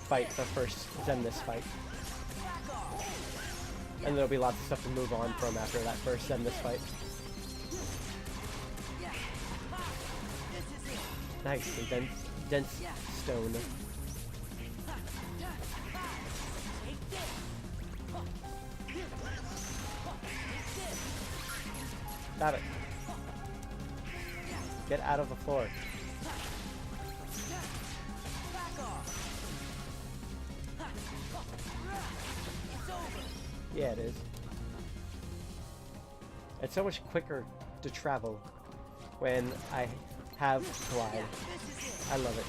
fight the first Xemnas fight. And there'll be lots of stuff to move on from after that first Xemnas fight. Nice, and dense stone. Stop it. Get out of the floor. Yeah, it is. It's so much quicker to travel when I have glide. I love it.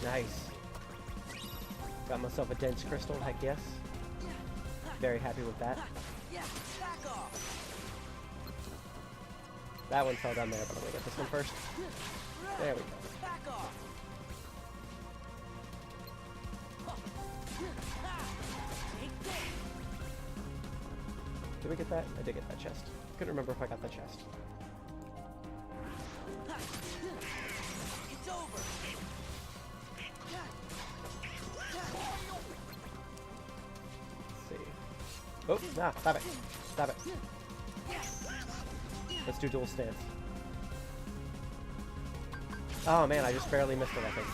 Nice. Got myself a dense crystal, heck yes. Very happy with that. That one fell down there, but I'm gonna get this one first. There we go. Did we get that? I did get that chest. Couldn't remember if I got the chest. It's over. Let's see. Oh, nah, stop it. Stop it. Let's do dual stance. Oh man, I just barely missed it, I think.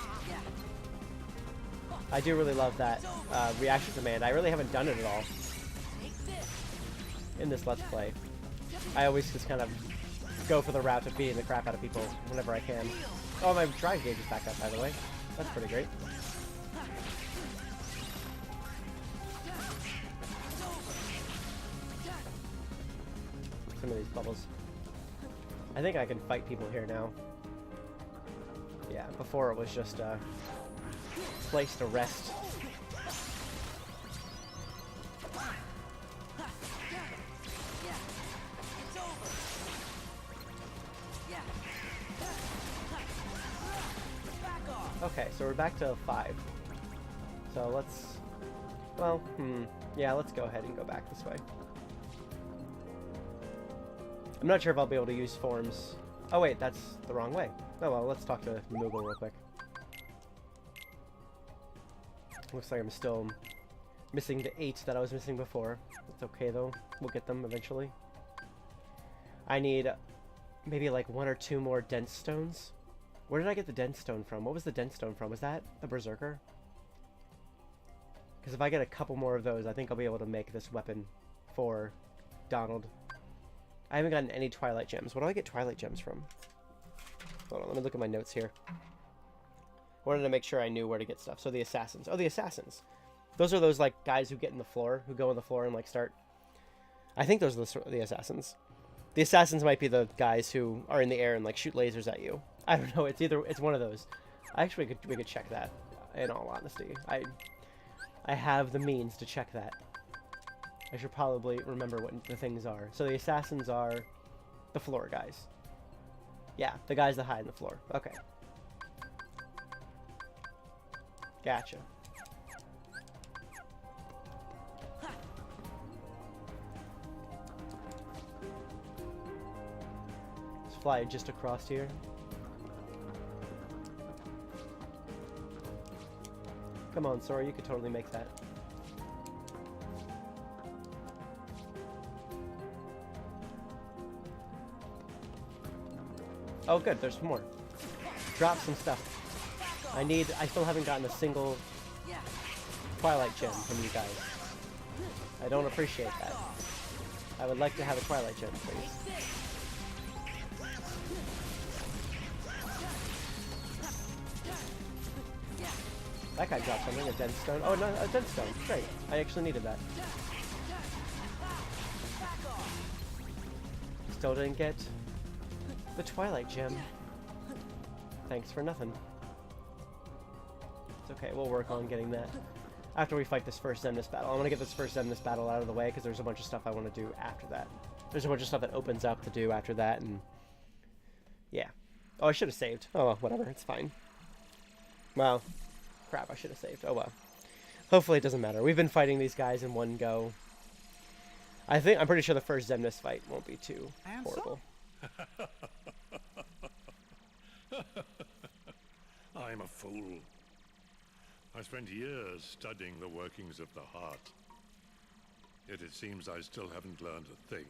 I do really love that reaction command. I really haven't done it at all in this Let's Play. I always just kind of go for the route of beating the crap out of people whenever I can. Oh, my drive gauge is back up, by the way. That's pretty great. Some of these bubbles. I think I can fight people here now. Yeah, before it was just a place to rest. Okay, so we're back to 5. So let's... Well, yeah, let's go ahead and go back this way. I'm not sure if I'll be able to use forms. Oh wait, that's the wrong way. Oh well, let's talk to Moogle real quick. Looks like I'm still missing the 8 that I was missing before. It's okay though, we'll get them eventually. I need maybe like 1 or 2 more dense stones. Where did I get the dense stone from? What was the dense stone from? Was that the Berserker? Because if I get a couple more of those, I think I'll be able to make this weapon for Donald. I haven't gotten any Twilight Gems. What do I get Twilight Gems from? Hold on, let me look at my notes here. Wanted to make sure I knew where to get stuff. So the Assassins. Oh, the Assassins. Those are those, like, guys who get in the floor, who go in the floor and, like, start... I think those are the Assassins. The Assassins might be the guys who are in the air and, like, shoot lasers at you. I don't know, it's one of those. Actually, we could check that, in all honesty. I have the means to check that. I should probably remember what the things are. So the Assassins are the floor guys. Yeah, the guys that hide in the floor. Okay. Gotcha. Let's fly just across here. Come on, Sora, you could totally make that. Oh, good, there's more. Drop some stuff. I still haven't gotten a single Twilight Gem from you guys. I don't appreciate that. I would like to have a Twilight Gem, please. That guy dropped something, a dense stone. Oh, no, a dense stone. Great. I actually needed that. Still didn't get the Twilight Gem. Thanks for nothing. It's okay, we'll work on getting that after we fight this first Xemnas battle. I want to get this first Xemnas battle out of the way because there's a bunch of stuff I want to do after that. There's a bunch of stuff that opens up to do after that, and yeah. Oh, I should have saved. Oh, well, whatever, it's fine. Well, crap, I should have saved. Oh well. Hopefully it doesn't matter. We've been fighting these guys in one go. I'm pretty sure the first Xemnas fight won't be too horrible. I'm a fool. I spent years studying the workings of the heart. Yet it seems I still haven't learned a thing.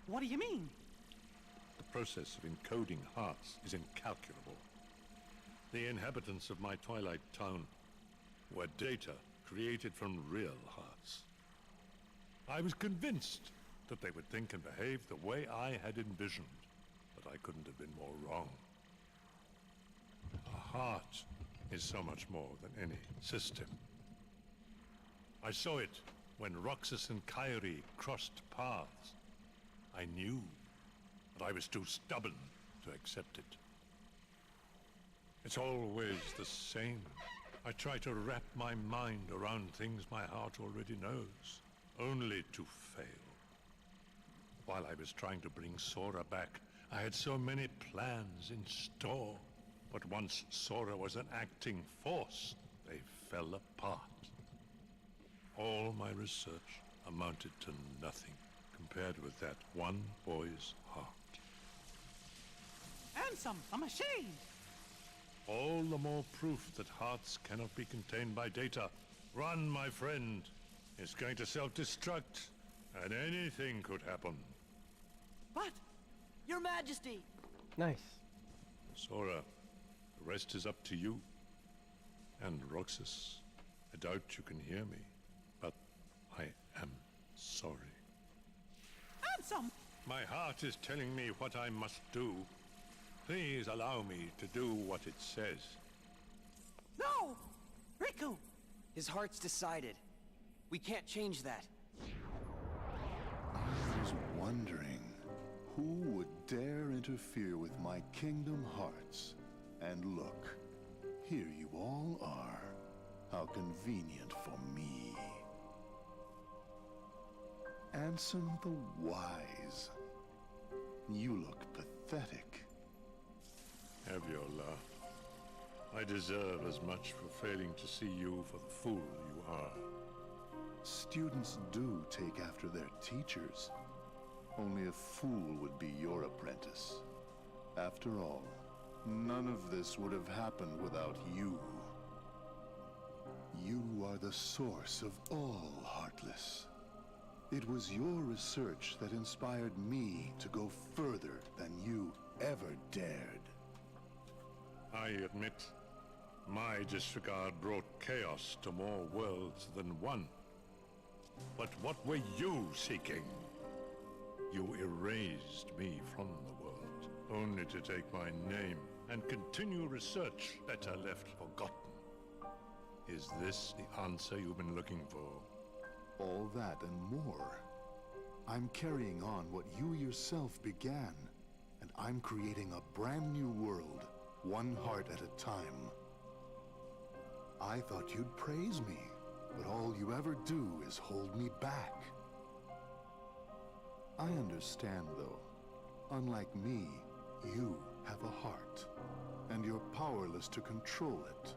What do you mean? The process of encoding hearts is incalculable. The inhabitants of my Twilight town were data created from real hearts. I was convinced that they would think and behave the way I had envisioned, but I couldn't have been more wrong. A heart is so much more than any system. I saw it when Roxas and Kairi crossed paths. I knew, but I was too stubborn to accept it. It's always the same. I try to wrap my mind around things my heart already knows, only to fail. While I was trying to bring Sora back, I had so many plans in store. But once Sora was an acting force, they fell apart. All my research amounted to nothing compared with that one boy's heart. Ansem, I'm ashamed. All the more proof that hearts cannot be contained by data. Run, my friend. It's going to self-destruct, and anything could happen. But, Your Majesty! Nice. Sora, the rest is up to you. And Roxas, I doubt you can hear me, but I am sorry. Ansem! My heart is telling me what I must do. Please allow me to do what it says. No! Riku! His heart's decided. We can't change that. I was wondering who would dare interfere with my kingdom hearts And look, here you all are. How convenient for me. Ansem the Wise. You look pathetic. Have your laugh. I deserve as much for failing to see you for the fool you are. Students do take after their teachers. Only a fool would be your apprentice. After all, none of this would have happened without you. You are the source of all, Heartless. It was your research that inspired me to go further than you ever dared. I admit, my disregard brought chaos to more worlds than one. But what were you seeking? You erased me from the world, only to take my name and continue research better left forgotten. Is this the answer you've been looking for? All that and more. I'm carrying on what you yourself began, and I'm creating a brand new world, one heart at a time. I thought you'd praise me, but all you ever do is hold me back. I understand, though. Unlike me, you have a heart, and you're powerless to control it.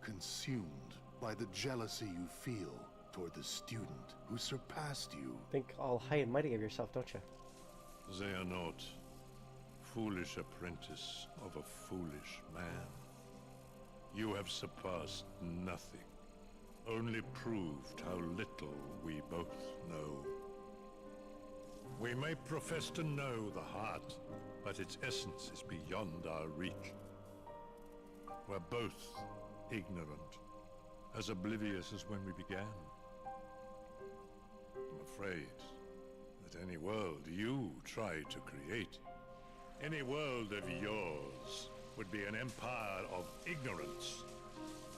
Consumed by the jealousy you feel toward the student who surpassed you. Think all high and mighty of yourself, don't you? Xehanort, foolish apprentice of a foolish man. You have surpassed nothing, only proved how little we both know. We may profess to know the heart, but its essence is beyond our reach. We're both ignorant, as oblivious as when we began. I'm afraid that any world you try to create, any world of yours, would be an empire of ignorance.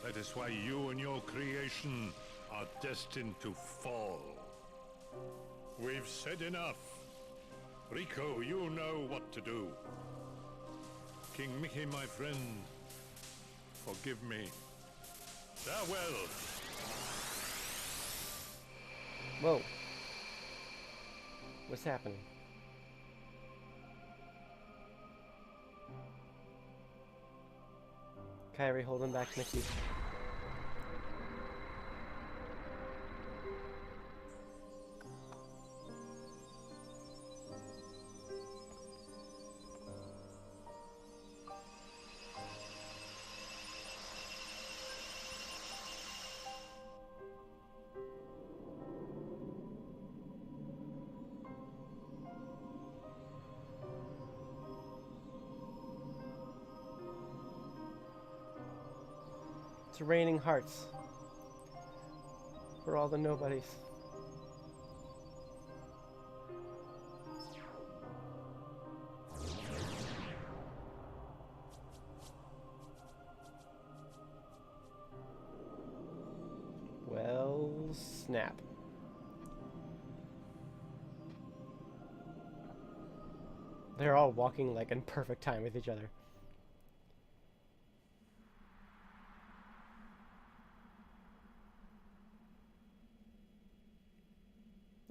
That is why you and your creation are destined to fall. We've said enough. Rico, you know what to do. King Mickey, my friend, forgive me. Farewell. Whoa. What's happening? Kyrie holding back Mickey. It's raining hearts for all the nobodies. Well, snap. They're all walking like in perfect time with each other.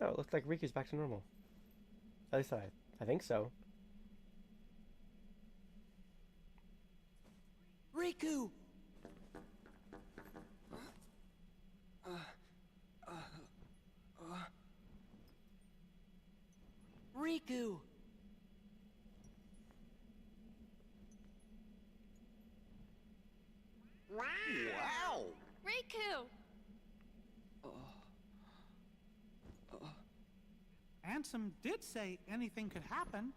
Oh, it looks like Riku's back to normal. At least I think so. Riku! Riku! Wow! Riku! Ansem did say anything could happen.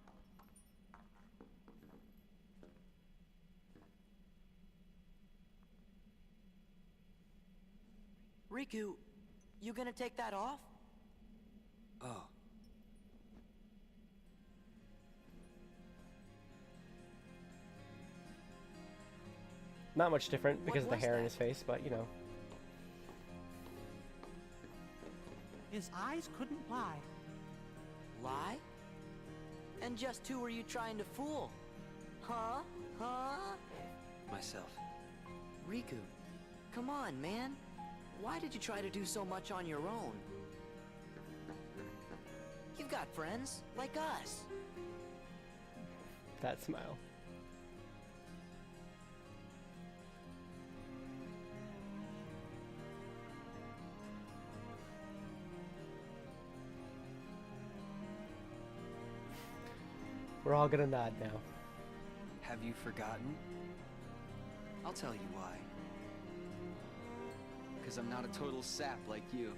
Riku, you gonna take that off? Oh. Not much different because of the was hair in that? his face, but you know. His eyes couldn't lie. Lie? And just who were you trying to fool? Huh? Huh? myself. Riku, come on, man. Why did you try to do so much on your own? You've got friends, like us. That smile. We're all gonna nod now. Have you forgotten? I'll tell you why. Because I'm not a total sap like you.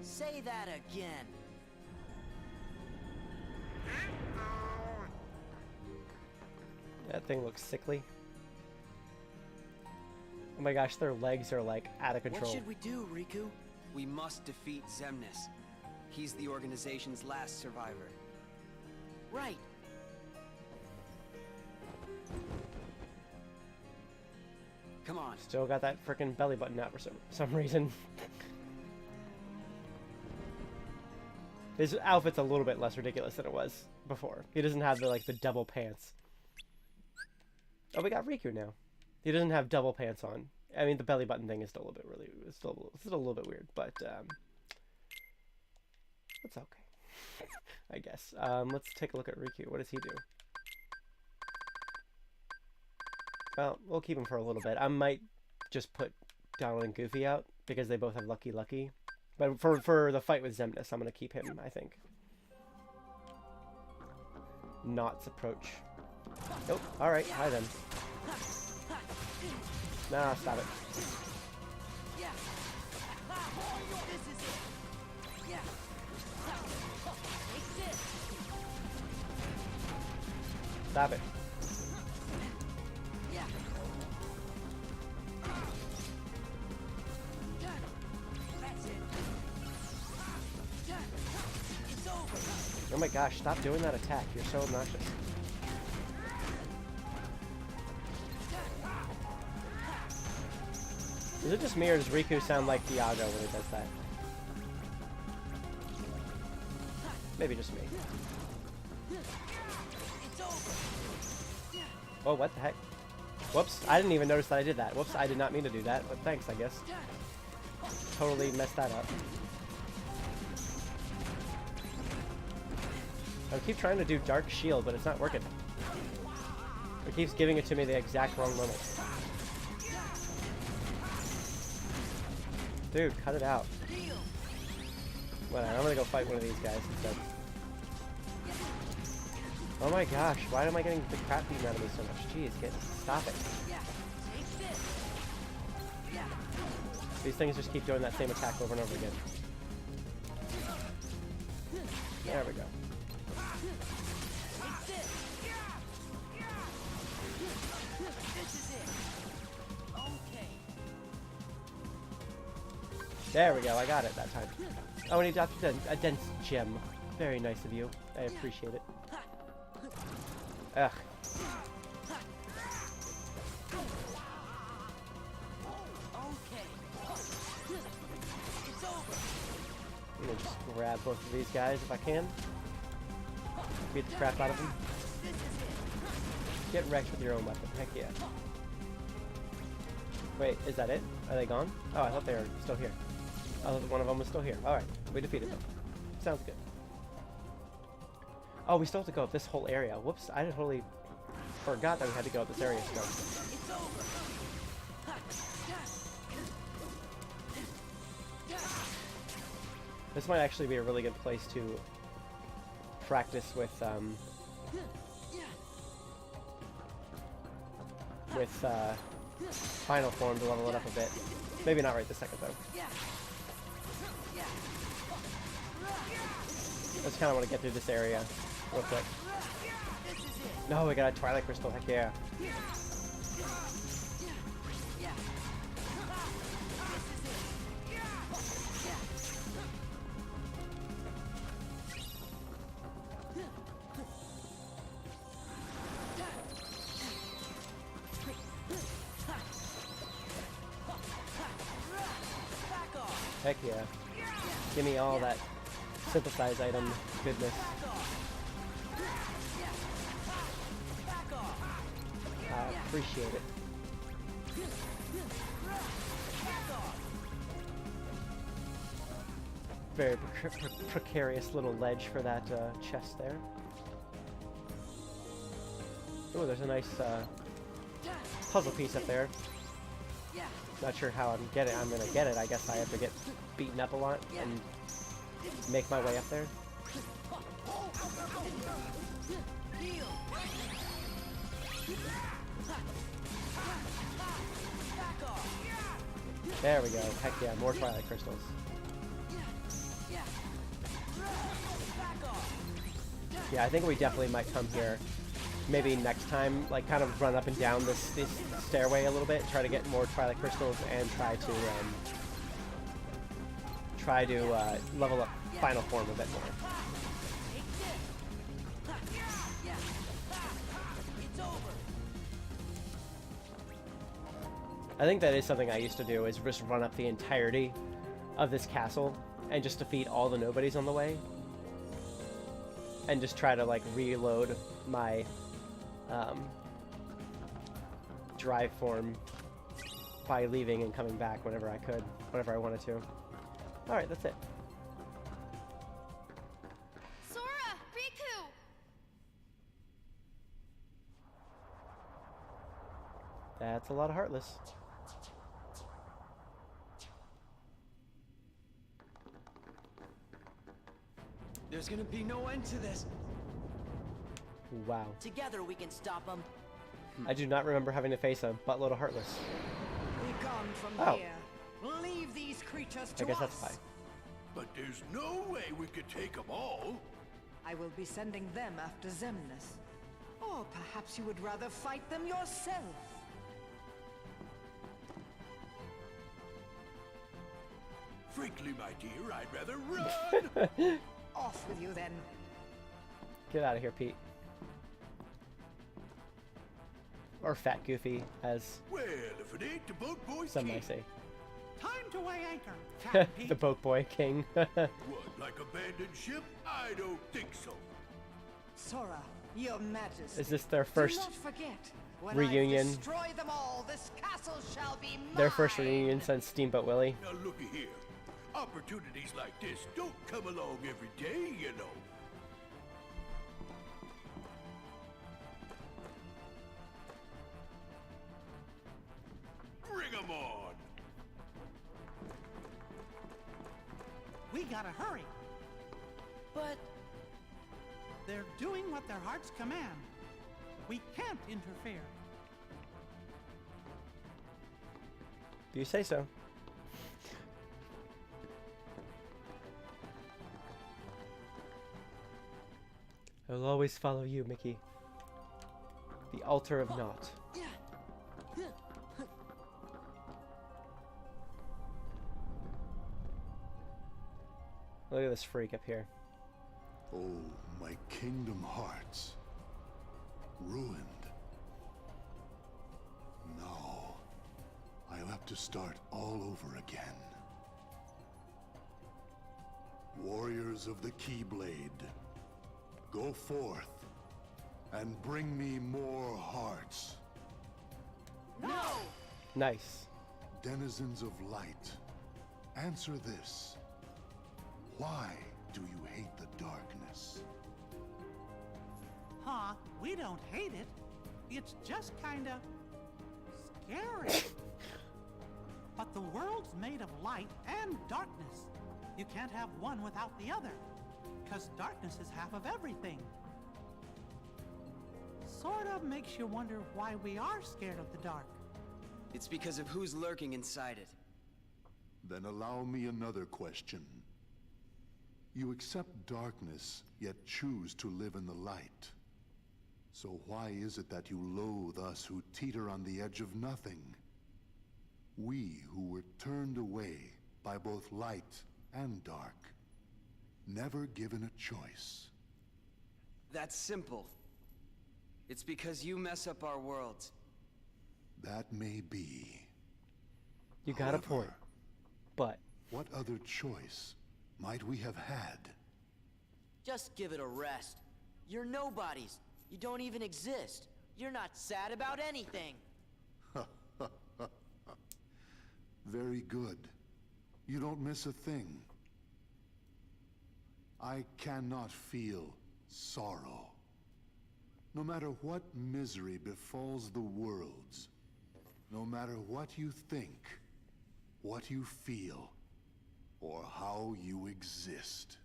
Say that again. That thing looks sickly. Oh my gosh, their legs are like out of control. What should we do, Riku? We must defeat Xemnas. He's the organization's last survivor. Right. Come on. Still got that frickin' belly button out for some reason. His outfit's a little bit less ridiculous than it was before. He doesn't have the double pants. Oh, we got Riku now. He doesn't have double pants on. I mean, the belly button thing is still a little bit it's still a little bit weird, but it's okay. I guess. Let's take a look at Riku. What does he do? Well, we'll keep him for a little bit. I might just put Donald and Goofy out because they both have Lucky. But for the fight with Xemnas, I'm going to keep him, I think. Knots approach. Nope. Alright, hi then. Nah, stop it. Stop it. Oh my gosh, stop doing that attack. You're so obnoxious. Is it just me or does Riku sound like Diago when he does that? Maybe just me. Oh, what the heck? Whoops, I didn't even notice that I did that. Whoops, I did not mean to do that, but thanks, I guess. Totally messed that up. I keep trying to do Dark Shield, but it's not working. It keeps giving it to me the exact wrong moment. Dude, cut it out. Whatever, I'm gonna go fight one of these guys instead. Oh my gosh, why am I getting the crap beaten out of me so much? Jeez, stop it. These things just keep doing that same attack over and over again. There we go. There we go, I got it that time. Oh, and he dropped a dense gem. Very nice of you. I appreciate it. Ugh. I'm gonna just grab both of these guys if I can. Beat the crap out of them. Get wrecked with your own weapon. Heck yeah. Wait, is that it? Are they gone? Oh, I thought they were still here. I thought one of them was still here. Alright, we defeated them. Sounds good. Oh, we still have to go up this whole area. Whoops, I totally forgot that we had to go up this area still. This might actually be a really good place to practice with final form to level it up a bit. Maybe not right this second though. I just kind of want to get through this area real quick. No, we got a Twilight Crystal. Heck yeah. Heck yeah. Give me all that synthesize item goodness. I appreciate it. Very precarious little ledge for that chest there. Oh, there's a nice puzzle piece up there. Not sure how I'm gonna get it. I guess I have to get beaten up a lot and make my way up there. There we go. Heck yeah, more Twilight Crystals. Yeah, I think we definitely might come here. Maybe next time, like, kind of run up and down this stairway a little bit, try to get more Twilight Crystals, and try to level up Final Form a bit more. I think that is something I used to do, is just run up the entirety of this castle and just defeat all the nobodies on the way. And just try to, like, reload my drive form by leaving and coming back whenever I could, whenever I wanted to. Alright, that's it. Sora! Riku! That's a lot of Heartless. There's gonna be no end to this. Wow. Together we can stop them. I do not remember having to face a buttload of Heartless. Be gone from Oh. here. Leave these creatures to I guess us. that's fine. But there's no way we could take them all. I will be sending them after Xemnas. Or perhaps you would rather fight them yourself. Frankly, my dear, I'd rather run. Off with you then. Get out of here, Pete. Or Fat Goofy, as Well, if it ain't the boat boy some king. might say. Time to weigh anchor, Captain Pete. The Boat Boy King. What, like abandoned ship? I don't think so. Sora, your majesty. Is this their first Do not forget, when reunion? I destroy them all, this castle shall be mine. Their first reunion since Steamboat Willie. Now looky here. Opportunities like this don't come along every day, you know. Bring 'em on. We gotta hurry. But they're doing what their hearts command. We can't interfere. Do you say so? I will always follow you, Mickey. The altar of naught. Look at this freak up here. Oh, my kingdom hearts. Ruined. No. I'll have to start all over again. Warriors of the Keyblade, go forth and bring me more hearts. No! Nice. Denizens of light, answer this. Why do you hate the darkness? Huh? We don't hate it. It's just kinda scary. But the world's made of light and darkness. You can't have one without the other. 'Cause darkness is half of everything. Sort of makes you wonder why we are scared of the dark. It's because of who's lurking inside it. Then allow me another question. You accept darkness, yet choose to live in the light. So why is it that you loathe us who teeter on the edge of nothing? We who were turned away by both light and dark, never given a choice. That's simple. It's because you mess up our worlds. That may be. You got a point. But what other choice might we have had? just give it a rest. You're nobodies. You don't even exist. You're not sad about anything. Very good. You don't miss a thing. I cannot feel sorrow. No matter what misery befalls the worlds, no matter what you think, what you feel, or how you exist.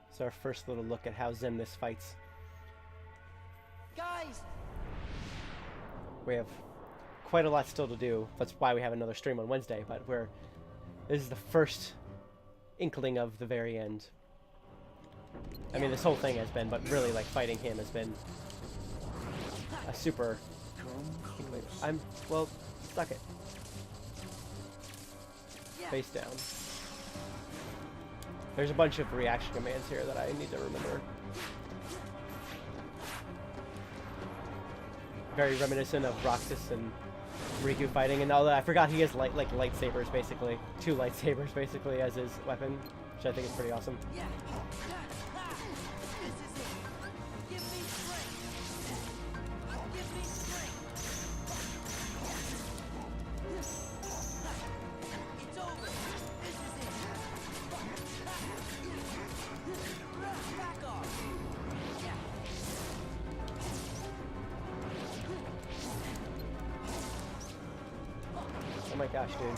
It's our first little look at how Xemnas fights. Guys! We have quite a lot still to do. That's why we have another stream on Wednesday, but this is the first inkling of the very end. I mean, this whole thing has been, but really, like, fighting him has been a super... well, suck it. Face down. There's a bunch of reaction commands here that I need to remember. Very reminiscent of Roxas and Riku fighting, and although I forgot he has lightsabers basically, 2 lightsabers basically as his weapon, which I think is pretty awesome. Oh my gosh, dude.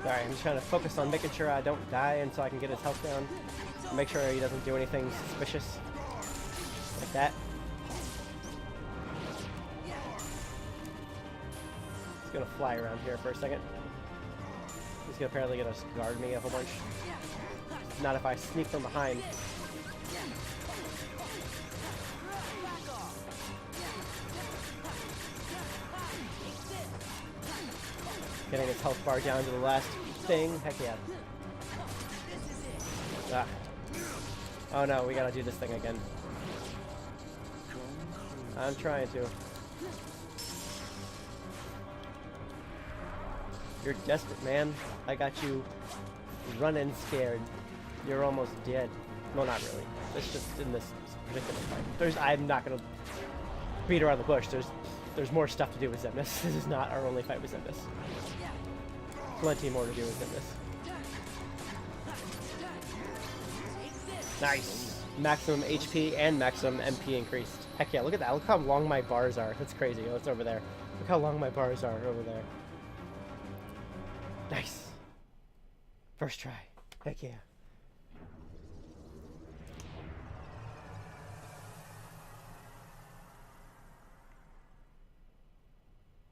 Sorry, I'm just trying to focus on making sure I don't die until I can get his health down. Make sure he doesn't do anything suspicious. Like that. He's gonna fly around here for a second. He's gonna apparently gonna guard me a whole bunch. Not if I sneak from behind. Getting his health bar down to the last thing. Heck yeah. Ah. Oh no, we gotta do this thing again. I'm trying to. You're desperate, man. I got you running scared. You're almost dead. Well, not really. It's just in this particular fight. I'm not gonna beat around the bush. There's more stuff to do with Xemnas. This is not our only fight with Xemnas. Plenty more to do with Xemnas. Nice. Maximum HP and maximum MP increased. Heck yeah, look at that. Look how long my bars are. That's crazy. Oh, it's over there. Look how long my bars are over there. Nice. First try. Heck yeah.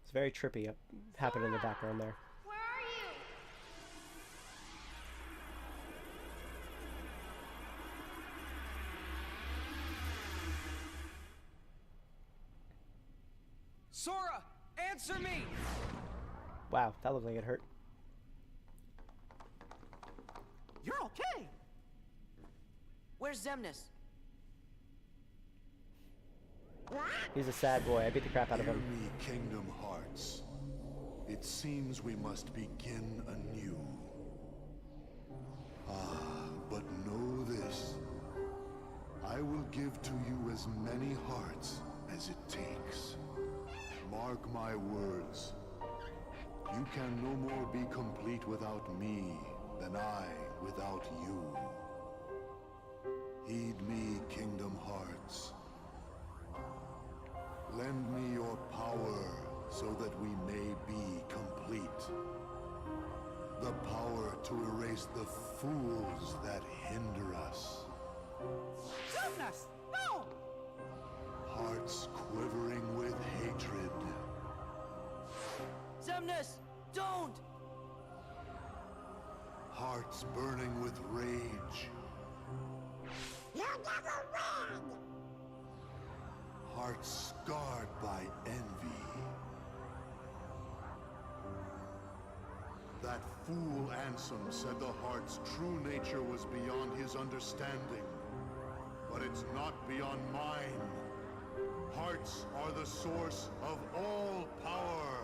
It's very trippy happening in the background there. Where are you? Sora, answer me! Wow, that looked like it hurt. You're okay. Where's Xemnas? He's a sad boy. I beat the crap out of him. Hear me, Kingdom Hearts. It seems we must begin anew. But know this. I will give to you as many hearts as it takes. Mark my words. You can no more be complete without me than I without you. Heed me, Kingdom Hearts. Lend me your power so that we may be complete. The power to erase the fools that hinder us. Xemnas! No! Hearts quivering with hatred. Xemnas, don't! Hearts burning with rage. You never win! Hearts scarred by envy. That fool Ansem said the heart's true nature was beyond his understanding. But it's not beyond mine. Hearts are the source of all power.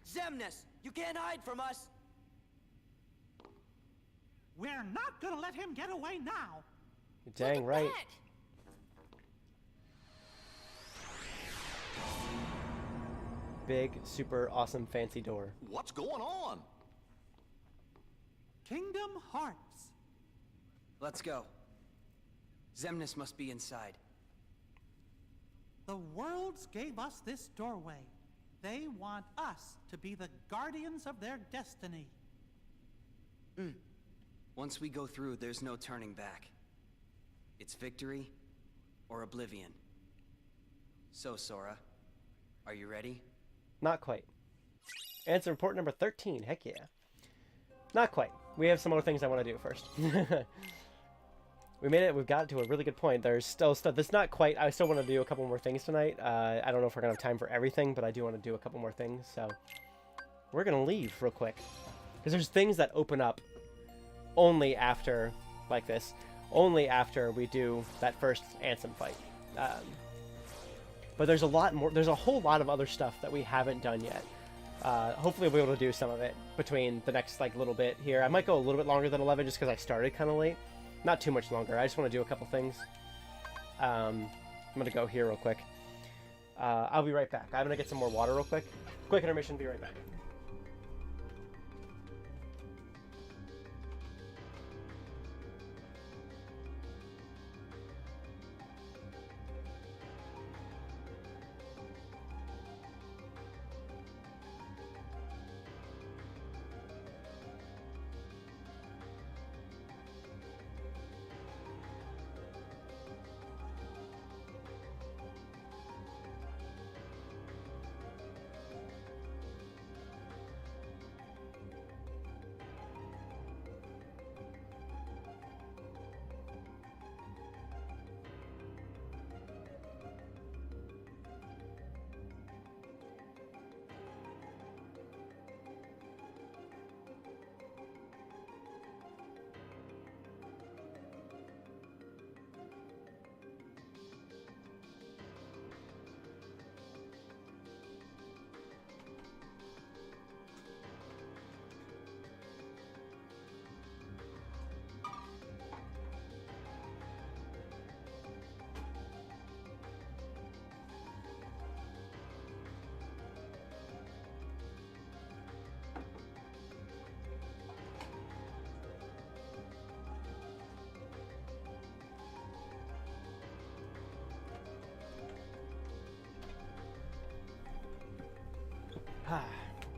Xemnas, you can't hide from us! We're not gonna let him get away now. You're dang right. Big, super awesome, fancy door. What's going on? Kingdom Hearts. Let's go. Xemnas must be inside. The worlds gave us this doorway. They want us to be the guardians of their destiny. Once we go through, there's no turning back. It's victory or oblivion. So, Sora, are you ready? Not quite. Answer report number 13. Heck yeah. Not quite. We have some other things I want to do first. We made it. We've got to a really good point. There's still stuff that's not quite. I still want to do a couple more things tonight. I don't know if we're going to have time for everything, but I do want to do a couple more things. So we're going to leave real quick. Because there's things that open up only after, like this, only after we do that first Ansem fight. But there's a lot more. There's a whole lot of other stuff that we haven't done yet. Hopefully we'll be able to do some of it between the next little bit here. I might go a little bit longer than 11 just because I started kind of late. Not too much longer. I just want to do a couple things. I'm going to go here real quick. I'll be right back. I'm going to get some more water real quick. Quick intermission. Be right back.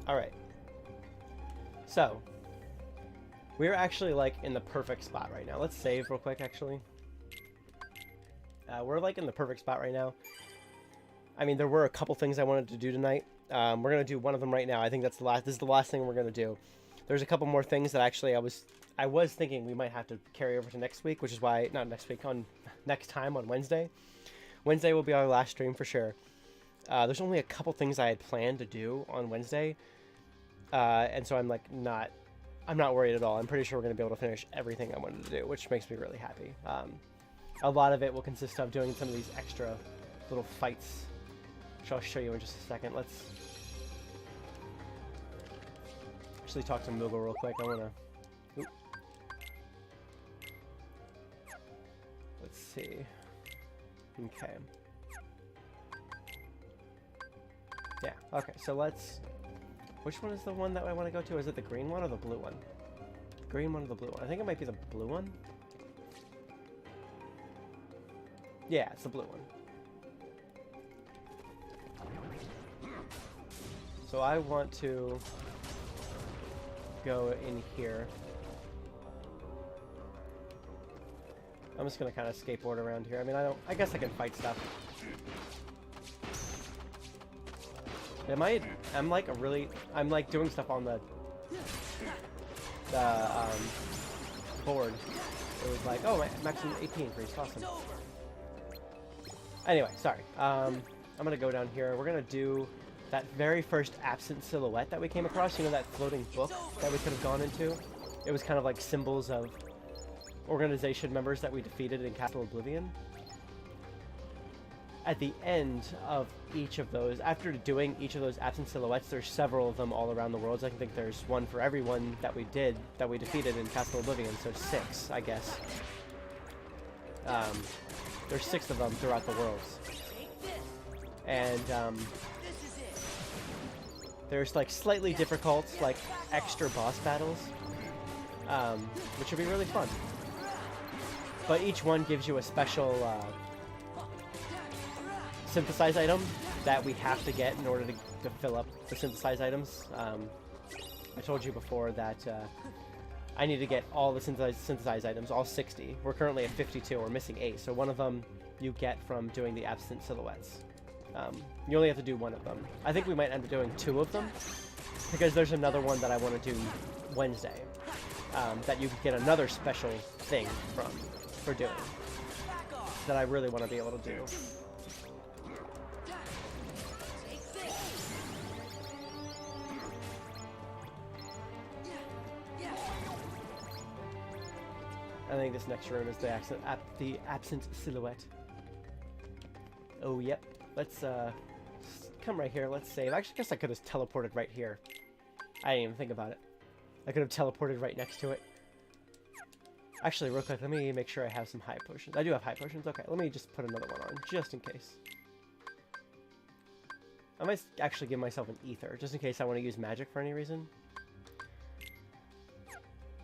Alright. So, we're actually, in the perfect spot right now. Let's save real quick, actually. We're, in the perfect spot right now. I mean, there were a couple things I wanted to do tonight. We're going to do one of them right now. I think that's the last. This is the last thing we're going to do. There's a couple more things that actually I was thinking we might have to carry over to next week, which is why, not next week, on next time on Wednesday. Wednesday will be our last stream for sure. There's only a couple things I had planned to do on Wednesday, and so I'm not worried at all. I'm pretty sure we're going to be able to finish everything I wanted to do, which makes me really happy. A lot of it will consist of doing some of these extra little fights, which I'll show you in just a second. Let's actually talk to Moogle real quick. I want to... Let's see. Okay. Yeah, okay, so let's... Which one is the one that I want to go to? Is it the green one or the blue one? Green one or the blue one? I think it might be the blue one. Yeah, it's the blue one. So I want to go in here. I'm just gonna kind of skateboard around here. I mean, I guess I can fight stuff. I'm doing stuff on the board, it was like, oh, maximum 18 increase, awesome. Anyway, sorry. I'm gonna go down here. We're gonna do that very first absent silhouette that we came across. You know, that floating book that we could have gone into? It was kind of like symbols of organization members that we defeated in Castle Oblivion. At the end of each of those, after doing each of those absent silhouettes, there's several of them all around the worlds. I think there's one for everyone that we defeated in Castle Oblivion, so 6, I guess. There's 6 of them throughout the worlds. And, there's, like, slightly difficult, like, extra boss battles, which would be really fun. But each one gives you a special, synthesize item that we have to get in order to fill up the synthesize items. I told you before that I need to get all the synthesize items, all 60. We're currently at 52. We're missing 8. So one of them you get from doing the absent silhouettes. You only have to do one of them. I think we might end up doing 2 of them because there's another one that I want to do Wednesday that you can get another special thing for doing that I really want to be able to do. I think this next room is the absent silhouette. Oh, yep. Let's come right here. Let's save. Actually, I guess I could have teleported right here. I didn't even think about it. I could have teleported right next to it. Actually, real quick, let me make sure I have some high potions. I do have high potions. Okay, let me just put another one on, just in case. I might actually give myself an ether, just in case I want to use magic for any reason.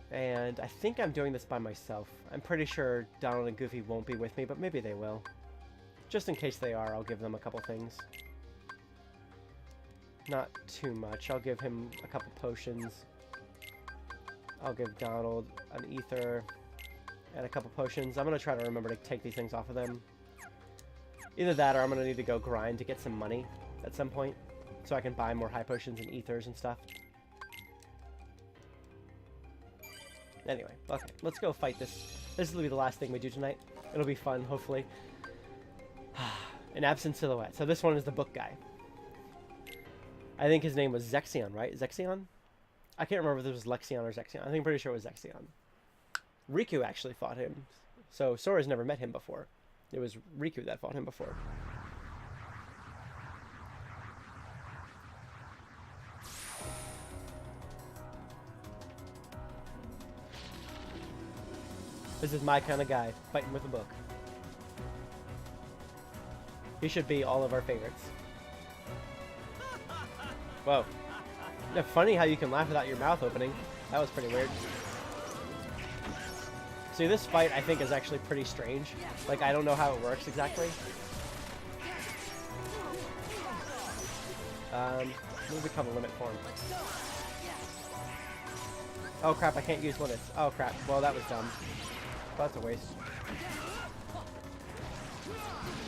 And I think I'm doing this by myself. I'm pretty sure Donald and Goofy won't be with me, but maybe they will. Just in case they are, I'll give them a couple things. Not too much. I'll give him a couple potions. I'll give Donald an ether and a couple potions. I'm going to try to remember to take these things off of them. Either that or I'm going to need to go grind to get some money at some point so I can buy more high potions and ethers and stuff. Anyway, okay, let's go fight this. This will be the last thing we do tonight. It'll be fun, hopefully. An absent silhouette. So this one is the book guy. I think his name was Zexion, right? Zexion? I can't remember if it was Lexion or Zexion. I think I'm pretty sure it was Zexion. Riku actually fought him. So Sora's never met him before. It was Riku that fought him before. This is my kind of guy, fighting with a book. He should be all of our favorites. Whoa. Yeah, funny how you can laugh without your mouth opening. That was pretty weird. See, this fight I think is actually pretty strange. Like, I don't know how it works exactly. We'll become a limit form. Oh crap, I can't use limits. Oh crap, well that was dumb. Well, that's a waste.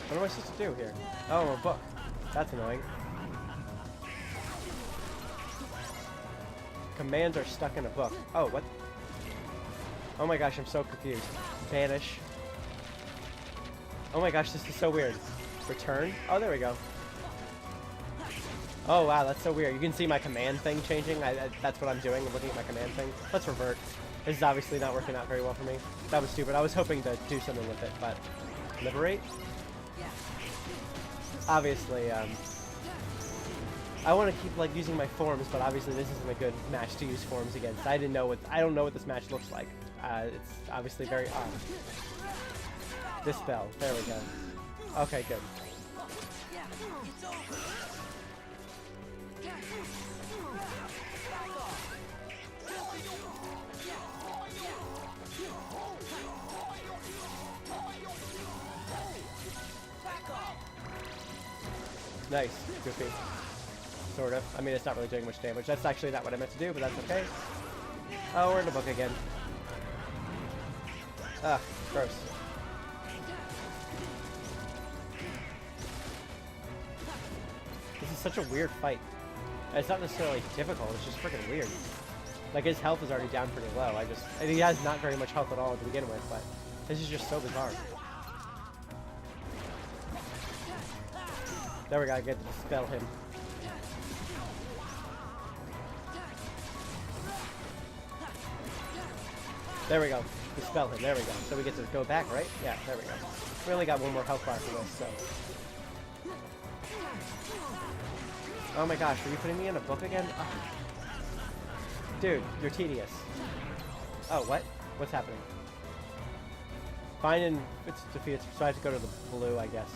What am I supposed to do here? Oh, a book. That's annoying. Commands are stuck in a book. Oh, what? Oh my gosh, I'm so confused. Banish. Oh my gosh, this is so weird. Return? Oh, there we go. Oh wow, that's so weird. You can see my command thing changing. That's what I'm doing. I'm looking at my command thing. Let's revert. This is obviously not working out very well for me. That was stupid. I was hoping to do something with it, but... Liberate? Obviously, I want to keep, like, using my forms, but obviously this isn't a good match to use forms against. I don't know what this match looks like. It's obviously very odd. Dispel. There we go. Okay, good. Nice, Goofy. Sort of. I mean, it's not really doing much damage. That's actually not what I meant to do, but that's okay. Oh, we're in the book again. Ah, gross. This is such a weird fight. It's not necessarily difficult, it's just freaking weird. Like, his health is already down pretty low. And he has not very much health at all to begin with, but this is just so bizarre. There we go, I get to dispel him. There we go. Dispel him. There we go. So we get to go back, right? Yeah, there we go. We only got one more health bar for this, so. Oh my gosh, are you putting me in a book again? Oh. Dude, you're tedious. Oh, what? What's happening? Find and it's defeated, so I have to go to the blue, I guess.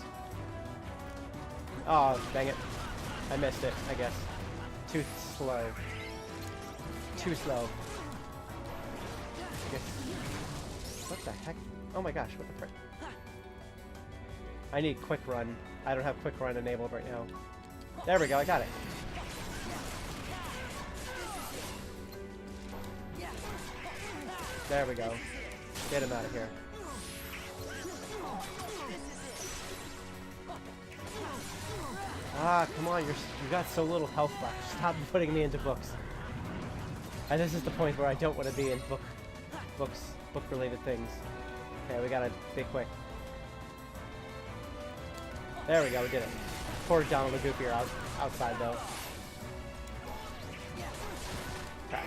Oh, dang it. I missed it, I guess. Too slow. Too slow. I guess. What the heck? Oh my gosh, what the frick? I need quick run. I don't have quick run enabled right now. There we go, I got it. There we go. Get him out of here. Ah, come on, you got so little health left. Stop putting me into books. And this is the point where I don't want to be in book-related things. Okay, we gotta be quick. There we go, we did it. Poor Donald the Goofy are outside, though. Crap.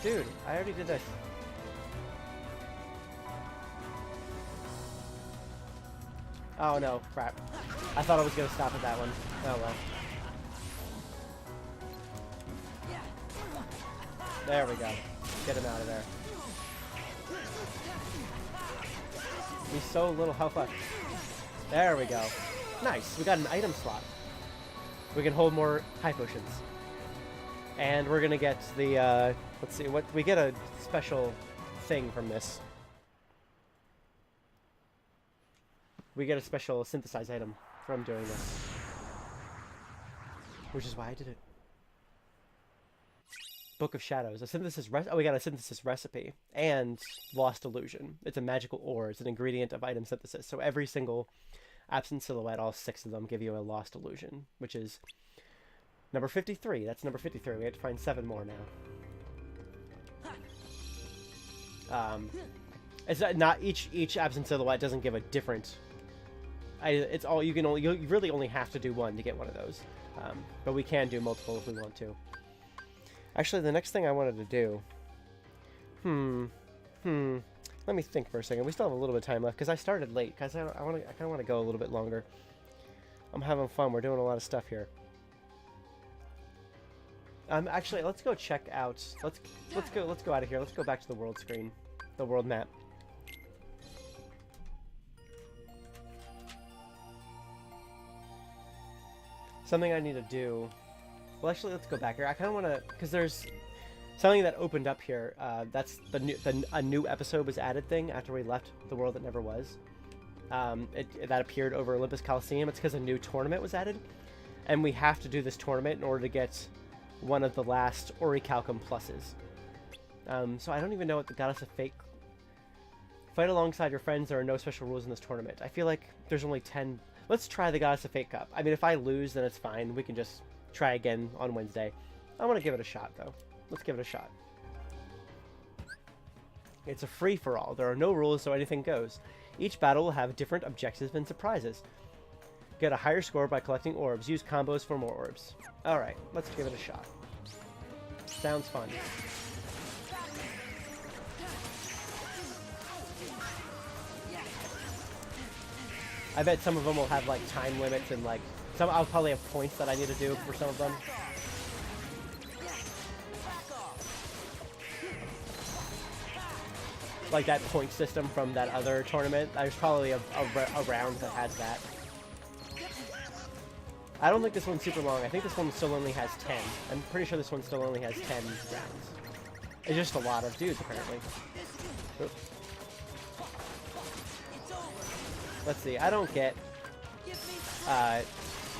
Dude, I already did this. Oh no, crap. I thought I was gonna stop at that one. Oh well. There we go. Get him out of there. He's so little health left. There we go. Nice. We got an item slot. We can hold more high potions. And we're gonna get the, let's see, what we get a special thing from this. We get a special synthesized item from doing this. Which is why I did it. Book of Shadows. A synthesis we got a synthesis recipe. And Lost Illusion. It's a magical ore. It's an ingredient of item synthesis. So every single absent silhouette, all 6 of them, give you a Lost Illusion. Which is number 53. That's number 53. We have to find 7 more now. It's not each absent silhouette doesn't give a different. It's all you really only have to do one to get one of those, but we can do multiple if we want to. Actually, the next thing I wanted to do. Let me think for a second. We still have a little bit of time left because I started late. Because I kind of want to go a little bit longer. I'm having fun. We're doing a lot of stuff here. Actually, let's go check out. Let's go out of here. Let's go back to the world screen, the world map. Something I need to do. Well, actually, let's go back here. I kind of want to, because there's something that opened up here. That's a new episode was added thing after we left the world that never was. That appeared over Olympus Coliseum. It's because a new tournament was added, and we have to do this tournament in order to get one of the last Orichalcum pluses. So I don't even know what the Goddess of Fate. Fight alongside your friends. There are no special rules in this tournament. I feel like there's only 10. Let's try the Goddess of Fate Cup. I mean, if I lose, then it's fine. We can just try again on Wednesday. I want to give it a shot, though. Let's give it a shot. It's a free-for-all. There are no rules, so anything goes. Each battle will have different objectives and surprises. Get a higher score by collecting orbs. Use combos for more orbs. Alright, let's give it a shot. Sounds fun. I bet some of them will have, like, time limits and, like, I'll probably have points that I need to do for some of them. Like that point system from that other tournament. There's probably a round that has that. I don't think this one's super long. I think this one still only has 10. I'm pretty sure this one still only has 10 rounds. It's just a lot of dudes, apparently. Oops. Let's see. I don't get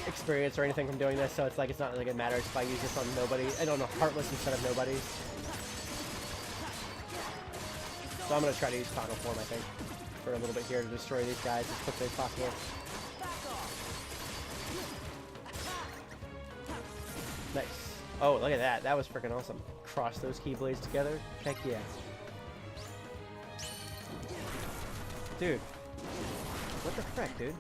experience or anything from doing this, so it's like it's not like it matters if I use this on nobody. I don't know, Heartless instead of nobody. So I'm gonna try to use Final Form, I think, for a little bit here to destroy these guys as quickly as possible. Nice. Oh, look at that. That was freaking awesome. Cross those keyblades together. Heck yeah. Dude. What the frick, dude?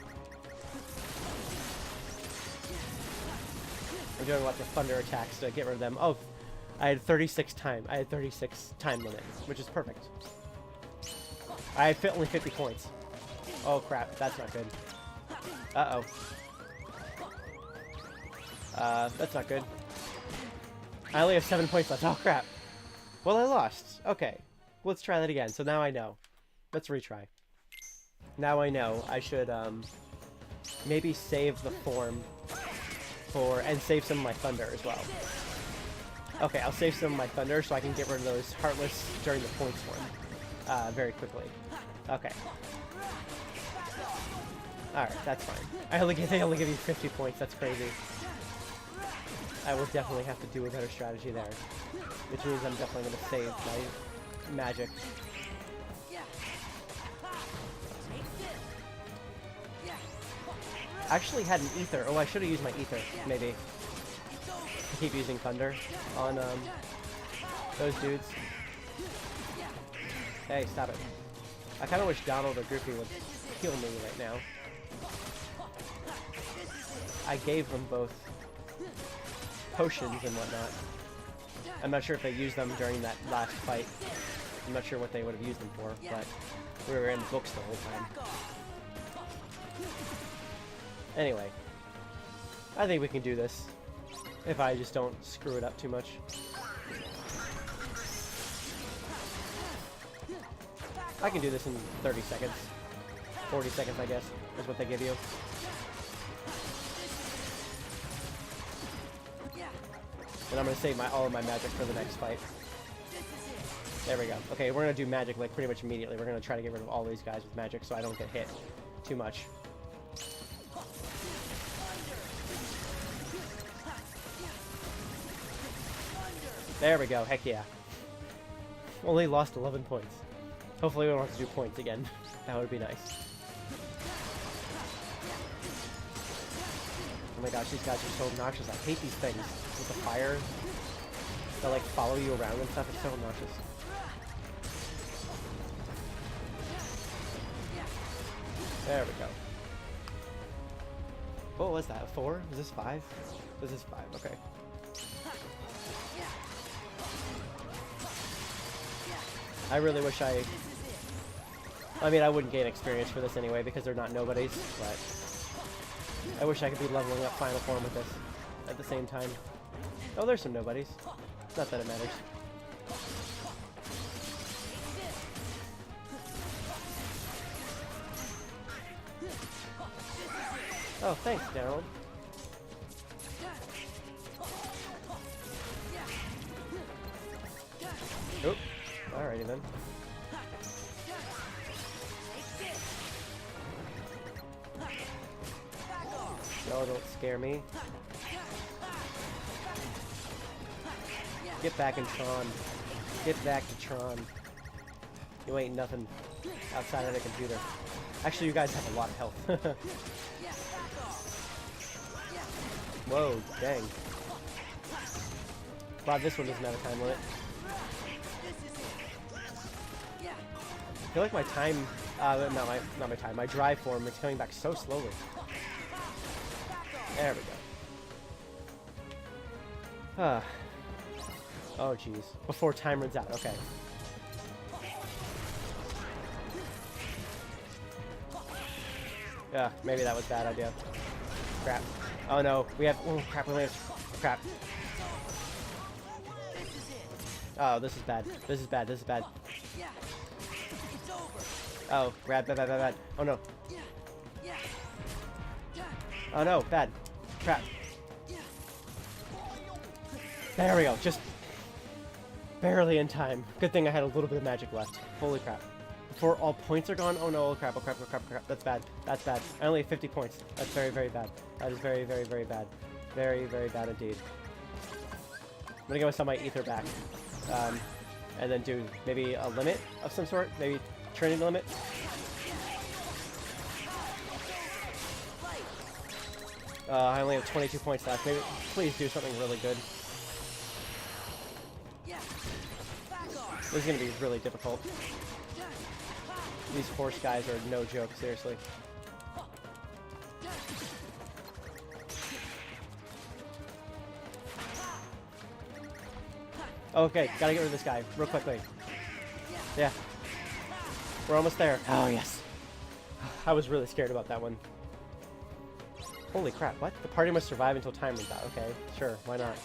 I'm doing lots of thunder attacks to get rid of them. Oh, I had 36 time limit, which is perfect. I had only 50 points. Oh crap, that's not good. Uh-oh. That's not good. I only have 7 points left. Oh crap. Well, I lost. Okay. Let's try that again. So now I know. Let's retry. Now I know I should, maybe save the form and save some of my thunder as well. Okay, I'll save some of my thunder so I can get rid of those Heartless during the points one, very quickly. Okay. Alright, that's fine. They only give you 50 points, that's crazy. I will definitely have to do a better strategy there. Which means I'm definitely going to save my magic. I actually had an ether. Oh, I should have used my ether, maybe. I keep using thunder on those dudes. Hey, stop it. I kind of wish Donald or Goofy would kill me right now. I gave them both potions and whatnot. I'm not sure if they used them during that last fight. I'm not sure what they would have used them for, but we were in books the whole time. Anyway, I think we can do this, if I just don't screw it up too much. I can do this in 30 seconds. 40 seconds, I guess, is what they give you. And I'm going to save all of my magic for the next fight. There we go. Okay, we're going to do magic like pretty much immediately. We're going to try to get rid of all these guys with magic so I don't get hit too much. There we go, heck yeah. Only lost 11 points. Hopefully we don't have to do points again. That would be nice. Oh my gosh, these guys are so obnoxious. I hate these things with the fire. They'll like follow you around and stuff. It's so obnoxious. There we go. What was that? A 4? Is this 5? This is 5, okay. I really wish I mean, I wouldn't gain experience for this anyway because they're not nobodies, but I wish I could be leveling up final form with this at the same time. Oh, there's some nobodies. Not that it matters. Oh, thanks, Daryl. Oop. Alrighty then. No, don't scare me. Get back in Tron. Get back to Tron. You ain't nothing outside of the computer. Actually, you guys have a lot of health. Whoa, dang. Wow, this one doesn't have a time limit. I feel like my time, not my time, my drive form is coming back so slowly. There we go. Oh, jeez. Before time runs out, okay. Yeah, maybe that was a bad idea. Crap. Oh no, we have, oh crap, we only have, crap. Oh, this is bad. This is bad, this is bad. Oh, bad, bad, bad, bad, bad. Oh no. Oh no, bad. Crap. There we go, just barely in time. Good thing I had a little bit of magic left. Holy crap. Before all points are gone? Oh no, oh crap, oh crap, oh crap, oh crap. That's bad. That's bad. I only have 50 points. That's very, very bad. That is very, very, very bad. Very, very bad indeed. I'm gonna go with some of my ether back. And then do maybe a limit of some sort. Maybe training limit. I only have 22 points left. Maybe, please do something really good. This is gonna be really difficult. These horse guys are no joke, seriously. Okay, gotta get rid of this guy real quickly. Yeah. We're almost there. Oh, yes. I was really scared about that one. Holy crap, what? The party must survive until time runs out. Okay, sure, why not?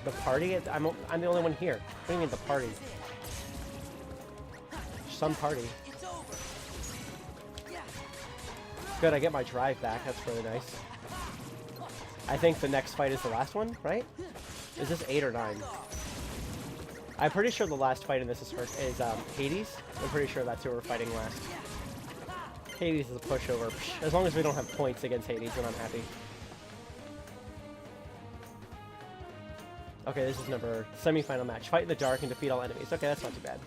The party? I'm the only one here. What do you mean the party? Some party. Good, I get my drive back. That's really nice. I think the next fight is the last one, right? Is this 8 or 9? I'm pretty sure the last fight in this is Hades. I'm pretty sure that's who we're fighting last. Hades is a pushover. As long as we don't have points against Hades, then I'm happy. Okay, this is number semi-final match. Fight in the dark and defeat all enemies. Okay, that's not too bad.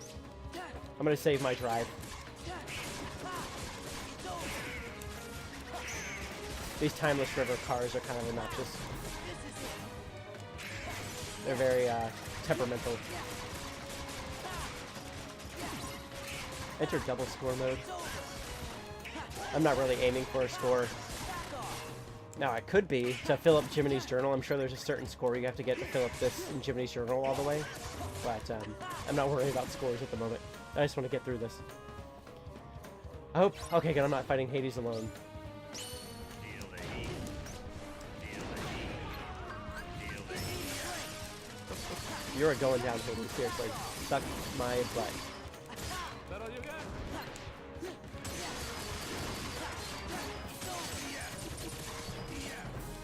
I'm gonna save my drive. These Timeless River cars are kind of obnoxious. They're very temperamental. Enter double score mode. I'm not really aiming for a score. Now, I could be to fill up Jiminy's journal. I'm sure there's a certain score you have to get to fill up this in Jiminy's journal all the way. But I'm not worried about scores at the moment. I just want to get through this. I hope... Okay, good. I'm not fighting Hades alone. You're going down, Hades. Seriously. Suck my butt.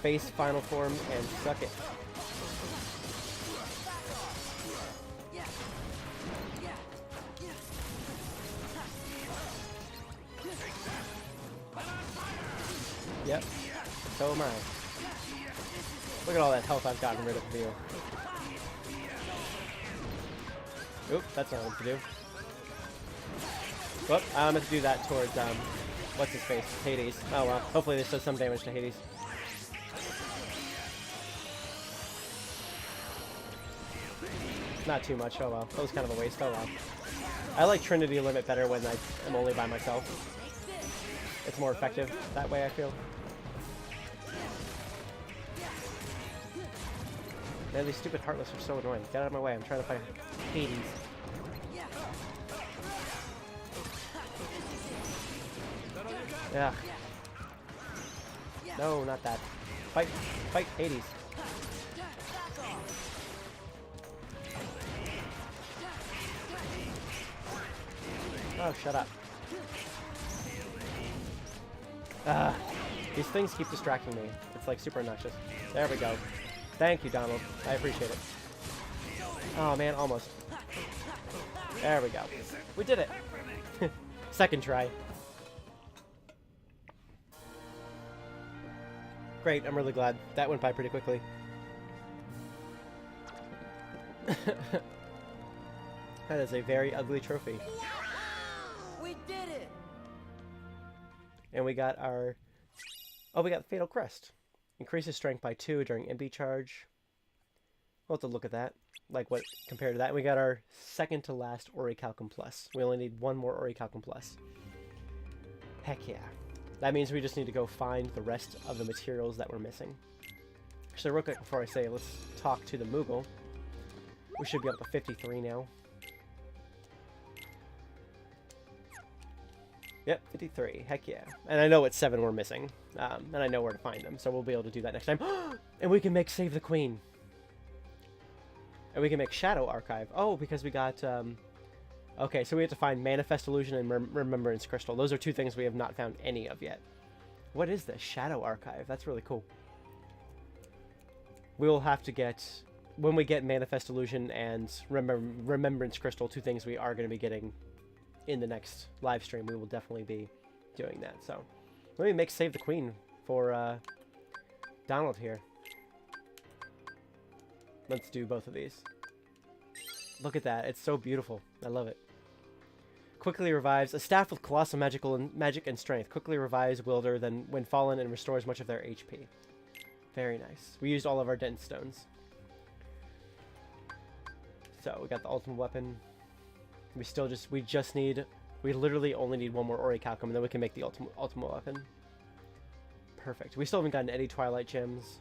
Face final form and suck it. Yep. So am I. Look at all that health I've gotten rid of here. Oop, that's not what to do. Whoop, I'm going to do that towards, what's his face? Hades. Oh well, hopefully this does some damage to Hades. Not too much, oh well. That was kind of a waste, oh well. I like Trinity Limit better when I am only by myself. It's more effective that way, I feel. Man, these stupid Heartless are so annoying. Get out of my way, I'm trying to fight Hades. Ugh. No, not that. Fight! Fight Hades! Oh, shut up. These things keep distracting me. It's like super obnoxious. There we go. Thank you, Donald. I appreciate it. Oh man, almost. There we go. We did it. Second try. Great, I'm really glad. That went by pretty quickly. That is a very ugly trophy. We did it! And we got our... Oh, we got Fatal Crest. Increases strength by 2 during MP charge. We'll have to look at that. Like what compared to that. We got our second to last Orichalcum Plus. We only need one more Orichalcum Plus. Heck yeah. That means we just need to go find the rest of the materials that we're missing. Actually, real quick before I say, let's talk to the Moogle. We should be up to 53 now. Yep, 53. Heck yeah. And I know what 7 we're missing. And I know where to find them, so we'll be able to do that next time. And we can make Save the Queen. And we can make Shadow Archive. Oh, because we got... Okay, so we have to find Manifest Illusion and Remembrance Crystal. Those are 2 things we have not found any of yet. What is this? Shadow Archive. That's really cool. We'll have to get... When we get Manifest Illusion and Remembrance Crystal, 2 things we are going to be getting in the next live stream, we will definitely be doing that. So, let me make Save the Queen for Donald here. Let's do both of these. Look at that. It's so beautiful. I love it. Quickly revives. A staff with colossal magic and strength. Quickly revives wielder then when fallen and restores much of their HP. Very nice. We used all of our dense stones. So we got the ultimate weapon. We literally only need one more Orichalcum, and then we can make the ultimate weapon. Perfect. We still haven't gotten any Twilight Gems.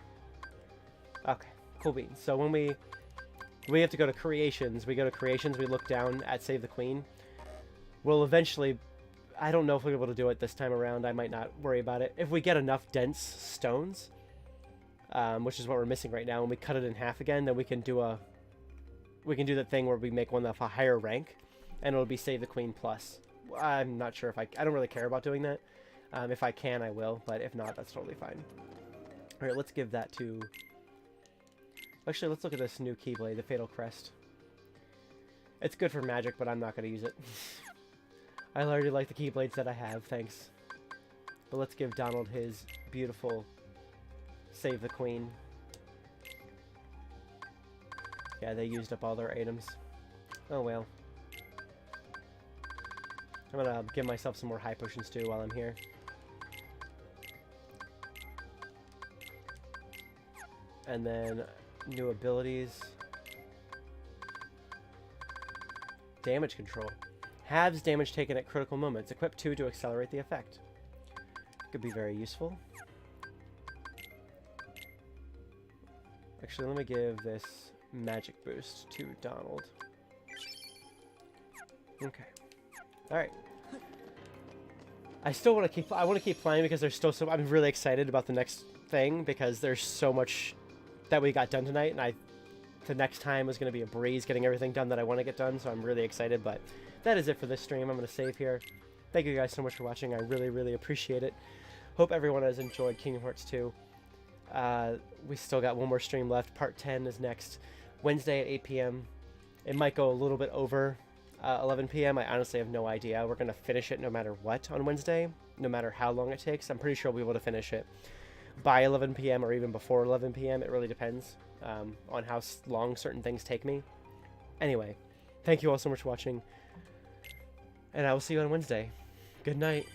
Okay, cool beans. So when we have to go to Creations, we look down at Save the Queen. We'll eventually, I don't know if we'll be able to do it this time around. I might not worry about it. If we get enough dense stones, which is what we're missing right now, and we cut it in half again, then we can do that thing where we make one of a higher rank, and it'll be Save the Queen plus. I'm not sure if I don't really care about doing that. If I can, I will, but if not, that's totally fine. All right, let's give that to... Actually, let's look at this new Keyblade, the Fatal Crest. It's good for magic, but I'm not going to use it. I already like the Keyblades that I have, thanks. But let's give Donald his beautiful Save the Queen. Yeah, they used up all their items. Oh well. I'm gonna give myself some more high potions too while I'm here. And then new abilities. Damage control. Halves damage taken at critical moments. Equip 2 to accelerate the effect. Could be very useful. Actually, let me give this magic boost to Donald. Okay. Alright. I want to keep playing because there's still so... I'm really excited about the next thing because there's so much that we got done tonight, and the next time is going to be a breeze getting everything done that I want to get done, so I'm really excited, but that is it for this stream. I'm going to save here. Thank you guys so much for watching. I really, really appreciate it. Hope everyone has enjoyed Kingdom Hearts 2. We still got one more stream left. Part 10 is next Wednesday at 8 p.m. It might go a little bit over 11 p.m. I honestly have no idea. We're going to finish it no matter what on Wednesday, no matter how long it takes. I'm pretty sure we'll be able to finish it by 11 p.m. or even before 11 p.m. It really depends on how long certain things take me. Anyway, thank you all so much for watching, and I will see you on Wednesday. Good night.